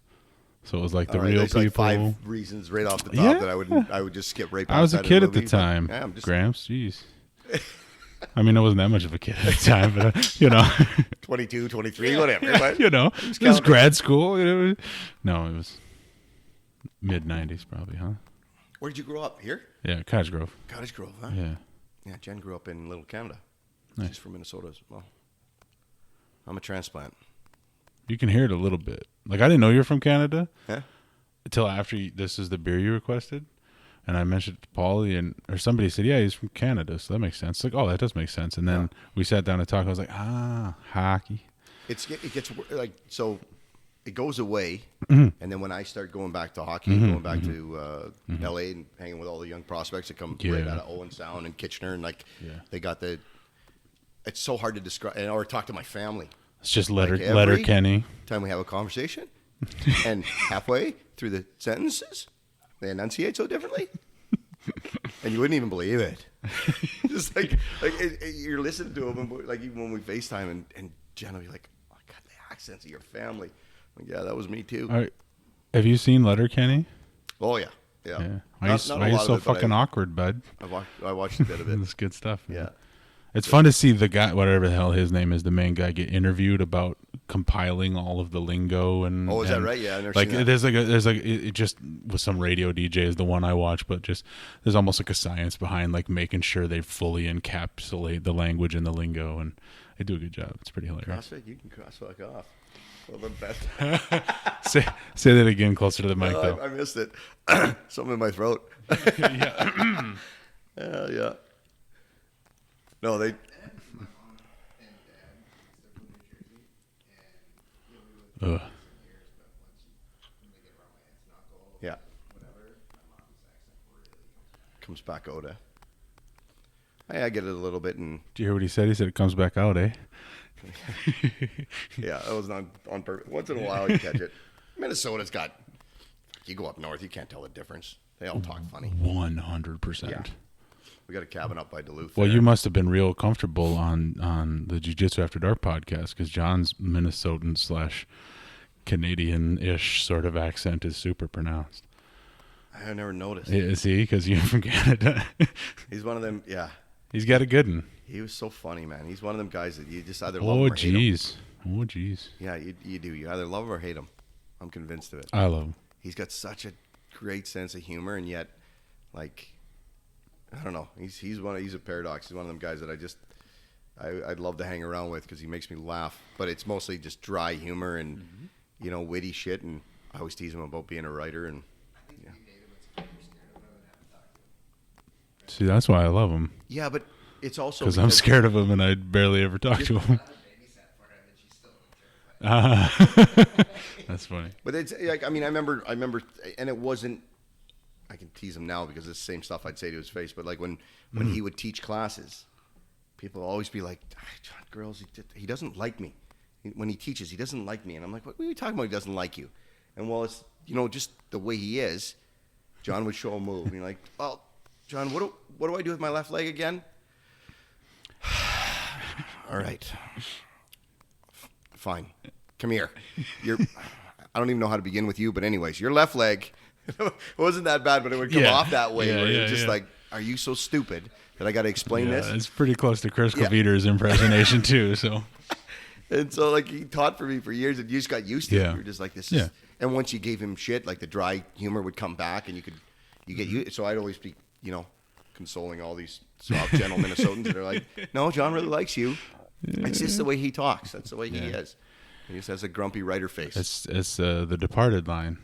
So it was like the All right, real there's people. like 5 reasons right off the top Yeah. that I would just skip right past. I was a that in kid at the movie, but, time. yeah, I'm just Gramps, jeez. I mean, I wasn't that much of a kid at the time, but 22, 23, whatever. Right? it was counting. grad school. No, it was mid '90s, probably, huh? Where did you grow up? Here? Yeah, Cottage Grove. Cottage Grove, huh? Yeah. Yeah, Jen grew up in Little Canada. Nice. She's from Minnesota as well. I'm a transplant. You can hear it a little bit. Like, I didn't know you were from Canada Huh? until after this is the beer you requested. And I mentioned it to Paulie, or somebody said, yeah, he's from Canada, so that makes sense. Like, oh, that does make sense. And then we sat down to talk. I was like, hockey. It gets like, so it goes away. Mm-hmm. And then when I start going back to hockey, going back to LA and hanging with all the young prospects that come right Yeah. out of Owen Sound and Kitchener, and like Yeah. they got it's so hard to describe, or talk to my family. It's just Like every letter Kenny. time we have a conversation, and halfway through the sentences, they enunciate so differently, and you wouldn't even believe it. Just like you're listening to them, and like even when we FaceTime, and Jen will be like, "Oh, I got the accents of your family." I'm like, yeah, that was me too. All right. Have you seen Letter Kenny? Oh yeah. Yeah. Why Not are you a lot so of it, but fucking awkward, bud? I watched a bit of it. It's good stuff. Man. Yeah. It's fun to see the guy, whatever the hell his name is, the main guy, get interviewed about compiling all of the lingo and. Oh, is that and, right? Yeah, I've never like seen that. there's like it just with some radio DJ is the one I watch, but just there's almost like a science behind like making sure they fully encapsulate the language and the lingo, and they do a good job. It's pretty hilarious. CrossFit, you can crossfuck off. Well, the best. Say that again, closer to the mic, though. I missed it. Something in my throat. Yeah. Yeah. No, they. My mom and dad, they're from New Jersey, and we lived Ugh. years, but when they get around my aunt's knuckle, Yeah. whatever, my mom's accent really Comes back out. I get it a little bit, and Did you hear what he said? He said it comes back out, eh? yeah, it was not on purpose. Once in a while, you catch it. Minnesota's got. You go up north, you can't tell the difference. They all talk funny. 100%. Yeah. We got a cabin up by Duluth. Well, there. you must have been real comfortable on the Jiu-Jitsu After Dark podcast because John's Minnesotan / Canadian-ish sort of accent is super pronounced. I never noticed. Yeah, see, because you're from Canada. He's one of them. Yeah, He's got a good one. he was so funny, man. He's one of them guys that you just either love Oh, him or hate him. jeez. Oh, jeez. Yeah, you do. You either love him or hate him. I'm convinced of it. I love him. He's got such a great sense of humor, and yet, like, I don't know. He's a paradox. He's one of them guys that I'd love to hang around with because he makes me laugh. But it's mostly just dry humor and witty shit. And I always tease him about being a writer. And yeah, See, that's why I love him. yeah, but it's also Because I'm scared of him and I barely ever talk to him. babysat for him, and she's still terrified. That's funny. But it's like I remember, and it wasn't. I can tease him now because it's the same stuff I'd say to his face. But like when he would teach classes, people always be like, "John, girls, he doesn't like me." When he teaches, he doesn't like me, and I'm like, "What are you talking about? He doesn't like you?" And well, it's just the way he is. John would show a move, and you're like, "Well, John, what do I do with my left leg again?" All right, fine. Come here. I don't even know how to begin with you, but anyways, your left leg. It wasn't that bad, but it would come Yeah. off that way. Yeah, where yeah, it's just yeah. like, are you so stupid that I got to explain this? It's pretty close to Chris Caviter's impersonation too. So, and so like he taught for me for years, and you just got used to it. You're just like this. Is, and once you gave him shit, like the dry humor would come back, and you get used. So I'd always be, consoling all these soft, gentle Minnesotans that are like, no, John really likes you. It's just the way he talks. That's the way he is. He just has a grumpy writer face. It's the Departed line.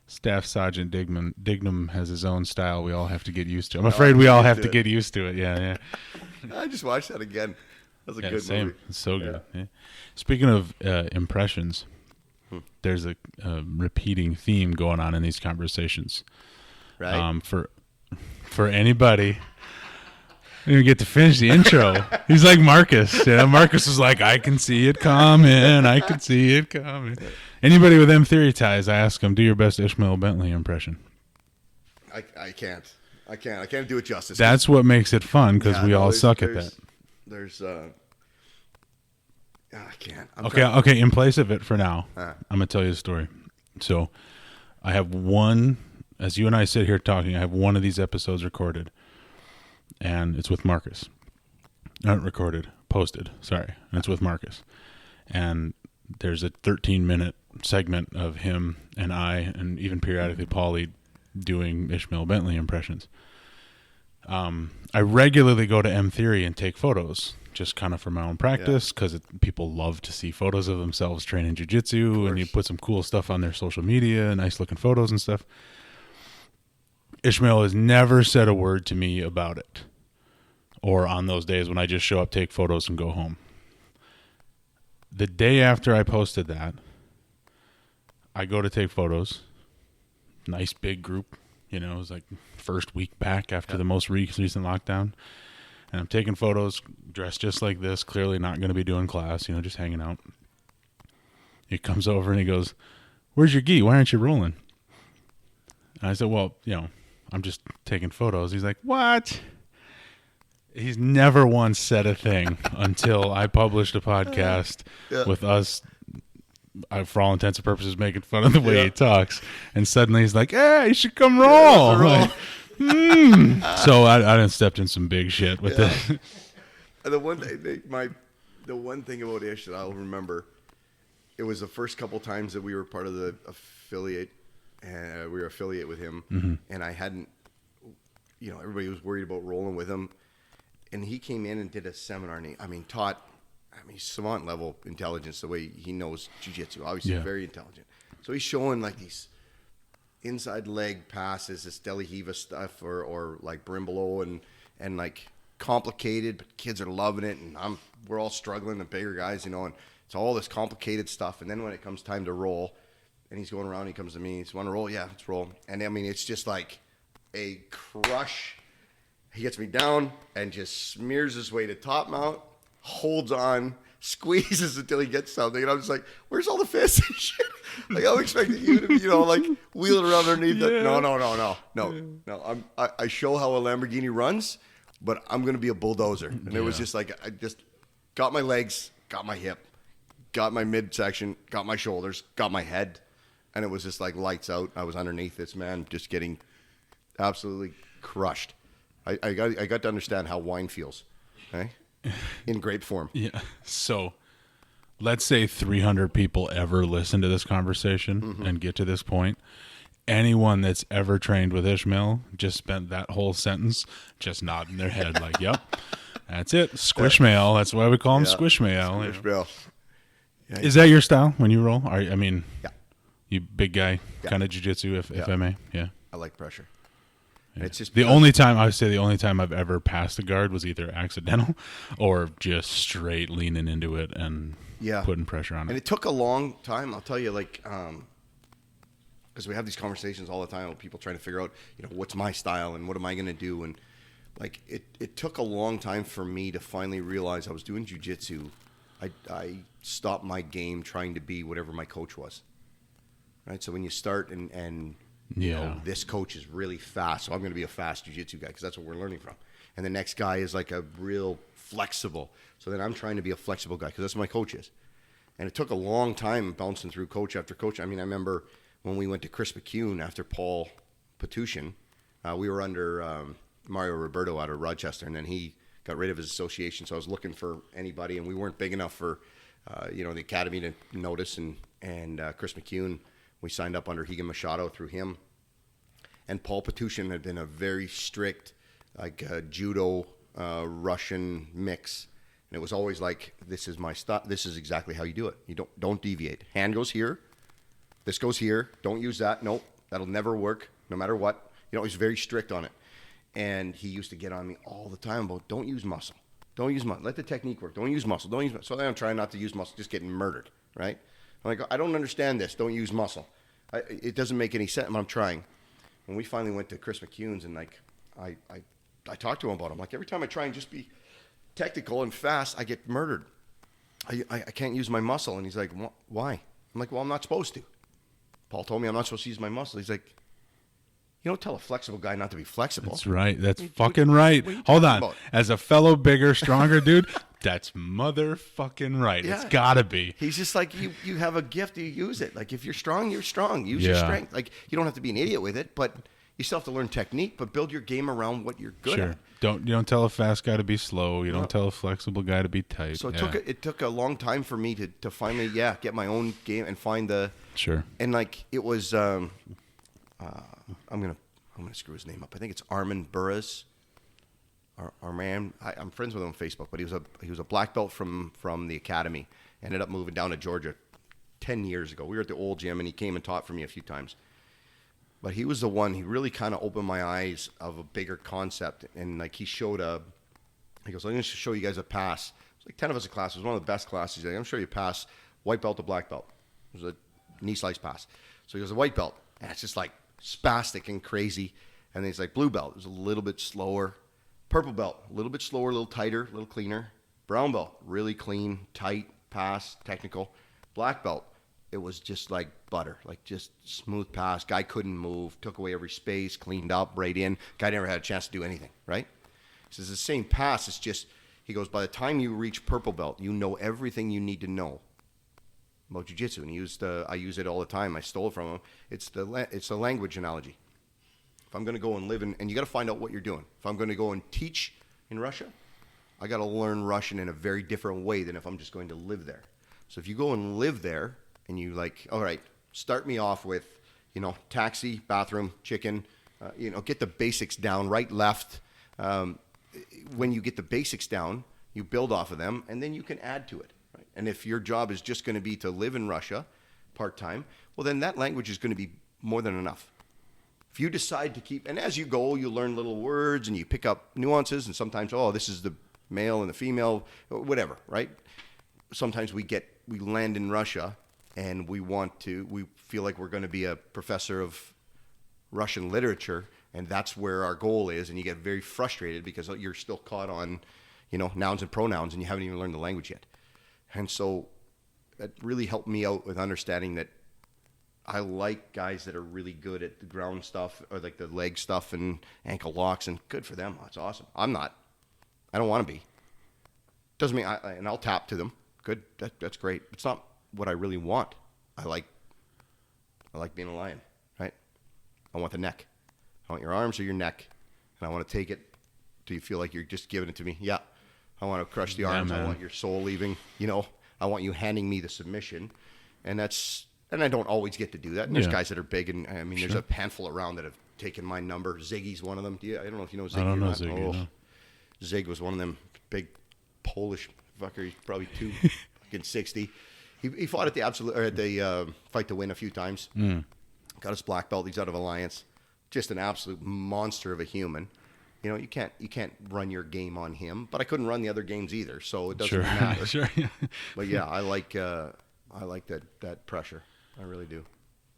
Staff Sergeant Dignam has his own style we all have to get used to. I'm afraid we all have to get used to it. Yeah. I just watched that again. That was a good movie. It's so good. Yeah. Speaking of impressions, there's a repeating theme going on in these conversations. Right. For anybody, I didn't even get to finish the intro. He's like Marcus. Marcus was like, I can see it coming. I can see it coming. Anybody with M Theory ties, I ask them, do your best Ishmael Bentley impression. I can't. I can't do it justice. That's what makes it fun, because we all suck at that. I can't. Okay. In place of it for now, I'm going to tell you a story. So I have one, as you and I sit here talking, I have one of these episodes recorded, and it's with Marcus. Not recorded, posted, sorry. And it's with Marcus. And there's a 13-minute segment of him and I, and even periodically Paulie, doing Ishmael Bentley impressions. I regularly go to M Theory and take photos, just kind of for my own practice, because people love to see photos of themselves training jiu-jitsu, and you put some cool stuff on their social media, nice-looking photos and stuff. Ishmael has never said a word to me about it, or on those days when I just show up, take photos, and go home. The day after I posted that, I go to take photos. Nice big group. It was like first week back after the most recent lockdown. And I'm taking photos, dressed just like this, clearly not going to be doing class, just hanging out. He comes over and he goes, "Where's your gi? Why aren't you rolling?" And I said, "Well, I'm just taking photos." He's like, "What?" He's never once said a thing until I published a podcast with us, for all intents and purposes, making fun of the way he talks. And suddenly he's like, "Hey, you should come roll." So I done stepped in some big shit with this. The one thing about Ish that I'll remember, it was the first couple times that we were part of the affiliate, and we were affiliate with him, and I hadn't, everybody was worried about rolling with him. And he came in and did a seminar, and taught, savant level intelligence, the way he knows jiu-jitsu. Obviously, very intelligent. So he's showing like these inside leg passes, this Deli Hiva stuff, or like Brimbolo, and like complicated, but kids are loving it, and we're all struggling, the bigger guys, and it's all this complicated stuff. And then when it comes time to roll, and he's going around, he comes to me, he says, "Want to roll?" "Yeah, let's roll." And it's just like a crush. He gets me down and just smears his way to top mount, holds on, squeezes until he gets something. And I'm just like, "Where's all the fists and shit?" Like, I'm expecting you to be, like wheeling around underneath it. No. I show how a Lamborghini runs, but I'm going to be a bulldozer. And it was just like, I just got my legs, got my hip, got my midsection, got my shoulders, got my head. And it was just like lights out. I was underneath this man just getting absolutely crushed. I got to understand how wine feels, okay? In grape form. Yeah. So let's say 300 people ever listen to this conversation and get to this point. Anyone that's ever trained with Ishmael just spent that whole sentence just nodding their head like, "Yep, that's it. Squishmail." That's why we call him Squishmail. Squishmail. Yeah. Is that your style when you roll? Yeah. You big guy kind of jiu-jitsu, if I may. Yeah. I like pressure. Yeah. It's just the only time I've ever passed a guard was either accidental or just straight leaning into it and putting pressure on it. And it took a long time, I'll tell you, like, because we have these conversations all the time with people trying to figure out, what's my style and what am I going to do? And like, it took a long time for me to finally realize I was doing jiu-jitsu. I stopped my game trying to be whatever my coach was. Right? So when you start and this coach is really fast, so I'm going to be a fast jiu-jitsu guy because that's what we're learning from. And the next guy is like a real flexible. So then I'm trying to be a flexible guy because that's what my coach is. And it took a long time bouncing through coach after coach. I remember when we went to Chris McCune after Paul Petushin, we were under Mario Roberto out of Rochester, and then he got rid of his association. So I was looking for anybody, and we weren't big enough for, the academy to notice. And Chris McCune, we signed up under Eagan Machado through him. And Paul Petushin had been a very strict, judo Russian mix. And it was always like, this is my stuff. This is exactly how you do it. You don't deviate. Hand goes here. This goes here. Don't use that. Nope. That'll never work, no matter what. He's very strict on it. And he used to get on me all the time about, don't use muscle. Don't use muscle. Let the technique work. Don't use muscle. Don't use muscle. So then I'm trying not to use muscle, just getting murdered, right? I'm like, I don't understand this. Don't use muscle. It doesn't make any sense. I'm trying. When we finally went to Chris McCune's, and I talked to him about it. I'm like, every time I try and just be technical and fast, I get murdered. I can't use my muscle. And he's like, why? I'm like, well, I'm not supposed to. Paul told me I'm not supposed to use my muscle. He's like, you don't tell a flexible guy not to be flexible. That's right. That's fucking right. Hold on. About? As a fellow bigger, stronger dude, that's motherfucking right. Yeah. It's gotta be. He's just like, you have a gift, you use it. Like, if you're strong, you're strong. Use your strength. Like, you don't have to be an idiot with it, but you still have to learn technique, but build your game around what you're good at. You don't tell a fast guy to be slow. You don't tell a flexible guy to be tight. So it took a long time for me to finally, get my own game and find the... Sure. And, it was... I'm gonna screw his name up. I think it's Armin Burris. Arman. I'm friends with him on Facebook, but he was a black belt from the academy. Ended up moving down to Georgia 10 years ago. We were at the old gym, and he came and taught for me a few times. But he was the one. He really kind of opened my eyes of a bigger concept, and he showed He goes, I'm going to show you guys a pass. It was like 10 of us a class. It was one of the best classes. He's like, I'm going to show you a pass, white belt to black belt. It was a knee slice pass. So he goes, a white belt, and it's just spastic and crazy. And then he's like, blue belt. It was a little bit slower. Purple belt, a little bit slower, a little tighter, a little cleaner. Brown belt, really clean, tight, pass, technical. Black belt, it was just like butter, just smooth pass. Guy couldn't move, took away every space, cleaned up, right in. Guy never had a chance to do anything, right? He says the same pass, it's just, he goes, by the time you reach purple belt, you know everything you need to know about jiu-jitsu. And I use it all the time. I stole it from him. It's the language analogy. If I'm going to go and live and you got to find out what you're doing. If I'm going to go and teach in Russia, I got to learn Russian in a very different way than if I'm just going to live there. So if you go and live there and you all right, start me off with, taxi, bathroom, chicken, get the basics down, right, left. When you get the basics down, you build off of them, and then you can add to it. Right? And if your job is just going to be to live in Russia part-time, well, then that language is going to be more than enough. If you decide to keep, and as you go, you learn little words and you pick up nuances, and sometimes, this is the male and the female, whatever, right? Sometimes we land in Russia and we feel like we're going to be a professor of Russian literature, and that's where our goal is, and you get very frustrated because you're still caught on, nouns and pronouns, and you haven't even learned the language yet. And so that really helped me out with understanding that I like guys that are really good at the ground stuff, or the leg stuff and ankle locks, and good for them. That's awesome. I'm not. I don't want to be. Doesn't mean and I'll tap to them. Good. That's great. It's not what I really want. I like being a lion, right? I want the neck. I want your arms or your neck, and I want to take it till you feel like you're just giving it to me. Yeah. I want to crush the arms. Man. I want your soul leaving. I want you handing me the submission, and I don't always get to do that. And there's guys that are big, and there's a handful around that have taken my number. Ziggy's one of them. I don't know if you know Ziggy. I don't or know not. Ziggy. No. Zig was one of them big Polish fucker. He's probably 260. He fought at the Fight to Win a few times. Got his black belt. He's out of Alliance. Just an absolute monster of a human. You can't run your game on him, but I couldn't run the other games either, so it doesn't matter. Sure. But yeah, I like that pressure. I really do.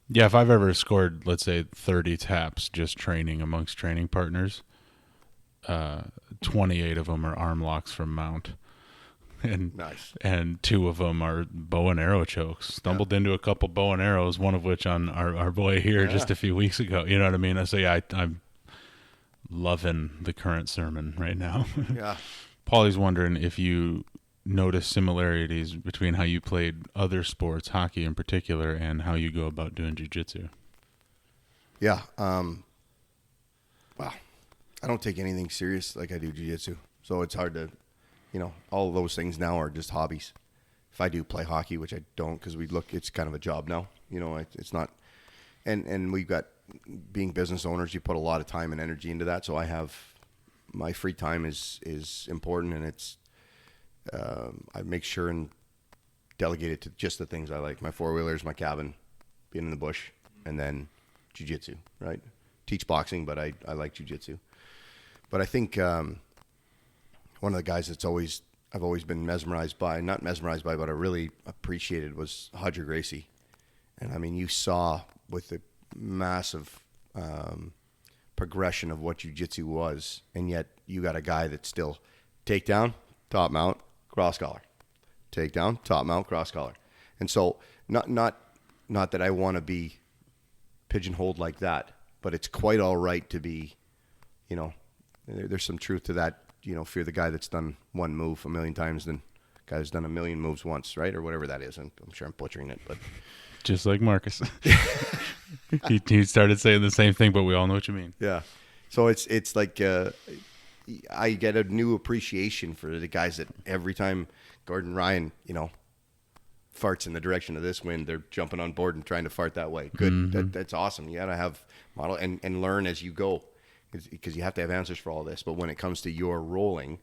Yeah, if I've ever scored, let's say, 30 taps just training amongst training partners, 28 of them are arm locks from mount. And Nice. And 2 of them are bow and arrow chokes. Stumbled into a couple bow and arrows, one of which on our boy here just a few weeks ago. You know what I mean? So yeah, I'm loving the current sermon right now. Yeah. Paulie's wondering if you notice similarities between how you played other sports, hockey in particular, and how you go about doing jiu-jitsu. Yeah. Well, I don't take anything serious like I do jiu-jitsu. So it's hard to, all of those things now are just hobbies. If I do play hockey, which I don't because it's kind of a job now. It's not. And we've got, being business owners, you put a lot of time and energy into that. So I have, my free time is important, and it's, I make sure and delegate it to just the things I like. My four-wheelers, my cabin, being in the bush, and then jiu-jitsu, right? Teach boxing, but I like jiu-jitsu. But I think one of the guys I've always been not mesmerized by, but I really appreciated was Hodger Gracie. And I mean, you saw with the massive progression of what jiu-jitsu was, and yet you got a guy that's still takedown, top mount, cross collar, takedown, top mount, cross collar. And so not that I want to be pigeonholed like that, but it's quite all right to be, there's some truth to that. If you're the guy that's done one move a million times than the guy that's done a million moves once, right? Or whatever that is. I'm sure I'm butchering it, but just like Marcus. he started saying the same thing, but we all know what you mean. Yeah. So it's like I get a new appreciation for the guys that every time Gordon Ryan, farts in the direction of this wind, they're jumping on board and trying to fart that way. Good. Mm-hmm. That's awesome. You got to have model and learn as you go, because you have to have answers for all this. But when it comes to your rolling,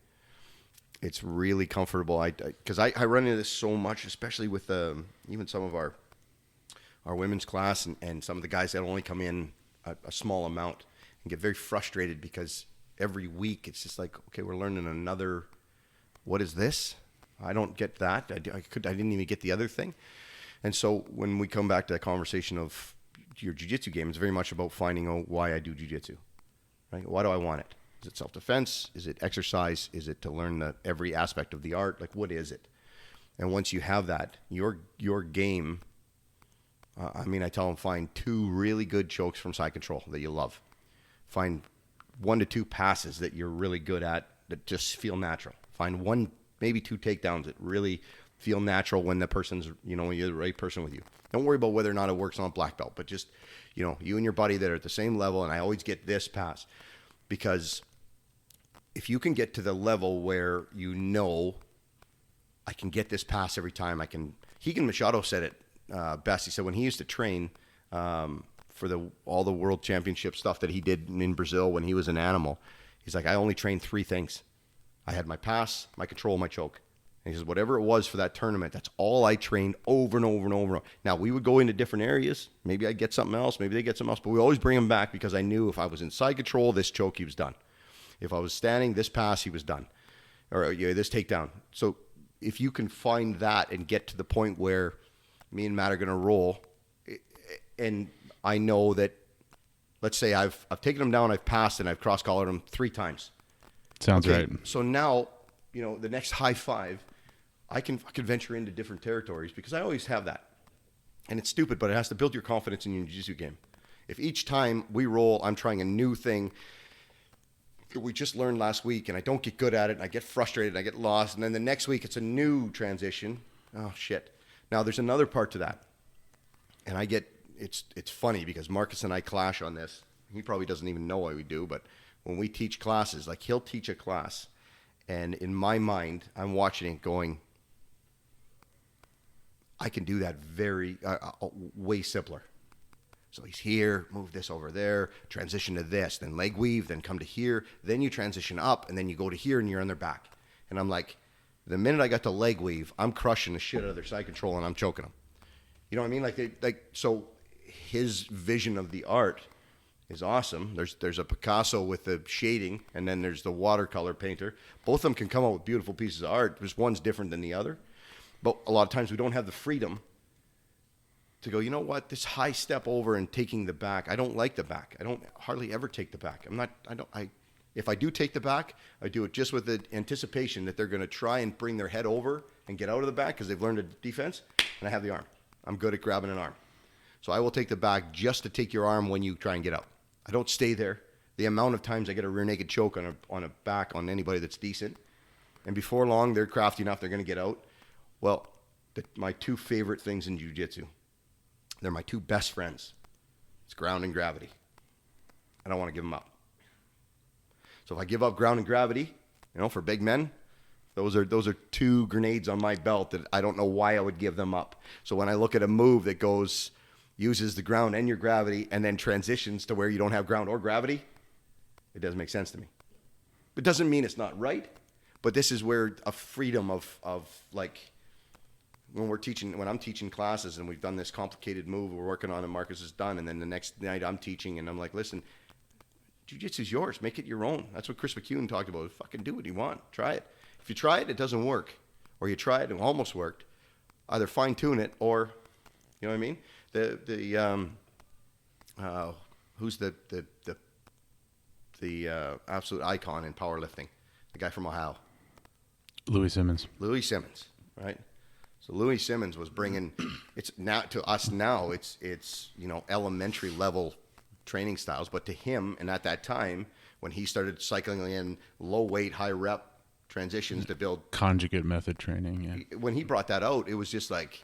it's really comfortable. Because I run into this so much, especially with even some of our women's class and some of the guys that only come in a small amount and get very frustrated because every week it's just like, okay, we're learning another. What is this? I don't get that. I didn't even get the other thing. And so when we come back to that conversation of your jiu-jitsu game, it's very much about finding out why I do jiu-jitsu, right? Why do I want it? Is it self-defense? Is it exercise? Is it to learn every aspect of the art? Like, what is it? And once you have that, your game, I tell them, find 2 really good chokes from side control that you love. Find 1 to 2 passes that you're really good at that just feel natural. Find 1, maybe 2 takedowns that really feel natural when the person's, when you're the right person with you. Don't worry about whether or not it works on black belt, but just, you and your buddy that are at the same level, and I always get this pass. Because if you can get to the level where I can get this pass every time, Eagan Machado said it best. He said when he used to train for all the world championship stuff that he did in Brazil when he was an animal, he's like, I only trained 3 things. I had my pass, my control, my choke. And he says, whatever it was for that tournament, that's all I trained over and over and over. Now, we would go into different areas. Maybe I'd get something else. Maybe they get something else. But we always bring him back because I knew if I was in side control, this choke, he was done. If I was standing, this pass, he was done. Or this takedown. So if you can find that and get to the point where me and Matt are going to roll, and I know that, let's say I've taken him down, I've passed, and I've cross-collared him 3 times. Sounds okay, right. So now, the next high five, I can venture into different territories because I always have that. And it's stupid, but it has to build your confidence in your jiu-jitsu game. If each time we roll, I'm trying a new thing that we just learned last week, and I don't get good at it, and I get frustrated, and I get lost, and then the next week it's a new transition. Oh, shit. Now, there's another part to that. And it's funny because Marcus and I clash on this. He probably doesn't even know why we do, but when we teach classes, like he'll teach a class, and in my mind, I'm watching it going, I can do that way simpler. So he's here, move this over there, transition to this, then leg weave, then come to here, then you transition up, and then you go to here, and you're on their back. And I'm like, the minute I got to leg weave, I'm crushing the shit out of their side control, and I'm choking them. You know what I mean? So his vision of the art is awesome. There's a Picasso with the shading, and then there's the watercolor painter. Both of them can come up with beautiful pieces of art. Just one's different than the other. But a lot of times we don't have the freedom to go, you know what, this high step over and taking the back, I don't like the back. I don't hardly ever take the back. If I do take the back, I do it just with the anticipation that they're going to try and bring their head over and get out of the back because they've learned a defense, and I have the arm. I'm good at grabbing an arm. So I will take the back just to take your arm when you try and get out. I don't stay there. The amount of times I get a rear naked choke on a back on anybody that's decent, and before long, they're crafty enough, they're going to get out. Well, my 2 favorite things in jiu-jitsu, they're my 2 best friends. It's ground and gravity. I don't want to give them up. So if I give up ground and gravity, for big men, those are two grenades on my belt that I don't know why I would give them up. So when I look at a move that uses the ground and your gravity and then transitions to where you don't have ground or gravity, it doesn't make sense to me. It doesn't mean it's not right, but this is where a freedom of like when I'm teaching classes and we've done this complicated move we're working on and Marcus is done, and then the next night I'm teaching and I'm like, listen, jiu-jitsu is yours. Make it your own. That's what Chris McEwen talked about. Fucking do what you want. Try it. If you try it, it doesn't work. Or you try it and it almost worked. Either fine-tune it or, you know what I mean? Who's the absolute icon in powerlifting? The guy from Ohio. Louis Simmons, right? So Louis Simmons was bringing it's now to us now it's elementary level training styles, but to him and at that time when he started cycling in low weight, high rep transitions to build conjugate method training. Yeah. When he brought that out, it was just like,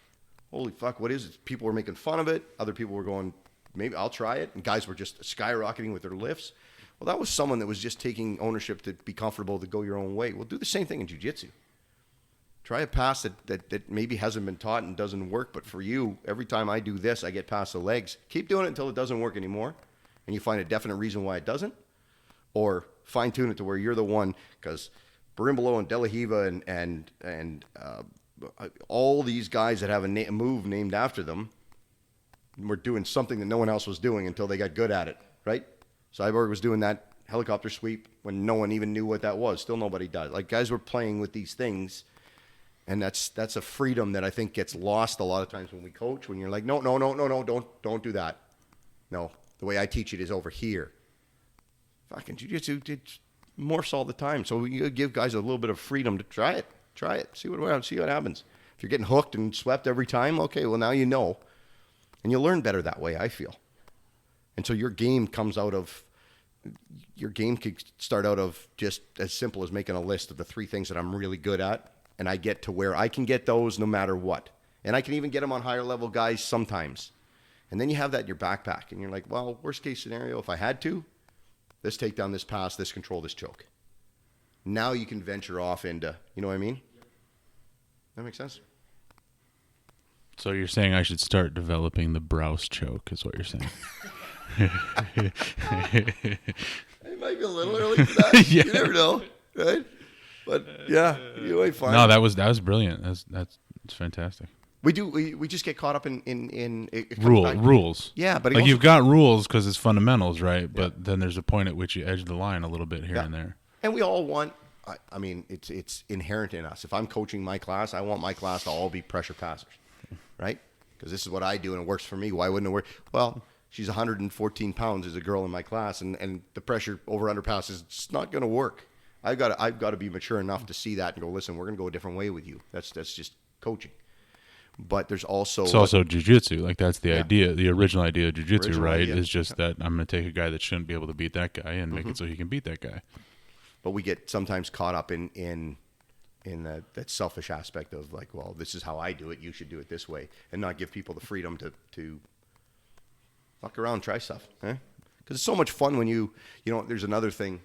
holy fuck, what is it? People were making fun of it. Other people were going, maybe I'll try it. And guys were just skyrocketing with their lifts. Well, that was someone that was just taking ownership to be comfortable to go your own way. We'll do the same thing in jiu-jitsu. Try a pass that maybe hasn't been taught and doesn't work, but for you, every time I do this, I get past the legs. Keep doing it until it doesn't work anymore, and you find a definite reason why it doesn't, or fine-tune it to where you're the one, because Berimbolo and De La Riva and all these guys that have a move named after them were doing something that no one else was doing until they got good at it, right? Cyborg was doing that helicopter sweep when no one even knew what that was. Still nobody does. Like, guys were playing with these things, and that's a freedom that I think gets lost a lot of times when we coach, when you're like, no, don't do that. No, the way I teach it is over here. Fucking jiu-jitsu morphs all the time, so you give guys a little bit of freedom to try it, see what happens. If you're getting hooked and swept every time, okay, well now you know, and you'll learn better that way, I feel. And so your game could start out of just as simple as making a list of the 3 things that I'm really good at, and I get to where I can get those no matter what, and I can even get them on higher level guys sometimes. And then you have that in your backpack, and you're like, well, worst case scenario, if I had to, this takedown, this pass, this control, this choke. Now you can venture off into, you know what I mean? That makes sense? So you're saying I should start developing the browse choke, is what you're saying. It might be a little early for that. Yeah. You never know, right? But yeah, you might find. No, that was brilliant. That's fantastic. We just get caught up in rules. Yeah, but like you've got rules because it's fundamentals, right? But then there's a point at which you edge the line a little bit here and there. And we all want. I mean, it's inherent in us. If I'm coaching my class, I want my class to all be pressure passers, right? Because this is what I do and it works for me. Why wouldn't it work? Well, she's 114 pounds as a girl in my class, and the pressure over under pass is just not going to work. I've got to be mature enough to see that and go, listen, we're going to go a different way with you. That's just coaching. But there's also... It's also jiu-jitsu. Like, that's the idea. The original idea of jiu-jitsu, right, is just that I'm going to take a guy that shouldn't be able to beat that guy and make it so he can beat that guy. But we get sometimes caught up in that selfish aspect of, like, well, this is how I do it. You should do it this way. And not give people the freedom to fuck around, try stuff. Because it's so much fun when you know, there's another thing.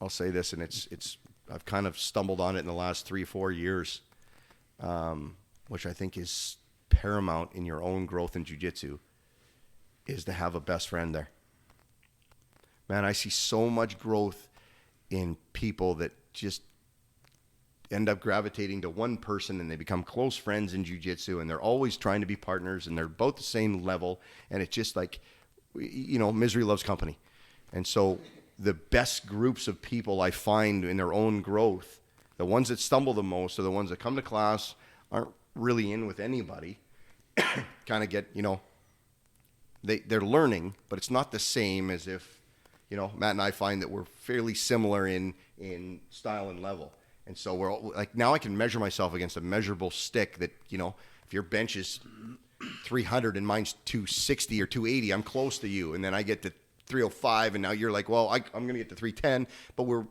I'll say this, and it's I've kind of stumbled on it in the last 3 or 4 years, which I think is paramount in your own growth in jiu-jitsu, is to have a best friend there. Man, I see so much growth in people that just end up gravitating to one person and they become close friends in jiu-jitsu, and they're always trying to be partners and they're both the same level, and it's just like, you know, misery loves company. And so the best groups of people I find in their own growth, the ones that stumble the most are the ones that come to class, aren't really in with anybody, kind of get, you know, they're learning, but it's not the same as if, you know, Matt and I find that we're fairly similar in style and level. And so we're all, like, now I can measure myself against a measurable stick that, you know, if your bench is 300 and mine's 260 or 280, I'm close to you. And then I get to 305, and now you're like, well, I'm going to get to 310. But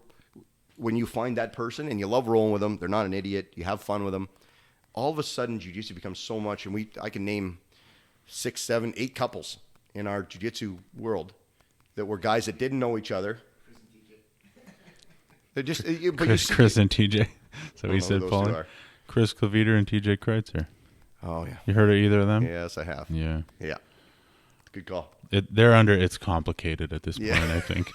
when you find that person and you love rolling with them, they're not an idiot, you have fun with them, all of a sudden jiu-jitsu becomes so much. And I can name 6, 7, 8 couples in our jiu-jitsu world that were guys that didn't know each other. They're just, but you see, Chris and TJ. So I he don't know said who those Paulie. two are. Chris Cleveter and TJ Kreitzer. Oh yeah. You heard of either of them? Yes, I have. Yeah. Yeah. Good call. They're under. It's complicated at this point. Yeah. I think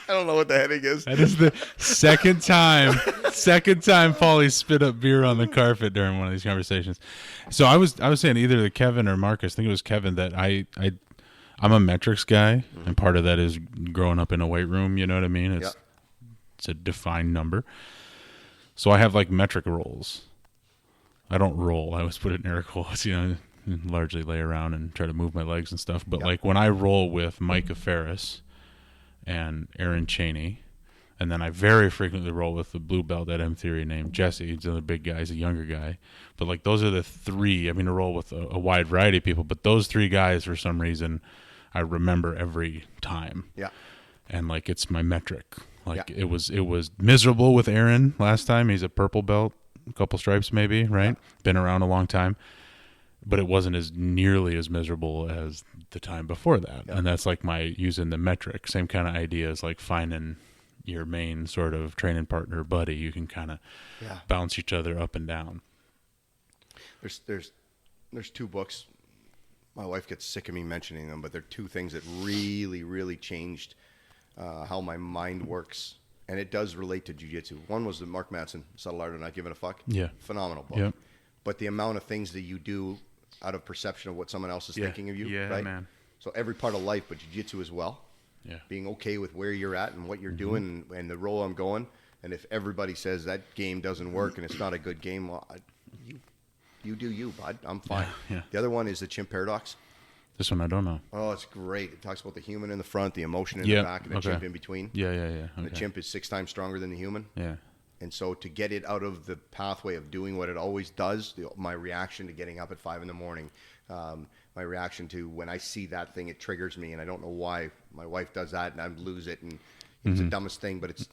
I don't know what the heading is. that is the second time Paulie spit up beer on the carpet during one of these conversations. So I was saying either to Kevin or Marcus. I think it was Kevin that I'm a metrics guy, and part of that is growing up in a weight room. You know what I mean? It's a defined number. So I have like metric rolls. I don't roll. I always put it in air quotes, largely lay around and try to move my legs and stuff. But like when I roll with Micah Ferris and Aaron Cheney, and then I very frequently roll with the blue belt at M Theory named Jesse. He's another big guy. He's a younger guy. But like those are the three. I mean, I roll with a wide variety of people, but those three guys, for some reason, I remember every time. Yeah. And like it's my metric. Like it was miserable with Aaron last time. He's a purple belt, a couple stripes maybe, right? Yeah. Been around a long time. But it wasn't as nearly as miserable as the time before that. Yeah. And that's like my using the metric. Same kind of idea as like finding your main sort of training partner buddy. You can kind of bounce each other up and down. There's two books. My wife gets sick of me mentioning them, but they're two things that really, really changed how my mind works. And it does relate to jiu-jitsu. One was the Mark Madsen, Subtle Art of Not Giving a Fuck. Yeah. Phenomenal book. Yep. But the amount of things that you do out of perception of what someone else is thinking of you, right? Man. So every part of life, but jiu-jitsu as well. Yeah. Being okay with where you're at and what you're doing and the role I'm going. And if everybody says that game doesn't work and it's not a good game, well, you do you, bud. I'm fine. Yeah. The other one is the Chimp Paradox. This one I don't know. Oh, it's great. It talks about the human in the front, the emotion in the back, and the chimp in between. Yeah. And the chimp is 6 times stronger than the human. Yeah. And so to get it out of the pathway of doing what it always does, my reaction to getting up at 5 a.m, my reaction to when I see that thing, it triggers me, and I don't know why. My wife does that, and I lose it, and it's the dumbest thing, but it's,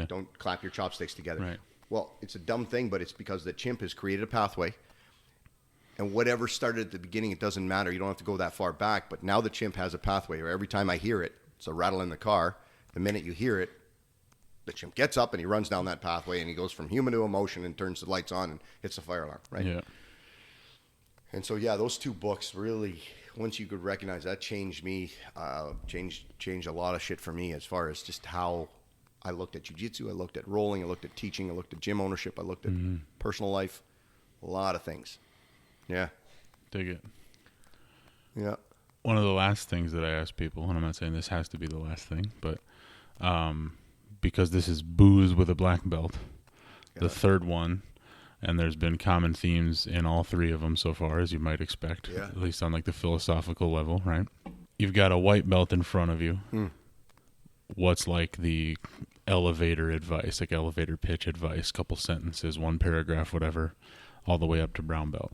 don't clap your chopsticks together. Right. Well, it's a dumb thing, but it's because the chimp has created a pathway. And whatever started at the beginning, it doesn't matter. You don't have to go that far back. But now the chimp has a pathway where every time I hear it, it's a rattle in the car. The minute you hear it, the chimp gets up and he runs down that pathway and he goes from human to emotion and turns the lights on and hits the fire alarm, right? Yeah. And so, those two books really, once you could recognize that, changed me, changed a lot of shit for me as far as just how I looked at jiu-jitsu, I looked at rolling, I looked at teaching, I looked at gym ownership, I looked at personal life, a lot of things. Yeah. Dig it. Yeah. One of the last things that I ask people, and I'm not saying this has to be the last thing, but because this is booze with a black belt, the third one, and there's been common themes in all three of them so far, as you might expect, at least on like the philosophical level, right? You've got a white belt in front of you. What's like the elevator advice, like elevator pitch advice, couple sentences, one paragraph, whatever, all the way up to brown belt?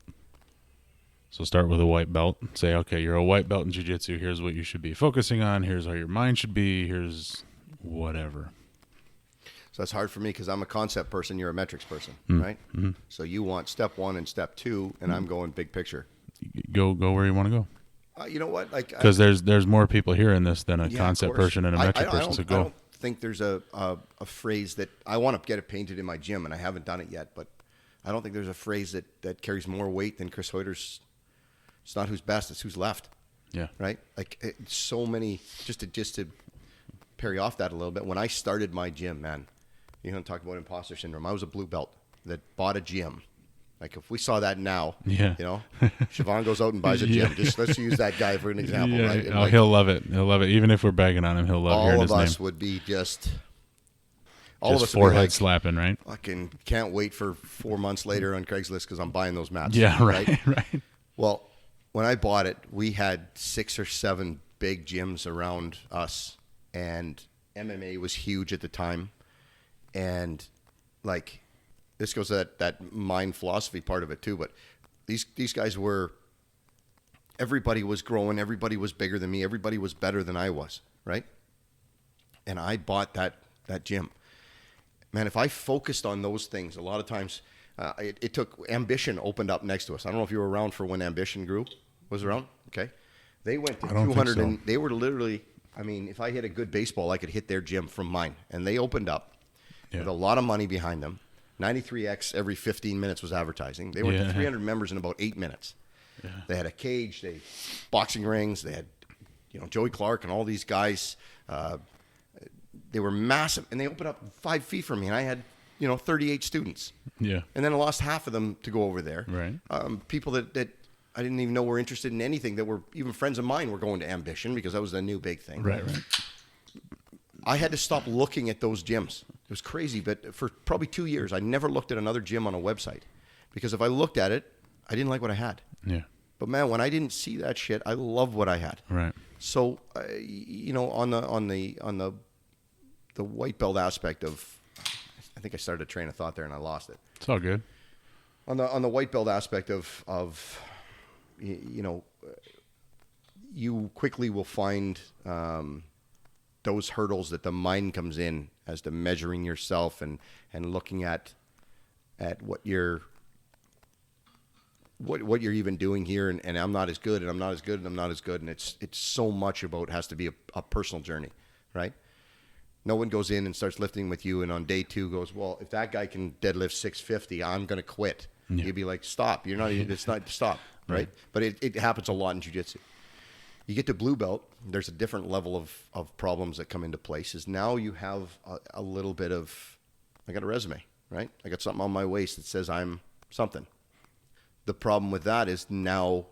So start with a white belt. Say, okay, you're a white belt in jiu-jitsu. Here's what you should be focusing on. Here's how your mind should be. Here's whatever. So that's hard for me because I'm a concept person. You're a metrics person, right? Mm-hmm. So you want step 1 and step 2, and I'm going big picture. Go where you want to go. You know what? Because there's more people hearing this than a concept person and a metric person. So go. I don't think there's a phrase that I want to get it painted in my gym, and I haven't done it yet. But I don't think there's a phrase that carries more weight than Chris Hoyter's. It's not who's best, it's who's left. Yeah. Right? Like so many, just to parry off that a little bit. When I started my gym, man, you know, talk about imposter syndrome. I was a blue belt that bought a gym. Like if we saw that now, Siobhan goes out and buys a gym. Just let's use that guy for an example, right? Oh, he'll love it. He'll love it. Even if we're bagging on him, he'll love hearing his name. All of us would be just of us forehead slapping, right? Fucking can't wait for 4 months later on Craigslist because I'm buying those mats. Yeah, right. Well, when I bought it, we had 6 or 7 big gyms around us, and MMA was huge at the time. And like, this goes to that mind philosophy part of it too. But these guys were, everybody was growing, everybody was bigger than me, everybody was better than I was, right? And I bought that gym. Man, if I focused on those things, a lot of times it took Ambition opened up next to us. I don't know if you were around for when Ambition Group was around. Okay, they went to 200, and they were literally. I mean, if I hit a good baseball, I could hit their gym from mine. And they opened up, with a lot of money behind them. 93X every 15 minutes was advertising. They went to 300 members in about 8 minutes. Yeah. They had a cage, they boxing rings, they had, Joey Clark and all these guys. They were massive, and they opened up 5 feet from me, and I had 38 students. Yeah. And then I lost half of them to go over there. Right. People that I didn't even know were interested in anything, that were even friends of mine, were going to Ambition because that was the new big thing. Right. I had to stop looking at those gyms. It was crazy, but for probably 2 years, I never looked at another gym on a website, because if I looked at it, I didn't like what I had. Yeah. But man, when I didn't see that shit, I loved what I had. Right. So, on the white belt aspect of, I think I started a train of thought there and I lost it. It's all good. On the white belt aspect of you quickly will find those hurdles that the mind comes in as to measuring yourself and looking at what you're even doing here, and I'm not as good, and I'm not as good, and I'm not as good, and it's so much about, has to be a personal journey, right? No one goes in and starts lifting with you, and on day 2 goes, well, if that guy can deadlift 650, I'm going to quit. Yeah. You'd be like, stop. You're not. It's not stop, right? But it happens a lot in jiu-jitsu. You get to blue belt, there's a different level of problems that come into place. Is now you have a little bit of, I got a resume, right? I got something on my waist that says I'm something. The problem with that is now,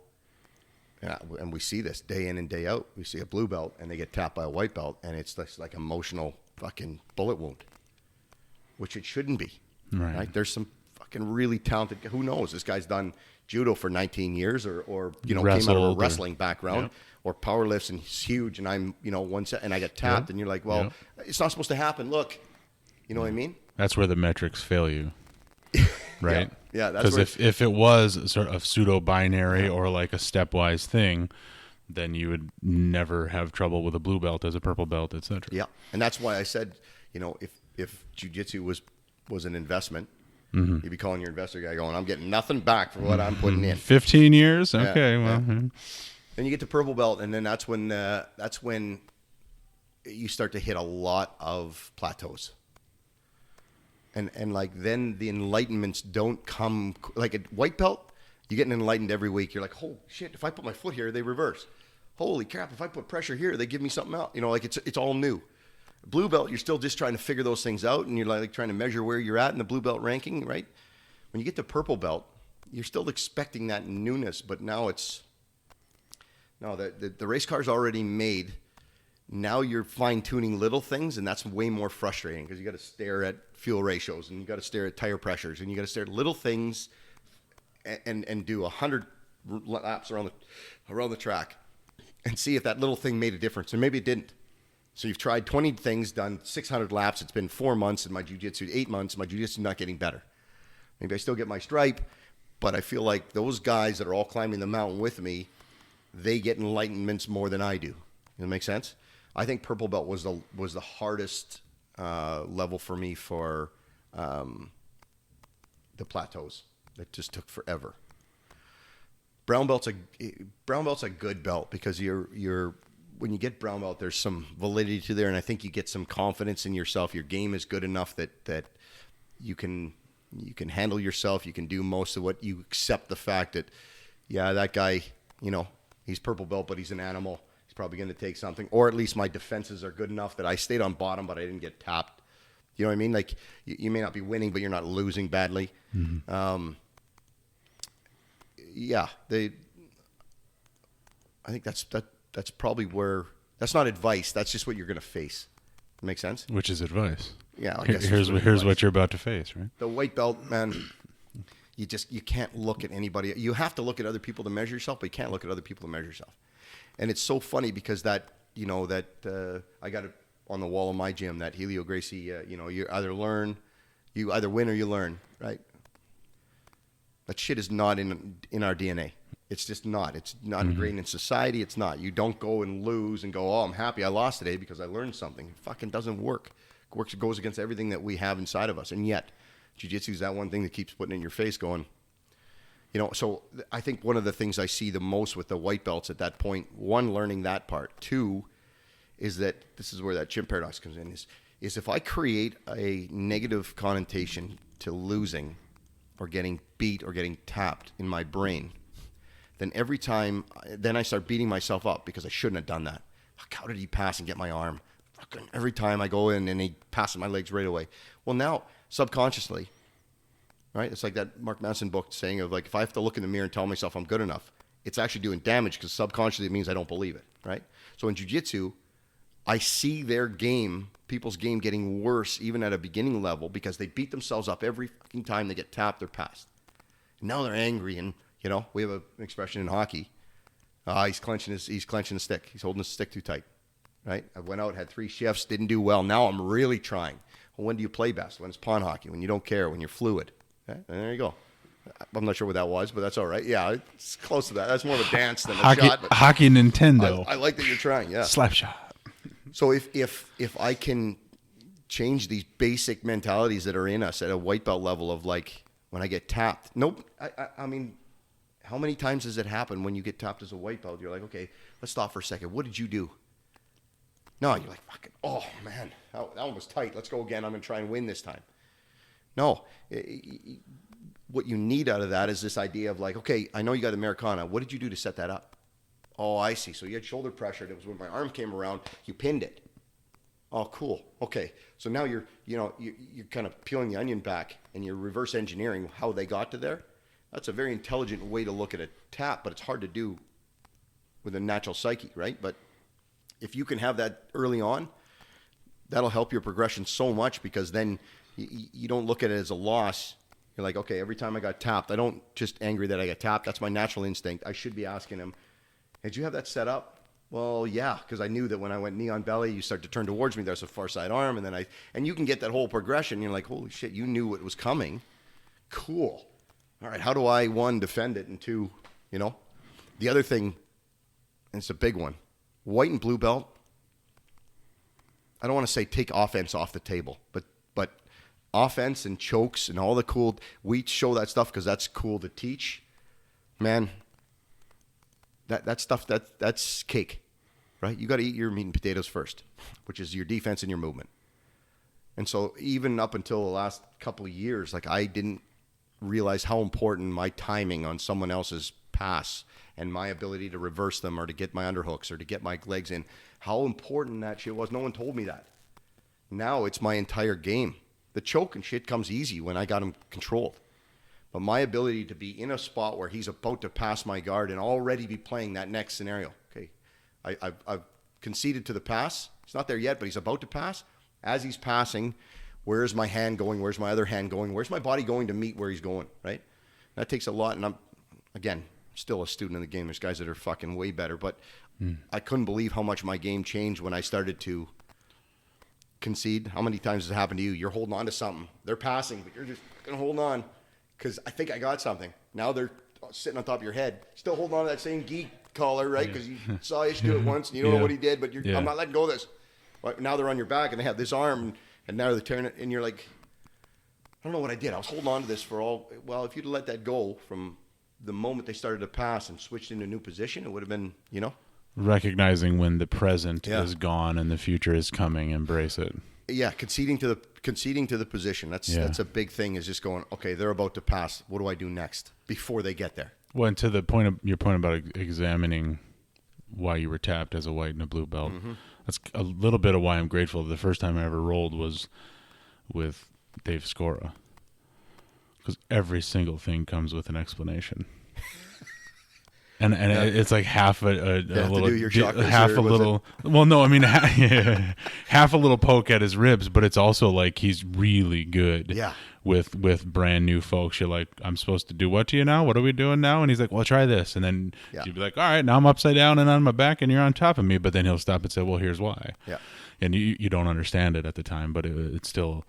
and we see this day in and day out, we see a blue belt and they get tapped by a white belt, and it's this like emotional fucking bullet wound, which it shouldn't be, right? There's some fucking really talented, who knows, this guy's done judo for 19 years or came out of a wrestling background, or power lifts, and he's huge, and I'm, one set, and I get tapped, and you're like, well, it's not supposed to happen. Look, you know what I mean? That's where the metrics fail you, right? Yeah, that's because if it was sort of pseudo-binary or like a stepwise thing, then you would never have trouble with a blue belt as a purple belt, etc. Yeah, and that's why I said, if jiu-jitsu was an investment, you'd be calling your investor guy going, I'm getting nothing back for what I'm putting in. 15 years? Okay, well. Yeah. Then you get to purple belt, and then that's when you start to hit a lot of plateaus. And like, then the enlightenments don't come, like a white belt, you get enlightened every week. You're like, oh shit, if I put my foot here, they reverse. Holy crap, if I put pressure here, they give me something else. Like it's all new. Blue belt, you're still just trying to figure those things out, and you're like trying to measure where you're at in the blue belt ranking, right? When you get to purple belt, you're still expecting that newness, but now the race car's already made. Now you're fine-tuning little things, and that's way more frustrating, because you got to stare at fuel ratios, and you got to stare at tire pressures, and you got to stare at little things, and do 100 laps around the track, and see if that little thing made a difference, and maybe it didn't. So you've tried 20 things, done 600 laps. It's been 4 months in my jiu-jitsu, 8 months. My jiu-jitsu is not getting better. Maybe I still get my stripe, but I feel like those guys that are all climbing the mountain with me, they get enlightenments more than I do. Does that make sense? I think purple belt was the hardest level for me for the plateaus. It just took forever. Brown belt's a good belt, because you're when you get brown belt, there's some validity to there, and I think you get some confidence in yourself. Your game is good enough that you can handle yourself. You can do most of what you accept the fact that, that guy, he's purple belt, but he's an animal. He's probably going to take something, or at least my defenses are good enough that I stayed on bottom, but I didn't get tapped. You know what I mean? Like, you may not be winning, but you're not losing badly. Mm-hmm. I think that's probably where, that's not advice. That's just what you're going to face. Make sense? Which is advice. Yeah. I guess here's what you're about to face, right? The white belt, man, you can't look at anybody. You have to look at other people to measure yourself, but you can't look at other people to measure yourself. And it's so funny, because I got it on the wall of my gym, that Helio Gracie, you either win or you learn, right? That shit is not in our DNA. It's just not. It's not ingrained in society. It's not. You don't go and lose and go, oh, I'm happy I lost today because I learned something. It fucking doesn't work. It goes against everything that we have inside of us. And yet, jiu-jitsu is that one thing that keeps putting in your face going, so I think one of the things I see the most with the white belts at that point, one, learning that part. Two, is that this is where that chimp paradox comes in, is if I create a negative connotation to losing or getting beat or getting tapped in my brain, then every time, then I start beating myself up because I shouldn't have done that. Fuck, how did he pass and get my arm? Fucking every time I go in and he passes my legs right away. Well, now, subconsciously, right? It's like that Mark Manson book saying of like, if I have to look in the mirror and tell myself I'm good enough, it's actually doing damage because subconsciously it means I don't believe it, right? So in jiu-jitsu, I see their game, people's game getting worse even at a beginning level because they beat themselves up every fucking time they get tapped or passed. And now they're angry and, you know, we have an expression in hockey. He's clenching the stick. He's holding the stick too tight, right? I went out, had 3 shifts, didn't do well. Now I'm really trying. Well, when do you play best? When it's pawn hockey, when you don't care, when you're fluid. Okay? And there you go. I'm not sure what that was, but that's all right. Yeah, it's close to that. That's more of a dance than a shot. But hockey Nintendo. I like that you're trying, yeah. Slap shot. So if I can change these basic mentalities that are in us at a white belt level of like when I get tapped. Nope. I mean, how many times does it happen when you get tapped as a white belt? You're like, okay, let's stop for a second. What did you do? No, you're like, fucking, oh man, that one was tight. Let's go again. I'm going to try and win this time. No. What you need out of that is this idea of like, okay, I know you got Americana. What did you do to set that up? Oh, I see. So you had shoulder pressure. It was when my arm came around, you pinned it. Oh, cool. Okay. So now you're kind of peeling the onion back and you're reverse engineering how they got to there. That's a very intelligent way to look at a tap, but it's hard to do with a natural psyche, right? But if you can have that early on, that'll help your progression so much because then you don't look at it as a loss. You're like, okay, every time I got tapped, I don't just angry that I got tapped. That's my natural instinct. I should be asking him, did you have that set up? Well, yeah, because I knew that when I went knee on belly, you start to turn towards me. There's a far side arm, and you can get that whole progression. You're like, holy shit, you knew what was coming. Cool. All right, how do I, 1, defend it, and 2, The other thing, and it's a big one, white and blue belt, I don't want to say take offense off the table, but offense and chokes and all the cool, we show that stuff because that's cool to teach. Man, that stuff, that's cake, right? You got to eat your meat and potatoes first, which is your defense and your movement. And so even up until the last couple of years, like I didn't realize how important my timing on someone else's pass and my ability to reverse them or to get my underhooks or to get my legs in, how important that shit was. No one told me that. Now it's my entire game. The choke and shit comes easy when I got him controlled. But my ability to be in a spot where he's about to pass my guard and already be playing that next scenario. Okay, I've conceded to the pass. It's not there yet, but he's about to pass. As he's passing, where's my hand going? Where's my other hand going? Where's my body going to meet where he's going, right? That takes a lot. And I'm, again, still a student in the game. There's guys that are fucking way better. But I couldn't believe how much my game changed when I started to concede. How many times has it happened to you? You're holding on to something. They're passing, but you're just going to hold on because I think I got something. Now they're sitting on top of your head, still holding on to that same gi collar, right? Because you saw Ish do it once and you don't know what he did, but I'm not letting go of this. But now they're on your back and they have this arm and now they're tearing it and you're like, I don't know what I did. I was holding on to this well, if you'd let that go from the moment they started to pass and switched into a new position, it would have been, Recognizing when the present is gone and the future is coming, embrace it. Yeah, conceding to the position. That's a big thing. Is just going, okay, they're about to pass. What do I do next before they get there? Well, and to the your point about examining why you were tapped as a white and a blue belt. Mm-hmm. That's a little bit of why I'm grateful. The first time I ever rolled was with Dave Scora, because every single thing comes with an explanation. And it's like half a little, half a little. Well, no, I mean half a little poke at his ribs, but it's also like he's really good. Yeah. With brand new folks, you're like, I'm supposed to do what to you now? What are we doing now? And he's like, well, try this, and then you'd be like, all right, now I'm upside down and on my back, and you're on top of me. But then he'll stop and say, well, here's why. Yeah. And you don't understand it at the time, but it's still.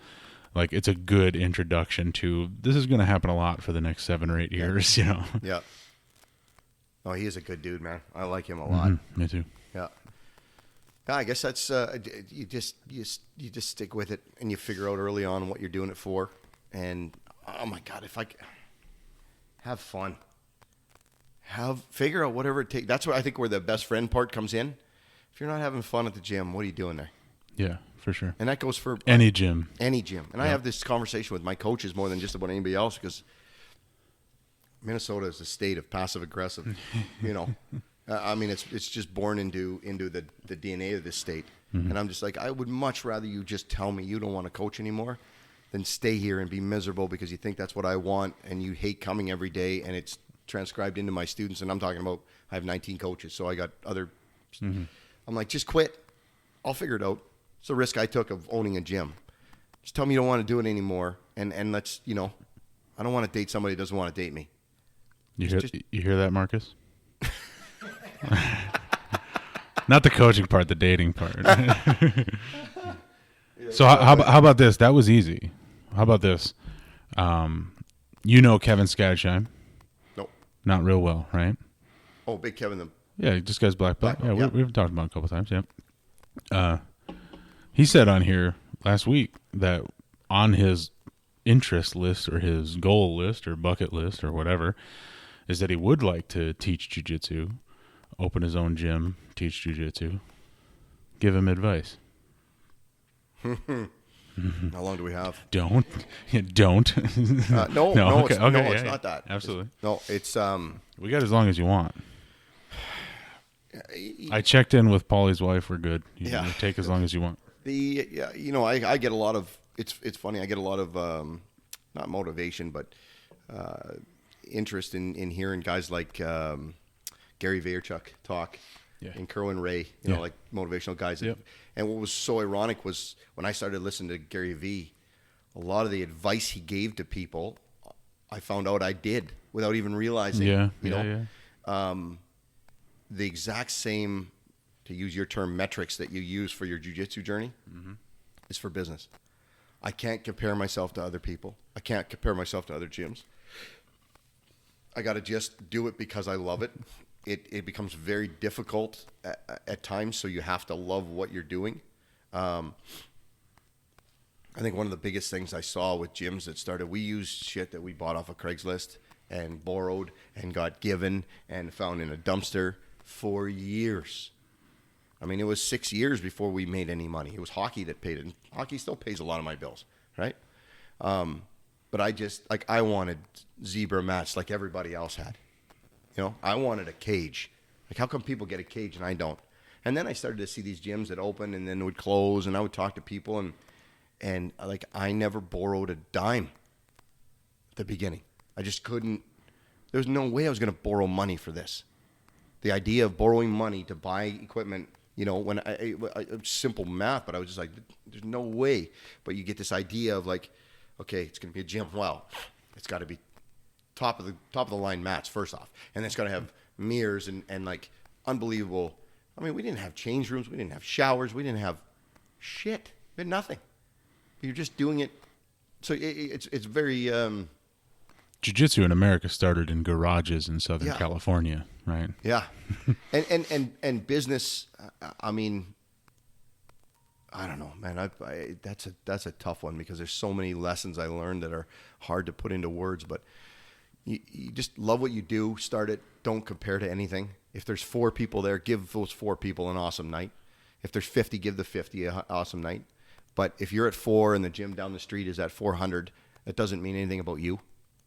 Like, it's a good introduction to this is going to happen a lot for the next 7 or 8 years, Yeah. Oh, he is a good dude, man. I like him a lot. Mm-hmm. Me too. Yeah. I guess that's you just stick with it and you figure out early on what you're doing it for. And oh my God, if I have fun, figure out whatever it takes. That's what I think where the best friend part comes in. If you're not having fun at the gym, what are you doing there? Yeah, for sure. And that goes for Any gym. Any gym. And I have this conversation with my coaches more than just about anybody else because Minnesota is a state of passive aggressive. I mean, it's just born into the DNA of this state. Mm-hmm. And I'm just like, I would much rather you just tell me you don't want to coach anymore than stay here and be miserable because you think that's what I want and you hate coming every day and it's transcribed into my students. And I'm talking about, I have 19 coaches, so I got other. Mm-hmm. I'm like, just quit. I'll figure it out. It's the risk I took of owning a gym. Just tell me you don't want to do it anymore, and let's, I don't want to date somebody who doesn't want to date me. You hear that, Marcus? Not the coaching part, the dating part. So how about this? That was easy. How about this? Kevin Skadsheim? Nope. Not real well, right? Oh, Big Kevin. Yeah, this guy's black belt. Yeah, we've talked about it a couple times. Yeah. He said on here last week that on his interest list or his goal list or bucket list or whatever is that he would like to teach jiu-jitsu, open his own gym, teach jiu-jitsu. Give him advice. How long do we have? Don't. No, okay, it's not that. Absolutely. It's we got as long as you want. I checked in with Paulie's wife. We're good. You take as long as you want. I get a lot of. It's funny. I get a lot of not motivation, but interest in hearing guys like Gary Vaynerchuk talk, and Kerwin Ray. Like motivational guys. Yep. And what was so ironic was when I started listening to Gary V, a lot of the advice he gave to people, I found out I did without even realizing. The exact same, to use your term, metrics that you use for your jiu-jitsu journey is for business. I can't compare myself to other people. I can't compare myself to other gyms. I got to just do it because I love it. It becomes very difficult at times, so you have to love what you're doing. I think one of the biggest things I saw with gyms that started, we used shit that we bought off of Craigslist and borrowed and got given and found in a dumpster for years. I mean, it was 6 years before we made any money. It was hockey that paid it. And hockey still pays a lot of my bills, right? But I wanted zebra mats like everybody else had. I wanted a cage. Like, how come people get a cage and I don't? And then I started to see these gyms that open and then would close, and I would talk to people, and I never borrowed a dime at the beginning. I just couldn't. There was no way I was going to borrow money for this. The idea of borrowing money to buy equipment, when I simple math, but I was just like, there's no way. But you get this idea of like, okay, it's going to be a gym. Well, it's got to be top of the line mats first off, and it's got to have mirrors and like unbelievable. I mean, we didn't have change rooms, we didn't have showers, we didn't have shit. We had nothing. You're just doing it. So it's very. Jiu-jitsu in America started in garages in Southern California, right? Yeah, and business. I mean, I don't know, man. That's a tough one because there's so many lessons I learned that are hard to put into words. But you just love what you do. Start it. Don't compare to anything. If there's 4 people there, give those 4 people an awesome night. If there's 50, give the 50 an awesome night. But if you're at 4 and the gym down the street is at 400, that doesn't mean anything about you.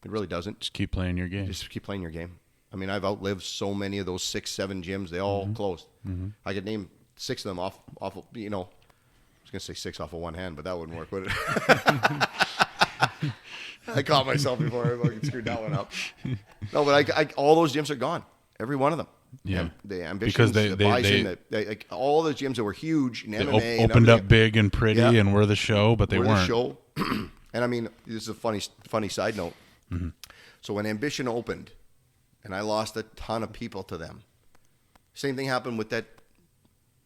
It really doesn't. Just keep playing your game. Just keep playing your game. I mean, I've outlived so many of those 6, 7 gyms. They all closed. Mm-hmm. I could name 6 of them off of, I was going to say 6 off of one hand, but that wouldn't work, would it? I caught myself before I fucking screwed that one up. No, but all those gyms are gone. Every one of them. Yeah. And the ambitions, because the bison, like all those gyms that were huge in MMA. Opened up big and pretty and were the show, but they weren't. The show. And I mean, this is a funny side note. Mm-hmm. So when Ambition opened, and I lost a ton of people to them, same thing happened with that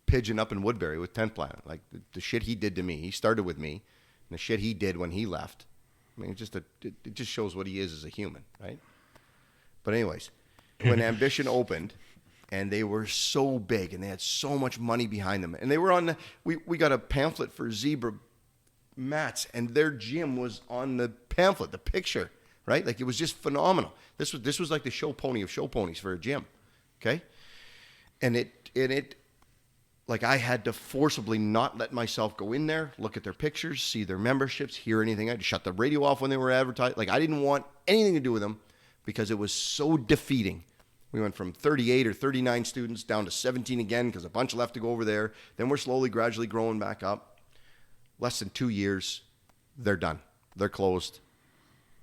pigeon up in Woodbury with 10th Planet. Like the shit he did to me, he started with me, and the shit he did when he left. I mean, it just shows what he is as a human, right? But anyways, when Ambition opened, and they were so big, and they had so much money behind them, and they were on we got a pamphlet for Zebra mats, and their gym was on the pamphlet, the picture. Right? Like, it was just phenomenal. This was like the show pony of show ponies for a gym. Okay? And it like I had to forcibly not let myself go in there, look at their pictures, see their memberships, hear anything. I had to shut the radio off when they were advertised. Like I didn't want anything to do with them because it was so defeating. We went from 38 or 39 students down to 17 again because a bunch left to go over there. Then we're slowly, gradually growing back up. Less than 2 years, they're done. They're closed.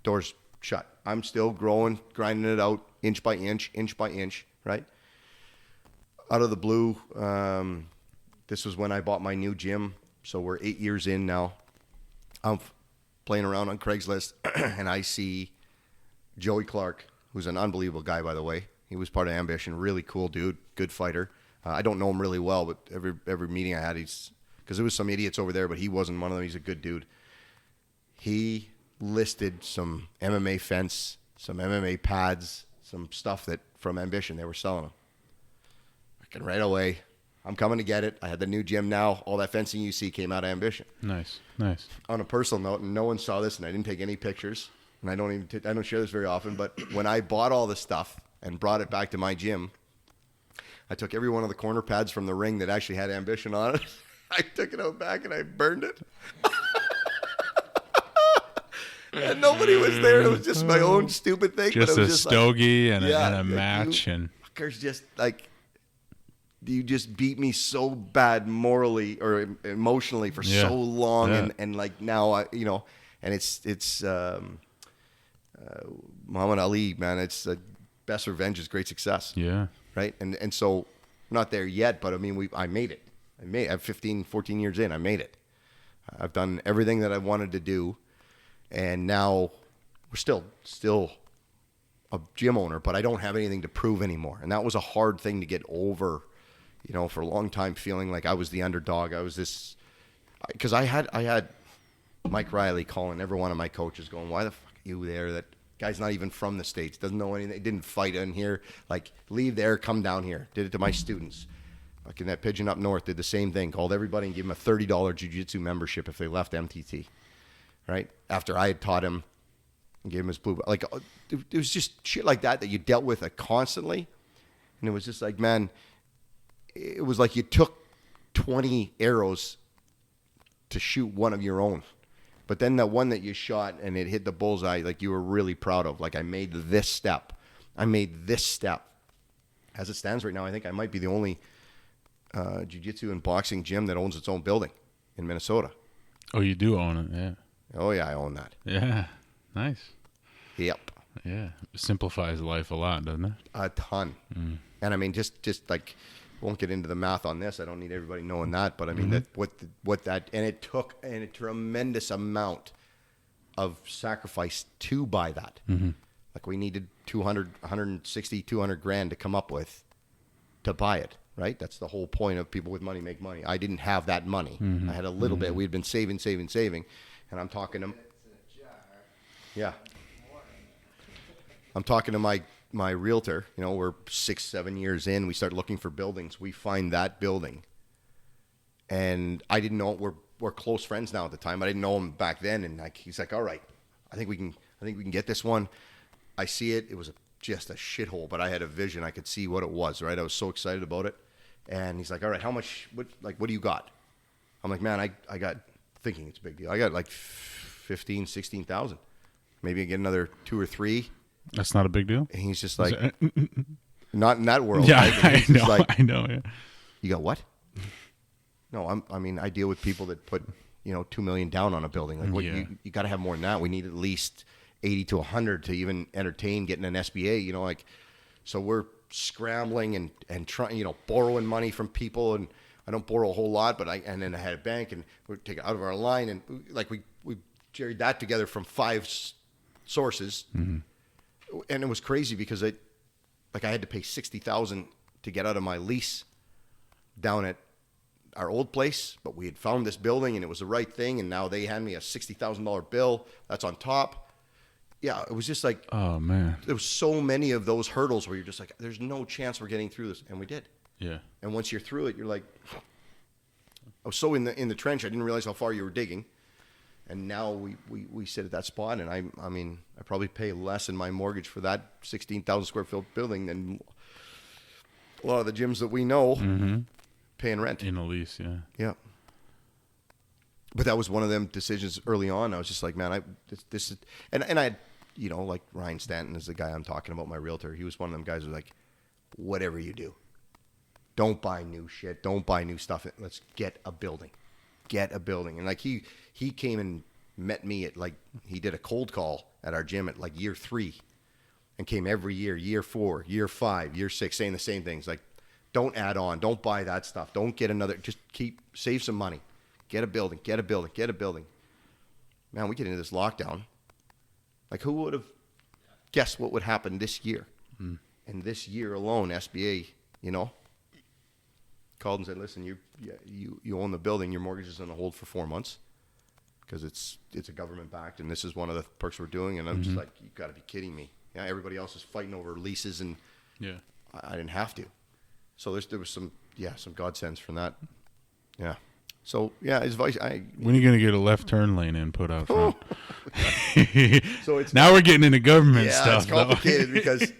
Doors shut. I'm still growing, grinding it out inch by inch, right? Out of the blue, this was when I bought my new gym. So we're 8 years in now. I'm playing around on Craigslist, and I see Joey Clark, who's an unbelievable guy, by the way. He was part of Ambition. Really cool dude, good fighter. I don't know him really well, but every meeting I had, because there was some idiots over there, but he wasn't one of them. He's a good dude. He listed some MMA fence, some MMA pads, some stuff that from Ambition they were selling them. Fucking right away, I'm coming to get it. I had the new gym now. All that fencing you see came out of Ambition. Nice. On a personal note, and no one saw this, and I didn't take any pictures, and I don't share this very often, but when I bought all this stuff and brought it back to my gym, I took every one of the corner pads from the ring that actually had Ambition on it. I took it out back and I burned it. And nobody was there. It was just my own stupid thing. Just but it was a just stogie like, and a match. And fuckers just like, you just beat me so bad morally or emotionally for so long. Yeah. And like now, and it's Muhammad Ali, man. It's best revenge is great success. yeah. Right. And so not there yet, but I mean, I made it. I'm 15, 14 years in. I made it. I've done everything that I wanted to do. And now we're still a gym owner, but I don't have anything to prove anymore. And that was a hard thing to get over, for a long time, feeling like I was the underdog. I was this, because I had Mike Riley calling every one of my coaches going, why the fuck are you there? That guy's not even from the States, doesn't know anything, didn't fight in here. Like, leave there, come down here. Did it to my students. Like in that Pigeon up north, did the same thing. Called everybody and gave them a $30 jiu-jitsu membership if they left MTT. Right? After I had taught him and gave him his blue belt. Like, it was just shit like that you dealt with constantly. And it was just like, man, it was like you took 20 arrows to shoot one of your own. But then the one that you shot and it hit the bullseye, like you were really proud of. Like, I made this step. As it stands right now, I think I might be the only jiu-jitsu and boxing gym that owns its own building in Minnesota. Oh, you do own it, yeah. Oh, yeah, I own that. Yeah, nice. Yep. Yeah, simplifies life a lot, doesn't it? A ton. And I mean, just like, won't get into the math on this. I don't need everybody knowing that, but I mean, and it took a tremendous amount of sacrifice to buy that. Like we needed 160, 200 grand to come up with to buy it. Right? That's the whole point of people with money make money. I didn't have that money. I had a little bit. We'd been saving. And I'm talking to I'm talking to my realtor. We're 6-7 years in. We start looking for buildings. We find that building. And I didn't know we're close friends now at the time. I didn't know him back then. And he's like, all right, I think we can get this one. I see it. It was just a shithole, but I had a vision. I could see what it was, right? I was so excited about it. And he's like, all right, how much, what do you got? I'm like, man, I got, thinking it's a big deal. I got like 15, 16,000. Maybe I get another 2 or 3. That's not a big deal? And he's just like, not in that world. Yeah, right? I know, like, I know. Yeah. You got what? No, I deal with people that put, $2 million down on a building. Like, what you got to have more than that. We need at least 80 to 100 to even entertain getting an SBA, so we're scrambling and trying, borrowing money from people. And I don't borrow a whole lot, and then I had a bank and we take it out of our line. And we jerried that together from 5 sources. And it was crazy because I had to pay $60,000 to get out of my lease down at our old place, but we had found this building and it was the right thing. And now they hand me a $60,000 bill. That's on top. Yeah, it was just like, oh man, there was so many of those hurdles where you're just like, there's no chance we're getting through this, and we did. Yeah. And once you're through it, you're like, I was so in the trench, I didn't realize how far you were digging, and now we sit at that spot, and I probably pay less in my mortgage for that 16,000 square foot building than a lot of the gyms that we know. paying rent. In a lease, yeah. Yeah. But that was one of them decisions early on. I was just like, man, this is, and I had, you know, like Ryan Stanton is the guy I'm talking about, my realtor. He was one of them guys who was like, whatever you do, don't buy new shit. Don't buy new stuff. Let's get a building. Get a building. And like he came and met me at like, he did a cold call at our gym at like year 3 and came every year 4, year 5, year 6, saying the same things. Like, don't add on. Don't buy that stuff. Don't get another, just save some money. Get a building, get a building, get a building. Man, we get into this lockdown. Like, who would have guessed what would happen this year? And this year alone, SBA, you know, called and said, listen, you own the building. Your mortgage is on hold for 4 months because it's a government backed, and this is one of the perks we're doing. And I'm just like, you got to be kidding me. Yeah, everybody else is fighting over leases, and I didn't have to. So there was some godsends from that. Yeah. So yeah, his advice. When are you gonna get a left turn lane in put out front? So it's now we're getting into government yeah, stuff. it's complicated because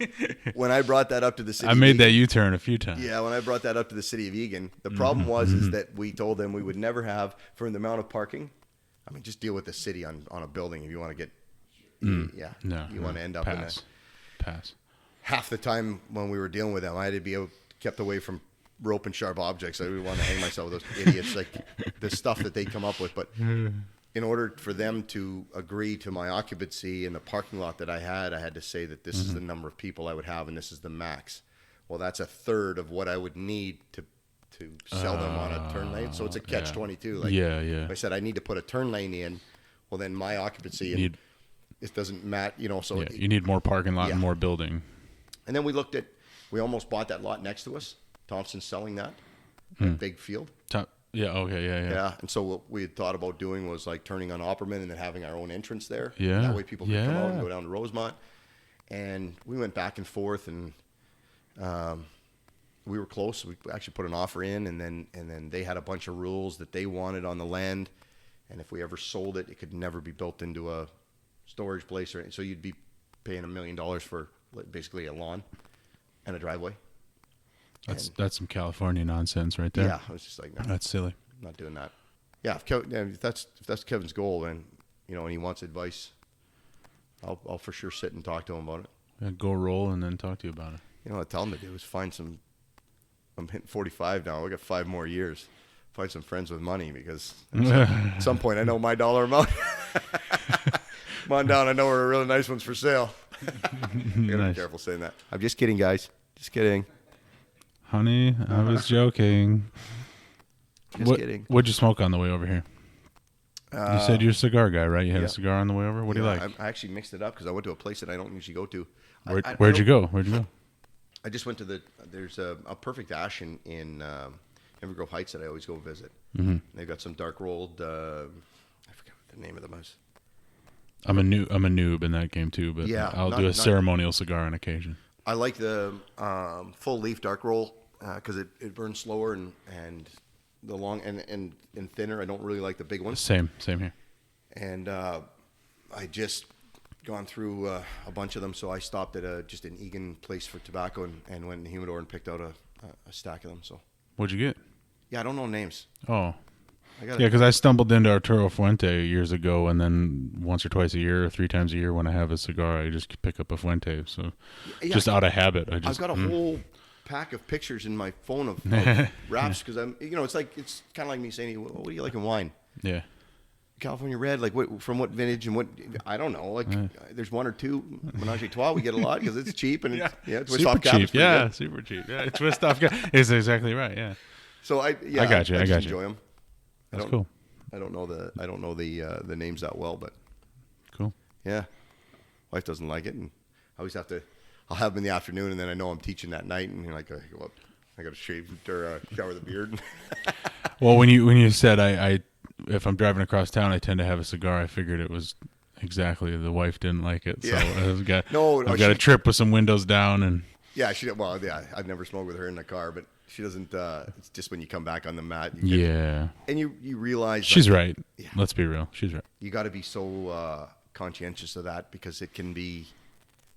when I brought that up to the city, I made that U-turn a few times. Yeah, when I brought that up to the city of Eagan, the problem was is that we told them we would never have for the amount of parking. I mean, just deal with the city on a building if you want to get. You want to end up in a pass. Half the time when we were dealing with them, I had to be kept away from rope and sharp objects. I didn't want to hang myself with those idiots, like the stuff that they come up with. But in order for them to agree to my occupancy in the parking lot that I had to say that this is the number of people I would have and this is the max. Well, that's a third of what I would need to sell them on a turn lane. So it's a catch-22. Like, if I said I need to put a turn lane in, well, then my occupancy it doesn't matter, you know. So you need more parking lot and more building. And then we almost bought that lot next to us. Thompson's selling that big field. Yeah. And so what we had thought about doing was like turning on Opperman and then having our own entrance there. Yeah. That way people could come out and go down to Rosemont. And we went back and forth, and we were close. We actually put an offer in, and then they had a bunch of rules that they wanted on the land. And if we ever sold it, it could never be built into a storage place or anything. So you'd be paying $1 million for basically a lawn and a driveway. That's some California nonsense right there. Yeah, I was just like, no, that's silly. I'm not doing that. Yeah, if that's Kevin's goal, and you know, and he wants advice, I'll for sure sit and talk to him about it. Yeah, go roll and then talk to you about it. You know what I tell him to do is find some. I'm hitting 45 now. I got 5 more years. Find some friends with money because at some point I know my dollar amount. Come on down. I know where a really nice one's for sale. I gotta be careful saying that. I'm just kidding, guys. Just kidding. Honey, I was joking. Just kidding. What'd you smoke on the way over here? You said you're a cigar guy, right? You had a cigar on the way over? What do you like? I actually mixed it up because I went to a place that I don't usually go to. Where'd you go? I just went to there's a Perfect Ash in Evergrove Heights that I always go visit. They've got some dark rolled, I forget what the name of them is. I'm a noob in that game too, but I'll do a ceremonial cigar on occasion. I like the full leaf dark roll because it burns slower and the long and thinner. I don't really like the big ones. Same here. And I just gone through a bunch of them, so I stopped at just an Eagan place for tobacco and went in the humidor and picked out a stack of them. So what'd you get? Yeah, I don't know names. Oh. Because I stumbled into Arturo Fuente years ago, and then once or twice a year, or 3 times a year, when I have a cigar, I just pick up a Fuente. So, just out of habit, I've got a whole pack of pictures in my phone of wraps because it's kind of like me saying, "What do you like in wine?" Yeah, California Red, like from what vintage and what I don't know. Like there's 1 or 2 Menage a Trois we get a lot because it's cheap and twist super off cap. Cheap. Yeah, good. Super cheap. Yeah, twist off cap is exactly right. Yeah. So I got you. I just enjoy them. That's cool. I don't know the names that well, but cool. Yeah, wife doesn't like it, and I always I'll have them in the afternoon, and then I know I'm teaching that night, and I go up, I got to shave or shower the beard. Well, when you said I if I'm driving across town, I tend to have a cigar. I figured it was exactly the wife didn't like it, so I've got a trip with some windows down and. Yeah, I've never smoked with her in the car, but she doesn't. It's just when you come back on the mat. And you realize she's right. Yeah. Let's be real, she's right. You got to be so conscientious of that because it can be.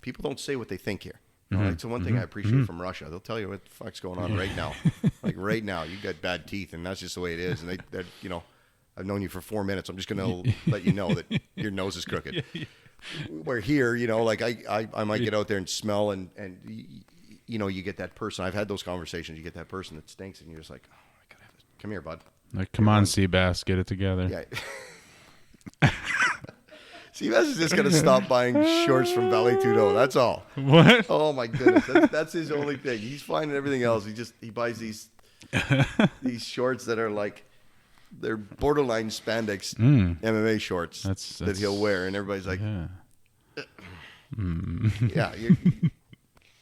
People don't say what they think here. That's the one thing I appreciate from Russia. They'll tell you what the fuck's going on right now. Like right now, you got bad teeth, and that's just the way it is. And they I've known you for 4 minutes. I'm just going to let you know that your nose is crooked. Where here, like I might get out there and smell, and you get that person. I've had those conversations. You get that person that stinks, and you're just like, oh, I gotta have this. Come here, bud. Like, come on, Seabass, get it together. Yeah. Seabass is just going to stop buying shorts from Valley Tudo. That's all. What? Oh, my goodness. That's his only thing. He's finding everything else. He buys these shorts that are like, they're borderline spandex MMA shorts that he'll wear. And everybody's like, yeah, you're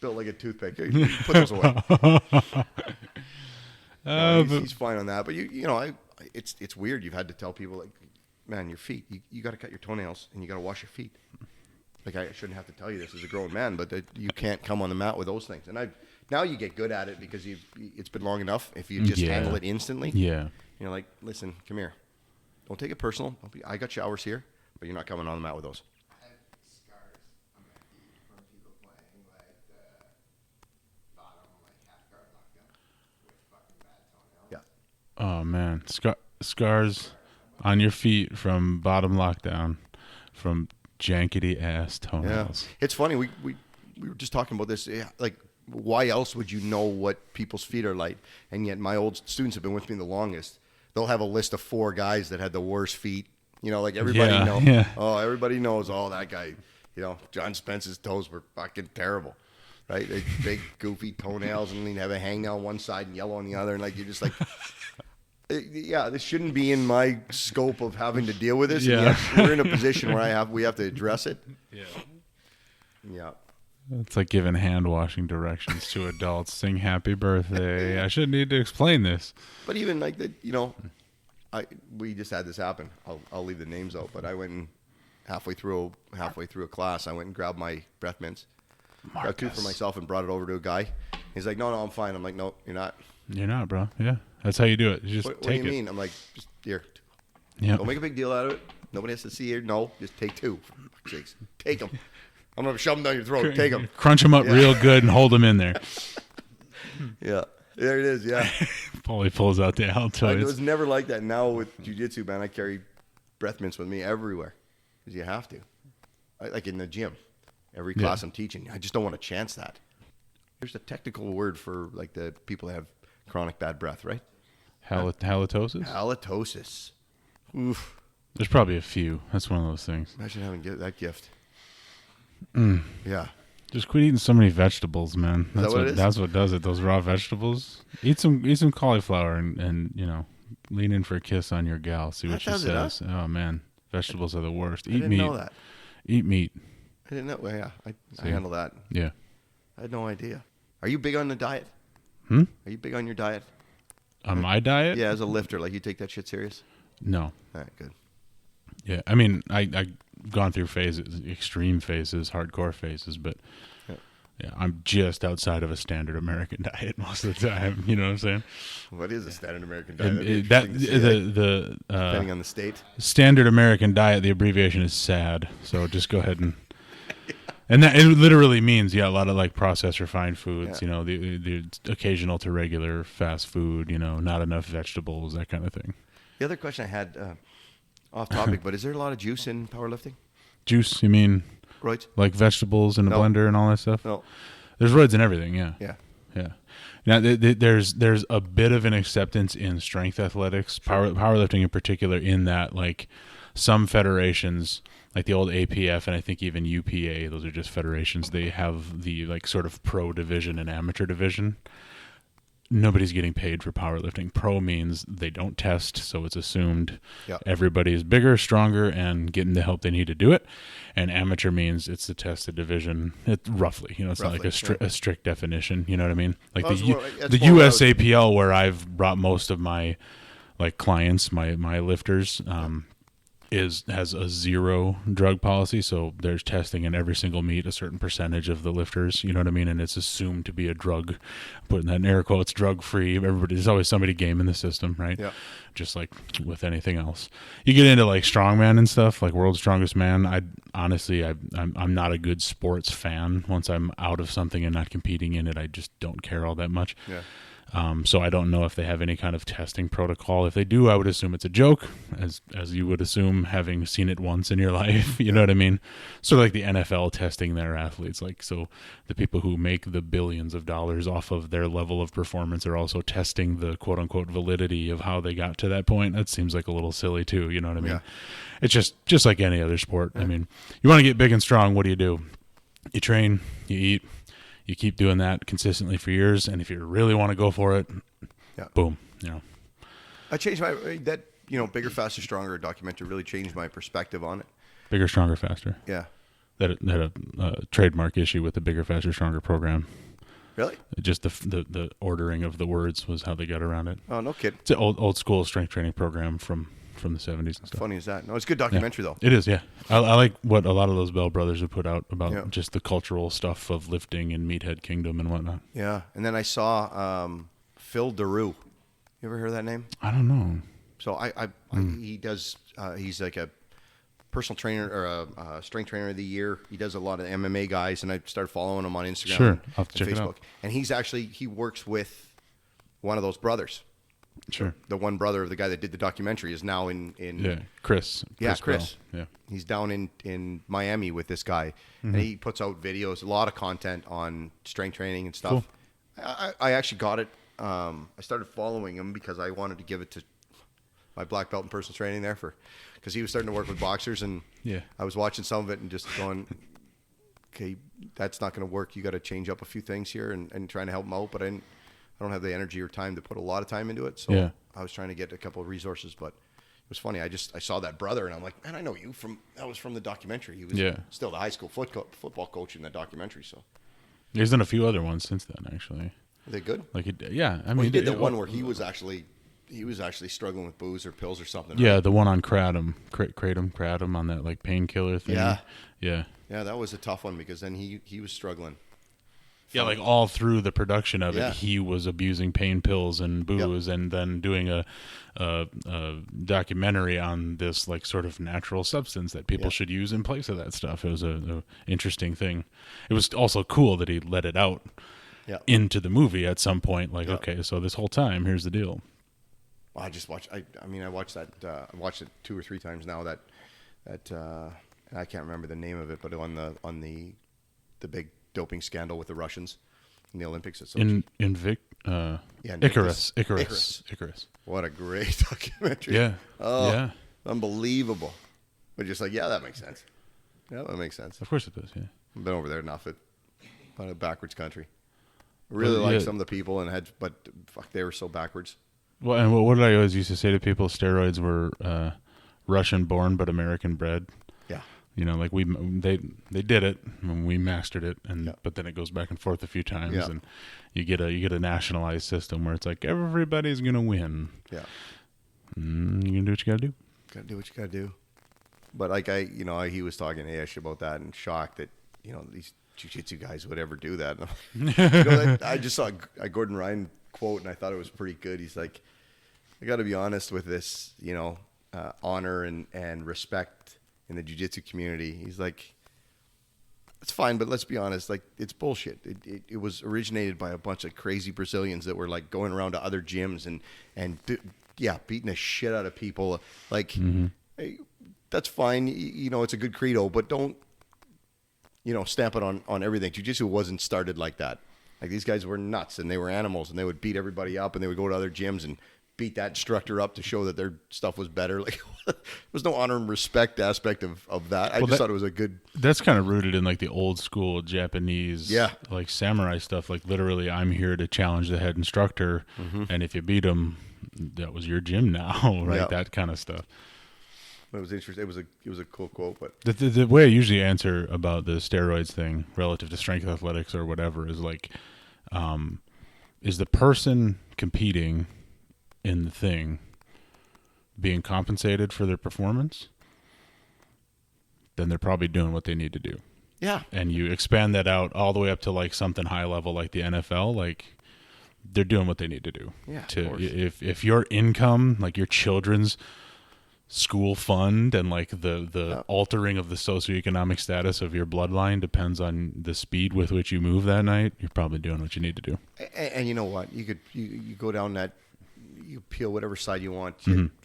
built like a toothpick. You put those away. He's fine on that. But, it's weird. You've had to tell people, like, man, your feet, you got to cut your toenails and you got to wash your feet. Like, I shouldn't have to tell you this as a grown man, but you can't come on the mat with those things. And now you get good at it because it's been long enough. If you just handle it instantly, you're like, listen, come here. Don't take it personal. I got showers here, but you're not coming on the mat with those. I have scars on my feet from people playing like the bottom, like half guard lockdown with fucking bad toenails. Yeah. Oh man, scars on your feet from bottom lockdown, from jankety ass toenails. Yeah. It's funny. We were just talking about this. Like, why else would you know what people's feet are like? And yet, my old students have been with me the longest. They'll have a list of 4 guys that had the worst feet. Like everybody knows. Yeah. Oh, everybody knows. Oh, that guy. John Spence's toes were fucking terrible. Right? They big goofy toenails, and he'd have a hangnail on one side and yellow on the other, and like you're just like. Yeah, this shouldn't be in my scope of having to deal with this. Yeah. We're in a position where we have to address it. Yeah. It's like giving hand washing directions to adults. Sing happy birthday. I shouldn't need to explain this. But even like that, we just had this happen. I'll leave the names out, but I went and halfway through a class, I went and grabbed my breath mints, got 2 for myself, and brought it over to a guy. He's like, no, I'm fine. I'm like, no, you're not. You're not, bro. Yeah, that's how you do it. You just What take do you it. mean? I'm like, just here. Yeah. Don't make a big deal out of it. Nobody has to see it. No, just take 2. For fuck's sakes. Take them. I'm going to shove them down your throat. Take them. Crunch them up real good and hold them in there. Yeah. There it is. Yeah. Paulie pulls out the It Altoids. was never like that. Now with jiu-jitsu, man, I carry breath mints with me everywhere because you have to. Like in the gym. Every class I'm teaching. I just don't want to chance that. There's a technical word for like the people that have chronic bad breath, right? Halitosis? Halitosis. Oof. There's probably a few. That's one of those things. Imagine having that gift. Yeah. Just quit eating so many vegetables, man. Is that what it is? That's what does it. Those raw vegetables. Eat some cauliflower and lean in for a kiss on your gal. See what she says. Oh man, vegetables are the worst. Eat didn't meat. know that. Eat meat. I didn't know. Well, yeah, I handle that. Yeah. I had no idea. Are you big on the diet? Are you big on your diet? On my diet? Yeah, as a lifter, like you take that shit serious? No. All right, good. Yeah, I mean, I've gone through phases, extreme phases, hardcore phases, but yeah, I'm just outside of a standard American diet most of the time. You know what I'm saying? What is a standard American diet? Depending on the state. Standard American diet, the abbreviation is SAD. So just go ahead and. And that it literally means a lot of like processed refined foods, the occasional to regular fast food, not enough vegetables, that kind of thing. The other question I had, off topic, but is there a lot of juice in powerlifting? Juice, you mean? Roids? Like vegetables in a blender and all that stuff? No. There's roids in everything, yeah. Yeah. Yeah. Now, there's a bit of an acceptance in strength athletics, powerlifting in particular, in that like some federations, like the old APF and I think even UPA, those are just federations. They have the like sort of pro division and amateur division. Nobody's getting paid for powerlifting. Pro means they don't test, so it's assumed everybody's bigger, stronger, and getting the help they need to do it. And amateur means it's the tested division. Roughly, it's not like a strict definition. You know what I mean? Like the USAPL, where I've brought most of my like clients, my lifters. has a zero drug policy, so there's testing in every single meet, a certain percentage of the lifters, you know what I mean, and it's assumed to be a drug, putting that in air quotes, drug free. There's always somebody gaming the system, right? Yeah. Just like with anything else. You get into like strongman and stuff, like World's Strongest Man. I'm not a good sports fan. Once I'm out of something and not competing in it, I just don't care all that much. Yeah. So I don't know if they have any kind of testing protocol. If they do, I would assume it's a joke, as you would assume, having seen it once in your life. You know what I mean? Sort of like the NFL testing their athletes. Like, so the people who make the billions of dollars off of their level of performance are also testing the quote unquote validity of how they got to that point. That seems like a little silly too. You know what I mean? Yeah. It's just like any other sport. I mean, you want to get big and strong. What do? You train, you eat. You keep doing that consistently for years, and if you really want to go for it, boom, I changed Bigger, Faster, Stronger documentary really changed my perspective on it. Bigger, Stronger, Faster. Yeah. That had a trademark issue with the Bigger, Faster, Stronger program. Really? Just the ordering of the words was how they got around it. Oh, no kidding. It's an old school strength training program from the 70s and stuff. Funny as that. No, it's a good documentary though. It is, yeah. I like what a lot of those Bell brothers have put out about just the cultural stuff of lifting and Meathead Kingdom and whatnot. Yeah, and then I saw Phil Daru. You ever heard of that name? I don't know. So he does. He's like a personal trainer or a strength trainer of the year. He does a lot of MMA guys, and I started following him on Instagram Sure, and I'll have to check it Facebook. out. And he works with one of those brothers. Sure. The one brother of the guy that did the documentary is now in Chris. Chris. Bell. Yeah. He's down in Miami with this guy, and he puts out videos, a lot of content on strength training and stuff. Cool. I actually got it. I started following him because I wanted to give it to my black belt in personal training because he was starting to work with boxers, and I was watching some of it and just going, okay, that's not going to work. You got to change up a few things here and trying to help him out, but I don't have the energy or time to put a lot of time into it. So I was trying to get a couple of resources, but it was funny. I saw that brother and I'm like, man, I know you that was from the documentary. He was still the high school football coach in that documentary. So he's done a few other ones since then, actually. Are they good? Like, I mean, he did the one where he was actually struggling with booze or pills or something. Yeah. Right? The one on Kratom on that like painkiller thing. Yeah. That was a tough one because then he was struggling. Yeah, like all through the production of it, he was abusing pain pills and booze, and then doing a documentary on this like sort of natural substance that people should use in place of that stuff. It was a interesting thing. It was also cool that he let it out into the movie at some point. Like, okay, so this whole time, here's the deal. Well, I just watched. I watched that. I watched it 2 or 3 times now. That I can't remember the name of it, but on the big doping scandal with the Russians in the Olympics. Icarus. What a great documentary. Yeah. Oh, yeah. Unbelievable. But just like, that makes sense. Yeah, that makes sense. Of course it does, yeah. I've been over there enough. It's a backwards country. Really like some of the people, but fuck, they were so backwards. Well, and what did I always used to say to people? Steroids were Russian-born but American-bred. Yeah. You know, like they did it and we mastered it, but then it goes back and forth a few times, and you get a nationalized system where it's like everybody's gonna win. Yeah, you gonna do what you gotta do. Gotta do what you gotta do. But like he was talking to Ish about that and shocked that these jiu-jitsu guys would ever do that. I just saw a Gordon Ryan quote and I thought it was pretty good. He's like, I got to be honest with this, honor and respect in the jiu-jitsu community. He's like, it's fine, but let's be honest, like it's bullshit. It was originated by a bunch of crazy Brazilians that were like going around to other gyms and beating the shit out of people. Like, hey, that's fine. It's a good credo, but don't, stamp it on everything. Jiu-jitsu wasn't started like that. Like these guys were nuts and they were animals and they would beat everybody up and they would go to other gyms and beat that instructor up to show that their stuff was better. Like there was no honor and respect aspect of that. I thought it was a good. That's kind of rooted in like the old school Japanese, like samurai stuff. Like literally, I'm here to challenge the head instructor, and if you beat him, that was your gym now, right? That kind of stuff. It was interesting. It was a cool quote, but the way I usually answer about the steroids thing relative to strength athletics or whatever is like, is the person competing in the thing being compensated for their performance? then they're probably doing what they need to do. Yeah. And you expand that out all the way up to like something high level like the NFL, like they're doing what they need to do. Yeah, of To course. if your income, like your children's school fund and like the altering of the socioeconomic status of your bloodline depends on the speed with which you move that night, you're probably doing what you need to do. And you know what? You go down that, you peel whatever side you want.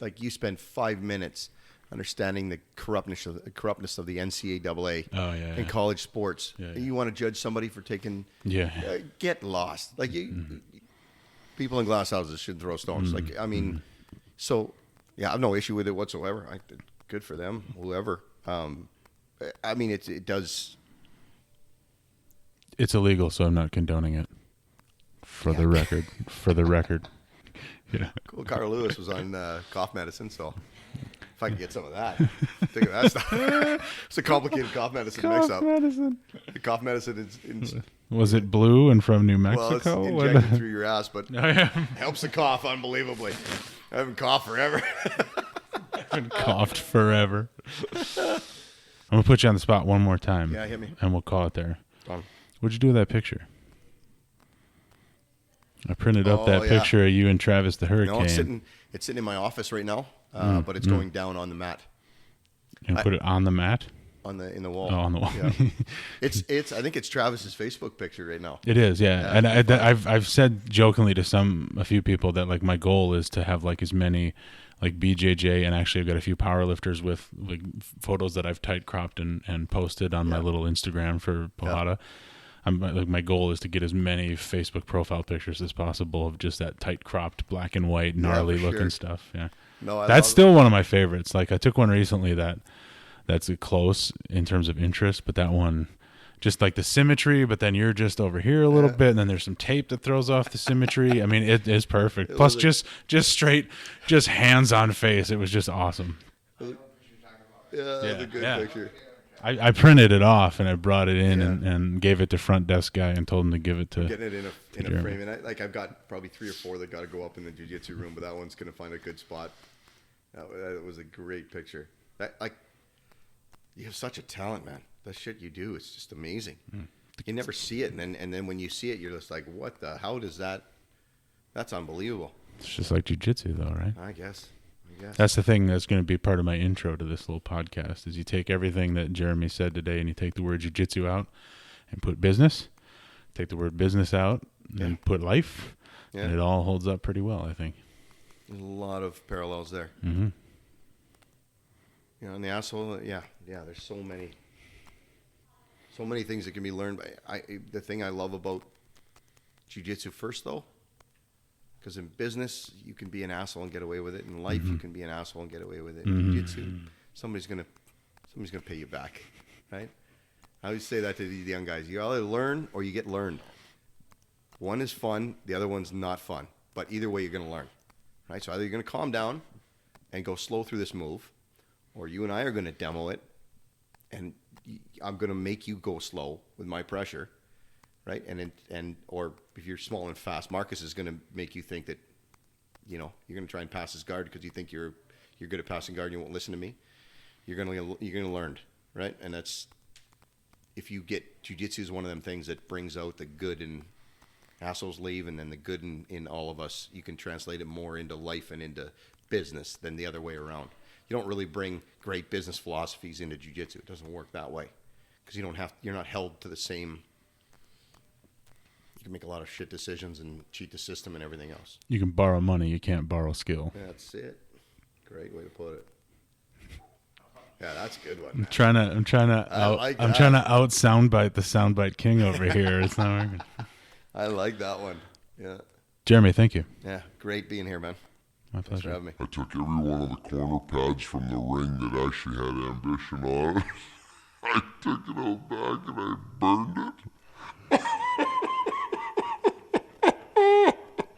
Like you spend 5 minutes understanding the corruptness of the NCAA and college sports. Yeah. You want to judge somebody for taking get lost. Like people in glass houses should throw stones. Like I mean, so yeah, I have no issue with it whatsoever. Good for them, whoever. I mean, it does. It's illegal, so I'm not condoning it. For the record. Yeah. Cool. Carl Lewis was on cough medicine, so if I can get some of that, think of that stuff. It's a complicated cough medicine mix-up. The cough medicine is was it blue and from New Mexico? Well, it's injected through your ass, but helps the cough unbelievably. I haven't coughed forever. I haven't coughed forever. I'm gonna put you on the spot one more time. Yeah, hit me. And we'll call it there. Done. What'd you do with that picture? I printed up that picture of you and Travis the Hurricane. No, it's sitting in my office right now, but it's going down on the mat. And put it on the mat? In the wall. Oh, on the wall. Yeah. It's I think it's Travis's Facebook picture right now. It is, yeah. And I've said jokingly to a few people that like my goal is to have like as many like BJJ, and actually I've got a few power lifters with like photos that I've tight cropped and posted on my little Instagram for Pohada. Like my goal is to get as many Facebook profile pictures as possible of just that tight cropped black and white gnarly looking stuff. Yeah. No, that's still one of my favorites. Like I took one recently that's close in terms of interest, but that one, just like the symmetry, but then you're just over here a little bit, and then there's some tape that throws off the symmetry. I mean, it is perfect. Plus, just straight, just hands on face. It was just awesome. Yeah, that's a good picture. I printed it off and I brought it in and gave it to front desk guy and told him to give it to. Getting it in a frame, and I've got probably 3 or 4 that got to go up in the jiu-jitsu room, but that one's gonna find a good spot. That was a great picture. You have such a talent, man. That shit you do, it's just amazing. You never see it, and then when you see it, you're just like, what the? How does that? That's unbelievable. It's just like jiu-jitsu, though, right? I guess. That's the thing that's going to be part of my intro to this little podcast. Is you take everything that Jeremy said today, and you take the word jiu-jitsu out, and put business. Take the word business out, and put life, and it all holds up pretty well, I think. There's a lot of parallels there. Mm-hmm. You know, and the asshole, there's so many things that can be learned. The thing I love about jiu-jitsu first, though, because in business, you can be an asshole and get away with it. In life, you can be an asshole and get away with it. In jiu-jitsu, somebody's gonna pay you back, right? I always say that to the young guys. You either learn or you get learned. One is fun, the other one's not fun. But either way, you're gonna learn, right? So either you're gonna calm down and go slow through this move, or you and I are gonna demo it, and I'm gonna make you go slow with my pressure. Right, or if you're small and fast, Marcus is going to make you think that, you're going to try and pass his guard because you think you're good at passing guard and you won't listen to me. You're going to learn, right? And that's, if you get, jiu-jitsu is one of them things that brings out the good in assholes leave, and then the good in all of us. You can translate it more into life and into business than the other way around. You don't really bring great business philosophies into jiu-jitsu. It doesn't work that way because you're not held to the same. You can make a lot of shit decisions and cheat the system and everything else. You can borrow money, you can't borrow skill. That's it. Great way to put it. Yeah, that's a good one. I'm trying to out soundbite the soundbite king over here. It's not working. I like that one. Yeah. Jeremy, thank you. Yeah, great being here, man. My Thanks pleasure. for having me. I took every one of the corner pads from the ring that actually had ambition on it. I took it out back and I burned it.